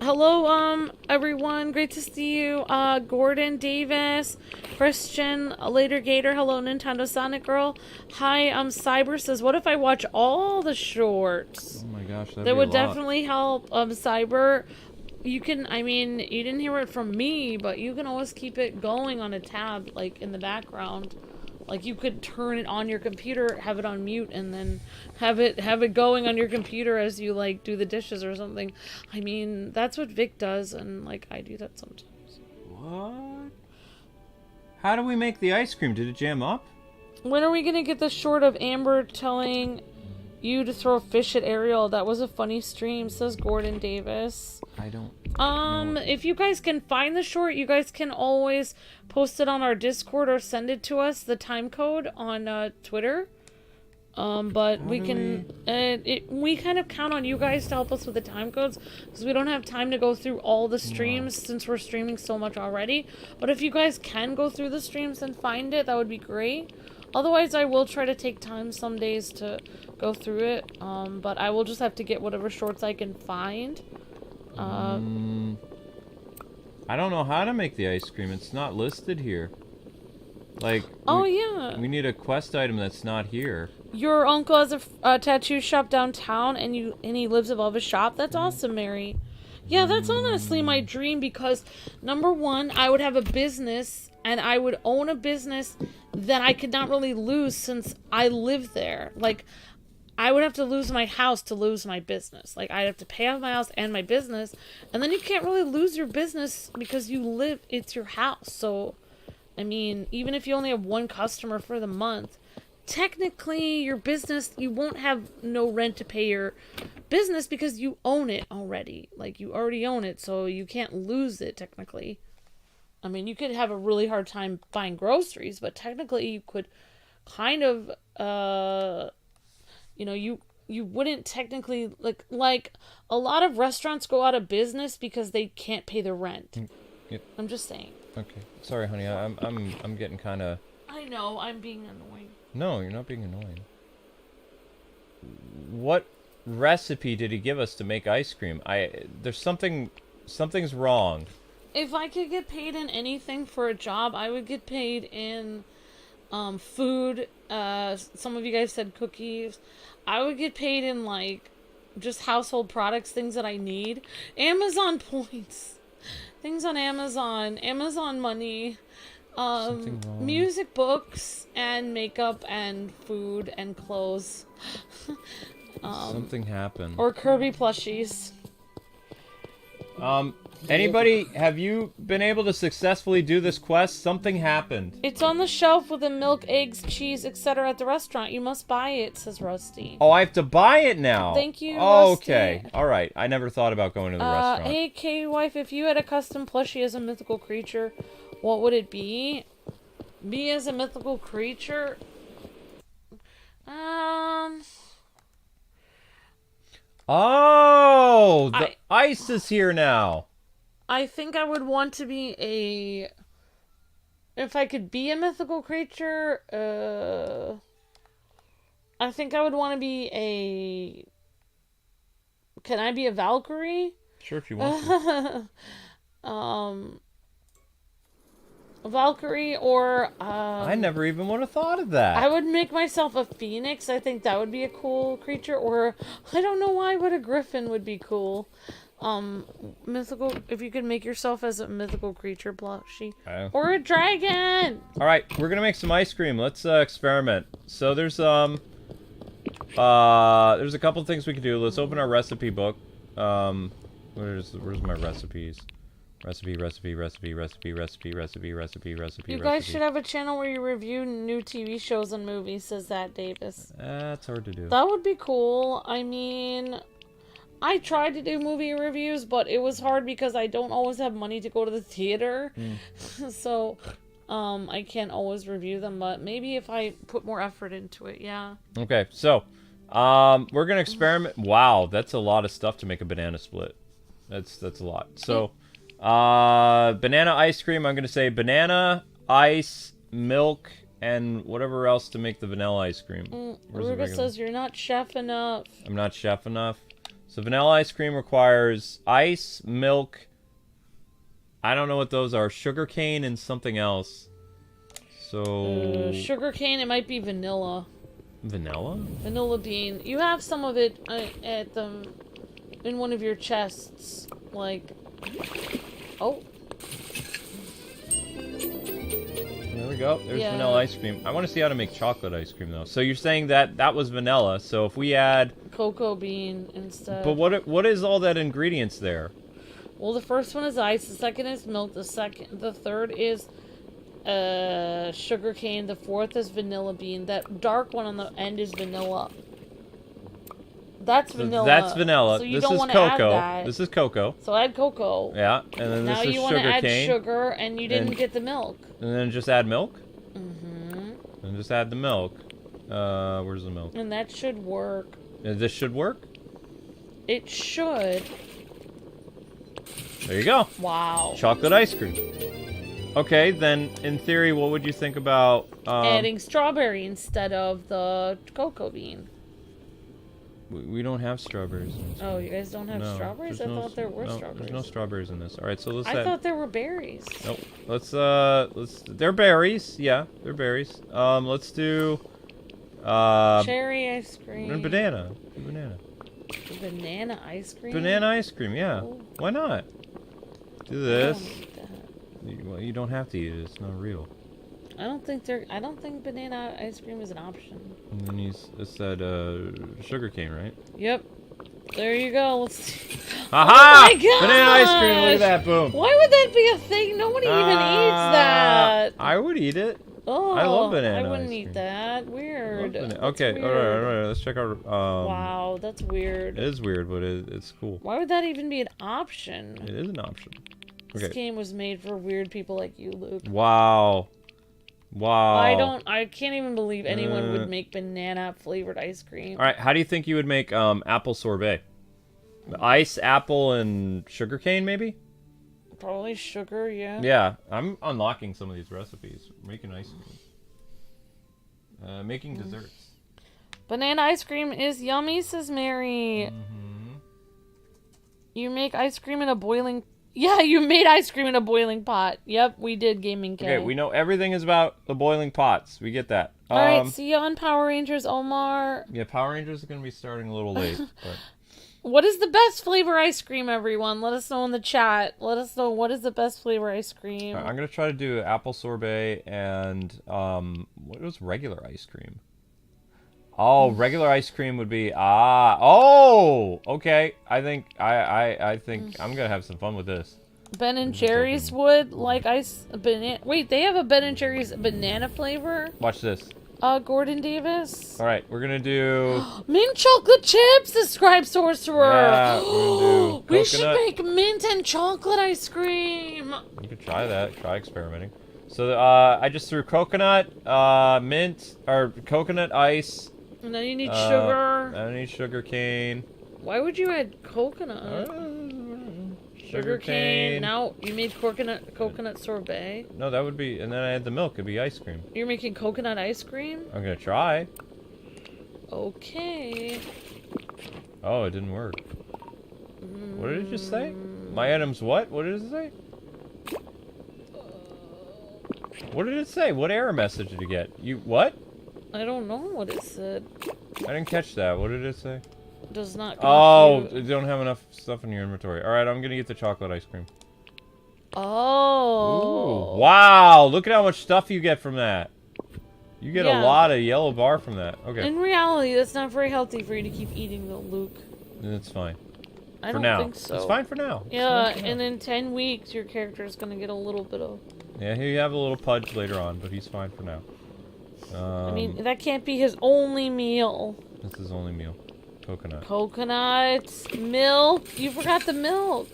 Hello, everyone. Great to see you. Gordon Davis, Christian, Later Gator. Hello, Nintendo Sonic Girl. Hi, Cyber says, what if I watch all the shorts? Oh my gosh, that would definitely help. Cyber, you can, I mean, you didn't hear it from me, but you can always keep it going on a tab, like, in the background. Like, you could turn it on your computer, have it on mute, and then have it going on your computer as you, like, do the dishes or something. I mean, that's what Vic does, and, like, I do that sometimes. What? How do we make the ice cream? Did it jam up? When are we gonna get the short of Amber telling you to throw a fish at Ariel? That was a funny stream, says Gordon Davis. I don't know. If you guys can find the short, you guys can always post it on our Discord or send it to us, the time code on Twitter. But we can, we kind of count on you guys to help us with the time codes, because we don't have time to go through all the streams since we're streaming so much already. But if you guys can go through the streams and find it, that would be great. Otherwise, I will try to take time some days to go through it, but I will just have to get whatever shorts I can find. I don't know how to make the ice cream. It's not listed here. Like, yeah. We need a quest item that's not here. Your uncle has a tattoo shop downtown, and he lives above his shop. That's awesome, Mary. Yeah, that's honestly my dream, because number one, I would have a business, and I would own a business that I could not really lose since I live there. Like, I would have to lose my house to lose my business. Like, I'd have to pay off my house and my business, and then you can't really lose your business because it's your house. So, I mean, even if you only have one customer for the month, technically your business, you won't have no rent to pay your business because you own it already. Like, you already own it, so you can't lose it technically. I mean, you could have a really hard time buying groceries, but technically you could kind of, you know, you wouldn't technically, like a lot of restaurants go out of business because they can't pay the rent. Yep. I'm just saying. Okay. Sorry, honey. I'm getting kind of... I know, I'm being annoying. No, you're not being annoying. What recipe did he give us to make ice cream? There's something's wrong. If I could get paid in anything for a job, I would get paid in food. Some of you guys said cookies. I would get paid in, like, just household products, things that I need. Amazon points. Things on Amazon. Amazon money. Music, books, and makeup, and food, and clothes. Something happened. Or Kirby plushies. Anybody, have you been able to successfully do this quest? Something happened. It's on the shelf with the milk, eggs, cheese, etc. at the restaurant. You must buy it, says Rusty. Oh, I have to buy it now. Thank you, Oh, Rusty. okay. All right. I never thought about going to the restaurant. Hey, K-Wife, if you had a custom plushie as a mythical creature, what would it be? Me as a mythical creature? Oh, the ice is here now. I think I would want to be a... If I could be a mythical creature, I think I would want to be a... Can I be a Valkyrie? Sure, if you want to. A Valkyrie, or... I never even would have thought of that. I would make myself a phoenix. I think that would be a cool creature. Or, I don't know why, but a griffin would be cool. Mythical, if you could make yourself as a mythical creature plushie. Or a dragon! Alright, we're gonna make some ice cream. Let's experiment. So there's a couple things we can do. Let's open our recipe book. Where's my recipes? Recipe. You guys should have a channel where you review new TV shows and movies, says that Davis. That's hard to do. That would be cool. I mean, I tried to do movie reviews, but it was hard because I don't always have money to go to the theater. So, I can't always review them, but maybe if I put more effort into it, yeah. Okay, so, we're gonna experiment. Wow, that's a lot of stuff to make a banana split. That's a lot. So, banana ice cream, I'm gonna say banana, ice, milk, and whatever else to make the vanilla ice cream. Ruga says you're not chef enough. I'm not chef enough. So vanilla ice cream requires ice, milk, I don't know what those are, sugar cane and something else. So... sugar cane, it might be vanilla. Vanilla? Vanilla bean. You have some of it in one of your chests. Like... Oh. There we go. There's vanilla ice cream. I want to see how to make chocolate ice cream, though. So you're saying that was vanilla, so if we add... cocoa bean instead. But what is all that ingredients there? Well, the first one is ice, the second is milk, the third is sugarcane. The fourth is vanilla bean. That dark one on the end is vanilla. That's vanilla. That's vanilla. So you this don't is want to add cocoa. that. This is cocoa. So add cocoa. Yeah, and then Now this is you want to add sugarcane. sugar, and you didn't get the milk. And then just add milk. Mm-hmm. And just add the milk. Where's the milk? And that should work. This should work. It should. There you go. Wow. Chocolate ice cream. Okay, then in theory, what would you think about adding strawberry instead of the cocoa bean? We don't have strawberries. Oh, you guys don't have strawberries? I thought there were strawberries. There's no strawberries in this. All right, so let's. I thought there were berries. Nope. Let's. They're berries. Yeah, they're berries. Let's do. Cherry ice cream. Banana. Banana. Banana ice cream. Banana ice cream. Yeah. Oh. Why not? Do this. I don't eat that. Well, you don't have to eat it. It's not real. I don't think banana ice cream is an option. And then it's that sugar cane, right? Yep. There you go. Let's. Aha! Oh my gosh! Banana ice cream. Look at that. Boom. Why would that be a thing? Nobody even eats that. I would eat it. Oh, I love banana I wouldn't ice eat cream. that. Weird. Okay, That's all weird. right. Let's check out. Wow, that's weird. It is weird, but it's cool. Why would that even be an option? It is an option. This Okay. game was made for weird people like you, Luke. Wow. Wow. I can't even believe anyone would make banana flavored ice cream. All right, how do you think you would make apple sorbet? Ice, apple, and sugar cane, maybe? Probably sugar, yeah. Yeah, I'm unlocking some of these recipes. Making ice cream. Making desserts. Banana ice cream is yummy, says Mary. You make ice cream in a boiling... Yeah, you made ice cream in a boiling pot. Yep, we did, Gaming K. Okay, we know everything is about the boiling pots. We get that. Alright, see you on Power Rangers, Omar. Yeah, Power Rangers are going to be starting a little late. But... What is the best flavor ice cream, everyone? Let us know in the chat. Let us know what is the best flavor ice cream. I'm going to try to do apple sorbet and, what was regular ice cream? Oh, regular ice cream would be, okay. I think I'm going to have some fun with this. Ben and Jerry's would like ice banana. Wait, they have a Ben and Jerry's banana flavor? Watch this. Gordon Davis. All right, we're going to do... Mint chocolate chips, the Scribe Sorcerer. Yeah, we're gonna do We should coconut. make mint and chocolate ice cream. You could try that. Try experimenting. So, I just threw coconut, mint, or coconut ice. And then you need sugar. I need sugar cane. Why would you add coconut? Sugar cane. Now you made coconut sorbet. No, that would be, and then I add the milk. It'd be ice cream. You're making coconut ice cream? I'm gonna try. Okay. Oh, it didn't work. What did it just say? My items what? What did it say? What did it say? What error message did you get? You what? I don't know what it said. I didn't catch that. What did it say? Does not Oh, compute. you don't have enough stuff in your inventory. All right, I'm gonna get the chocolate ice cream. Oh. Ooh, wow! Look at how much stuff you get from that. You get Yeah. a lot of yellow bar from that. Okay, In reality, that's not very healthy for you to keep eating, though, Luke. then it's fine. I For don't now, think so. it's fine for now. It's Yeah, fine for now. and in 10 weeks, your character is going to get a little bit of... Yeah, he'll have a little pudge later on, but he's fine for now. I mean, that can't be his only meal. This is his only meal. Coconut. Coconuts, milk. You forgot the milk.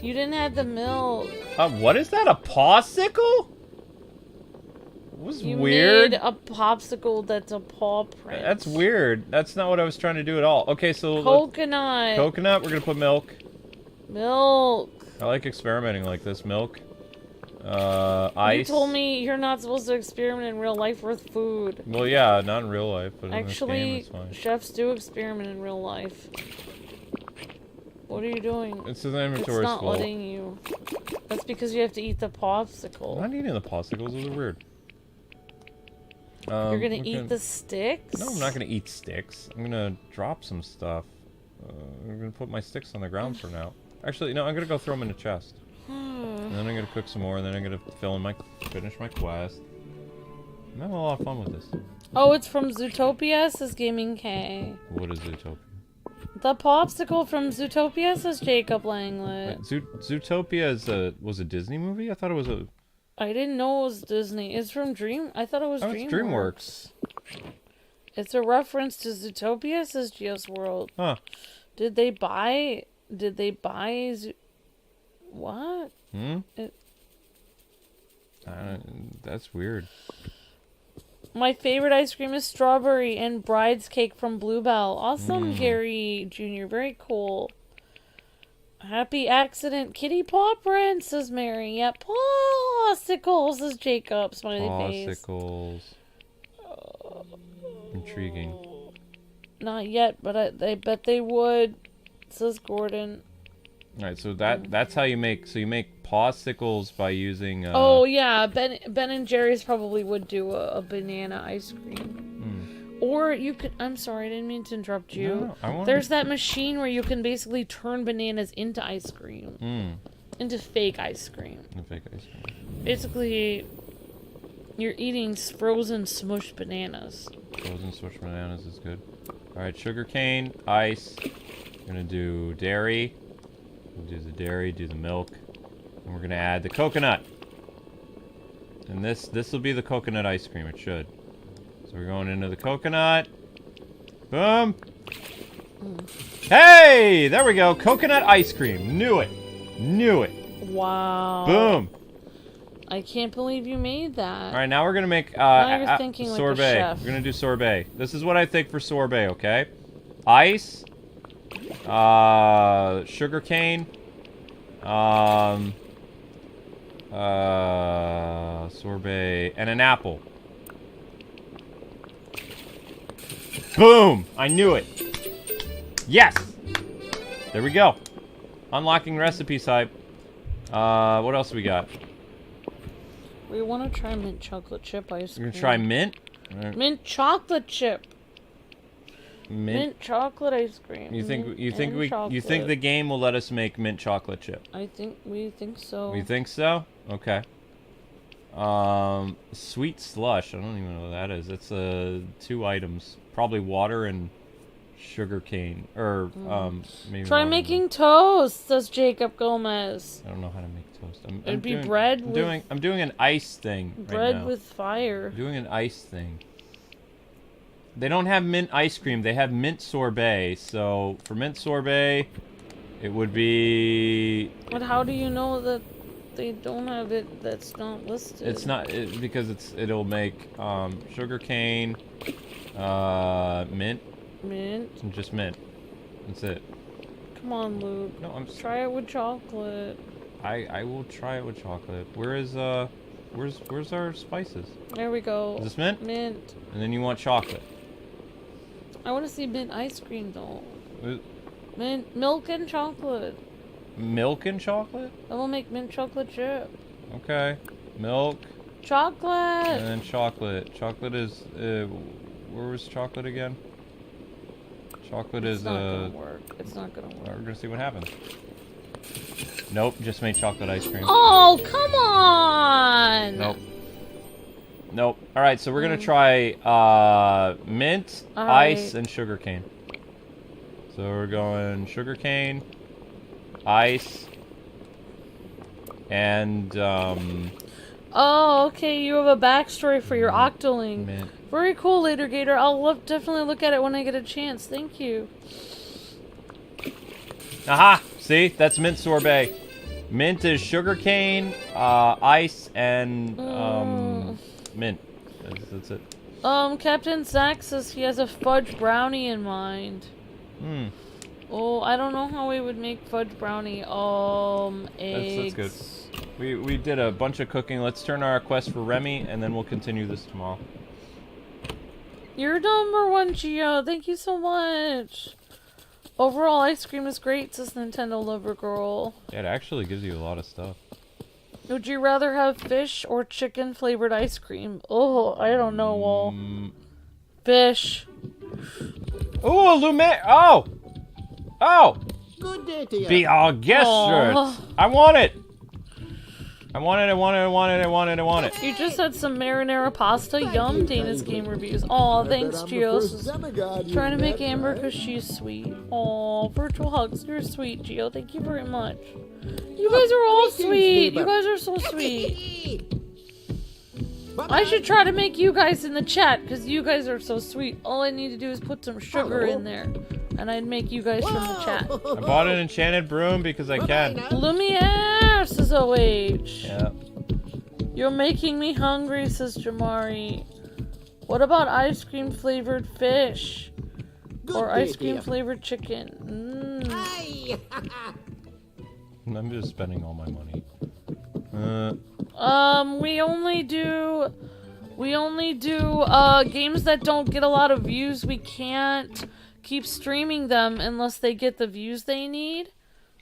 You didn't have the milk. What is that? A popsicle? It was You weird. made a popsicle that's a paw print. That's weird. That's not what I was trying to do at all. Okay, so Coconut. coconut. We're gonna put milk. Milk. I like experimenting like this. Milk. Ice. You told me you're not supposed to experiment in real life with food. Well, yeah, not in real life, but in this game, Actually, it's fine. chefs do experiment in real life. What are you doing? It's in the It's inventory not full. letting you. That's because you have to eat the I'm popsicle. not eating the popsicles. Those are weird. You're gonna eat the sticks? No, I'm not gonna eat sticks. I'm gonna drop some stuff. I'm gonna put my sticks on the ground for now. Actually, no, I'm gonna go throw them in the chest. And then I'm gonna cook some more, and then I'm gonna finish my quest. I'm having a lot of fun with this. Oh, it's from Zootopia, says Gaming K. What is Zootopia? The popsicle from Zootopia, says Jacob Langlet. Zootopia was a Disney movie? I thought it was a... I didn't know it was Disney. It's from I thought it was Oh, it's DreamWorks. It's a reference to Zootopia, says Geo's World. Huh. Did they buy what? That's weird. My favorite ice cream is strawberry and bride's cake from Bluebell. Awesome, Gary Jr. Very cool. Happy accident, kitty paw print, says Mary. Yeah, pawsicles, says Jacob. Smiley face. Pawsicles. Intriguing. Not yet, but I bet they would, says Gordon. All right, so that's how you make. So you make pawsicles by using. Oh yeah, Ben and Jerry's probably would do a banana ice cream. Or you could. I'm sorry, I didn't mean to interrupt you. No, There's that machine where you can basically turn bananas into ice cream, into fake ice cream. Fake ice cream. Basically, you're eating frozen smushed bananas. Frozen smushed bananas is good. All right, sugarcane, ice. We're gonna do dairy. We'll do the dairy, do the milk, and we're gonna add the coconut. And this will be the coconut ice cream. It should. So we're going into the coconut. Boom. Hey, there we go. Coconut ice cream. Knew it. Knew it. Wow. Boom. I can't believe you made that. All right, now we're gonna make you're thinking like a sorbet. chef. We're gonna do sorbet. This is what I think for sorbet. Okay, ice, sugar cane, sorbet, and an apple. Boom! I knew it. Yes. There we go. Unlocking recipe type. What else we got? We want to try mint chocolate chip ice cream. You're gonna try mint? Mint chocolate chip. Mint chocolate ice cream. You think the game will let us make mint chocolate chip? We think so. We think so? Okay. Sweet slush. I don't even know what that is. It's 2 items. Probably water and sugar cane. Or maybe try making toast, says Jacob Gomez. I don't know how to make toast. It'd be bread I'm doing an ice thing right now. Bread with fire. I'm doing an ice thing. They don't have mint ice cream. They have mint sorbet. So for mint sorbet, it would be. But how do you know that they don't have it? That's not listed. It's not because it'll make sugar cane, mint. Mint. And just mint. That's it. Come on, Luke. No, try it with chocolate. I will try it with chocolate. Where's our spices? There we go. Is this mint? Mint. And then you want chocolate. I want to see mint ice cream though. Mint milk and chocolate. Milk and chocolate? Then we'll make mint chocolate chip. Okay. Milk. Chocolate. And then chocolate. Chocolate is where was chocolate again? Chocolate is It's not gonna work. It's not gonna work. We're gonna see what happens. Nope, just made chocolate ice cream. Oh, come on! Nope. Nope. Alright, so we're gonna try mint, ice, and sugarcane. So we're going sugarcane, ice, and Oh, okay, you have a backstory for your Octoling. mint. Very cool, Later Gator. I'll definitely look at it when I get a chance. Thank you. Aha! See? That's mint sorbet. Mint is sugarcane, ice, and mint. That's it. Captain Zach says he has a fudge brownie in mind. Oh, I don't know how we would make fudge brownie. Eggs. That's good. We did a bunch of cooking. Let's turn our request for Remy, and then we'll continue this tomorrow. You're number 1, Gio. Thank you so much. Overall, ice cream is great, says Nintendo Lover Girl. Yeah, it actually gives you a lot of stuff. Would you rather have fish or chicken flavored ice cream? Oh, I don't know, Wall. Fish. Oh, Lumet! Oh! Oh! Good day to you. Be all guest shirts! I want it! I want it. You just had some marinara pasta. Yum, Dana's game reviews. Aw, thanks, Gio. Trying to make Amber because she's sweet. Aw, virtual hugs. You're sweet, Gio. Thank you very much. You guys are all sweet. You guys are so sweet. I should try to make you guys in the chat, because you guys are so sweet. All I need to do is put some sugar in there, and I'd make you guys from the chat. I bought an enchanted broom because I can. Lumiere, says OH. Yeah. You're making me hungry, says Jamari. What about ice cream flavored fish? Or ice cream flavored chicken? I'm just spending all my money. We only do games that don't get a lot of views. We can't keep streaming them unless they get the views they need.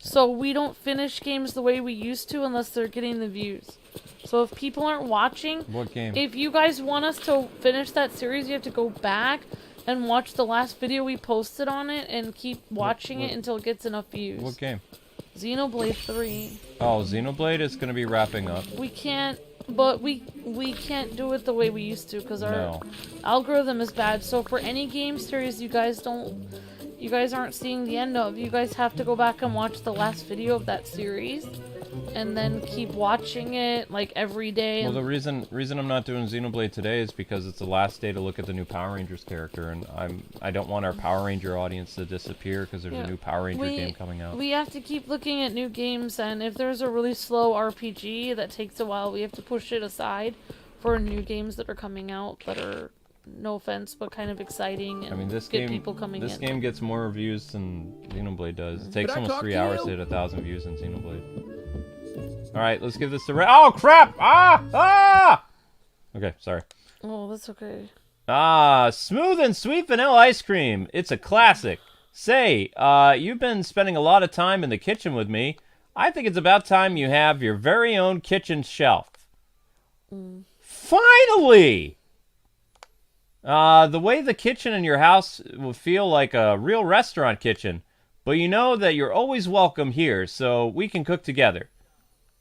So we don't finish games the way we used to unless they're getting the views. So if people aren't watching, What game? if you guys want us to finish that series, you have to go back and watch the last video we posted on it and keep watching it until it gets enough views. What game? Xenoblade 3. Oh, Xenoblade is gonna be wrapping up. We can't, but we can't do it the way we used to because our algorithm is bad. So for any game series you guys aren't seeing the end of, you guys have to go back and watch the last video of that series and then keep watching it like every day. Well, the reason I'm not doing Xenoblade today is because it's the last day to look at the new Power Rangers character, and I don't want our Power Ranger audience to disappear because there's a new Power Ranger game coming out. We have to keep looking at new games, and if there's a really slow RPG that takes a while, we have to push it aside for new games that are coming out that are, no offense, but kind of exciting and this get game, people coming in. This game gets more views than Xenoblade does. It takes almost 3 hours to hit 1,000 views in Xenoblade. Alright, let's give this to Oh, crap! Ah! Okay, sorry. Oh, that's okay. Smooth and sweet vanilla ice cream. It's a classic. Say, you've been spending a lot of time in the kitchen with me. I think it's about time you have your very own kitchen shelf. Finally! The way the kitchen in your house will feel like a real restaurant kitchen. But you know that you're always welcome here, so we can cook together.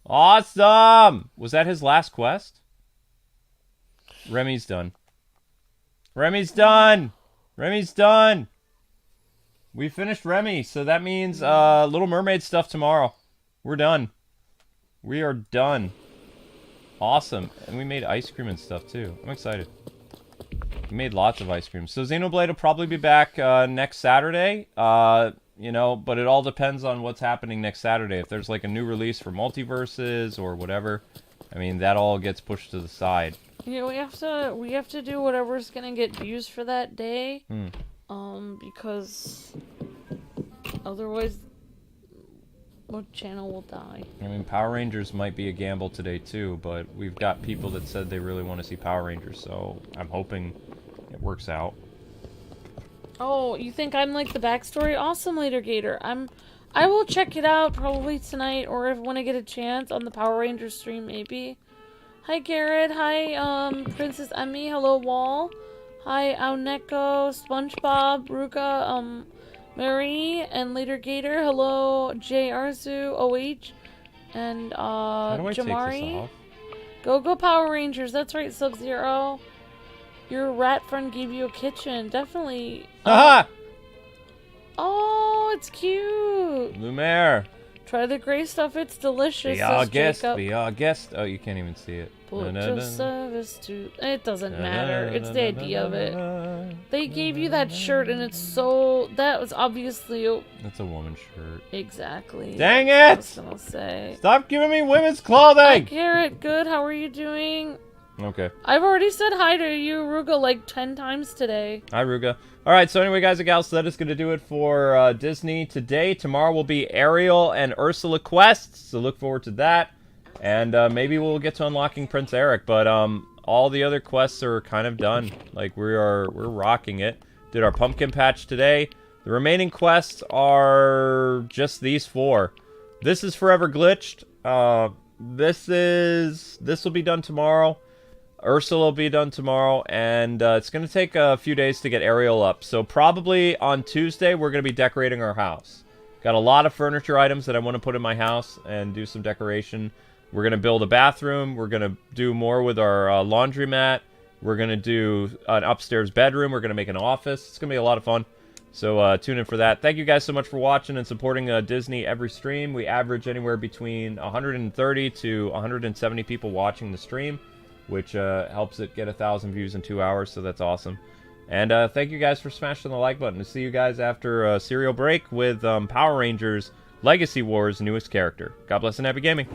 Awesome! Was that his last quest? Remy's done. Remy's done! Remy's done! We finished Remy, so that means Little Mermaid stuff tomorrow. We're done. We are done. Awesome. And we made ice cream and stuff too. I'm excited. We made lots of ice cream. So Xenoblade will probably be back next Saturday. You know, but it all depends on what's happening next Saturday. If there's like a new release for Multiverses or whatever, I mean, that all gets pushed to the side. Yeah, we have to do whatever's gonna get views for that day. Because otherwise, what channel will die? I mean, Power Rangers might be a gamble today too, but we've got people that said they really want to see Power Rangers, so I'm hoping it works out. Oh, you think I'm like the backstory? Awesome, Later Gator. I will check it out probably tonight, or when I get a chance on the Power Rangers stream, maybe. Hi, Garrett. Hi, Princess Emmy. Hello, Wall. Hi, Auneko, SpongeBob, Ruka, Marie, and Later Gator. Hello, J. Arzu, OH, and How do I Jamari. take this off? Go Power Rangers. That's right, Sub-Zero. Your rat friend gave you a kitchen. Definitely. Haha! Oh, it's cute. Lumiere! Try the gray stuff. It's delicious. Be our says guest, Jacob. be our guest. Oh, you can't even see it. Put your service to... It doesn't matter. It's the idea of it. They gave you that shirt and it's so... That was obviously... That's a woman's shirt. Exactly. Dang I it! was gonna say. Stop giving me women's clothing! Hi, Garrett. Good. How are you doing? Okay. I've already said hi to you, Ruga, like 10 times today. Hi, Ruga. Alright, so anyway, guys and gals, so that is going to do it for Disney today. Tomorrow will be Ariel and Ursula quests, so look forward to that. And maybe we'll get to unlocking Prince Eric, but all the other quests are kind of done. Like, we're rocking it. Did our pumpkin patch today. The remaining quests are just these 4. This is Forever Glitched. This will be done tomorrow. Ursula will be done tomorrow, and it's going to take a few days to get Ariel up. So probably on Tuesday, we're going to be decorating our house. Got a lot of furniture items that I want to put in my house and do some decoration. We're going to build a bathroom. We're going to do more with our laundromat. We're going to do an upstairs bedroom. We're going to make an office. It's going to be a lot of fun. So tune in for that. Thank you guys so much for watching and supporting Disney every stream. We average anywhere between 130 to 170 people watching the stream. which helps it get 1,000 views in 2 hours, so that's awesome. And thank you guys for smashing the like button. To see you guys after a cereal break with Power Rangers Legacy Wars' newest character. God bless and happy gaming.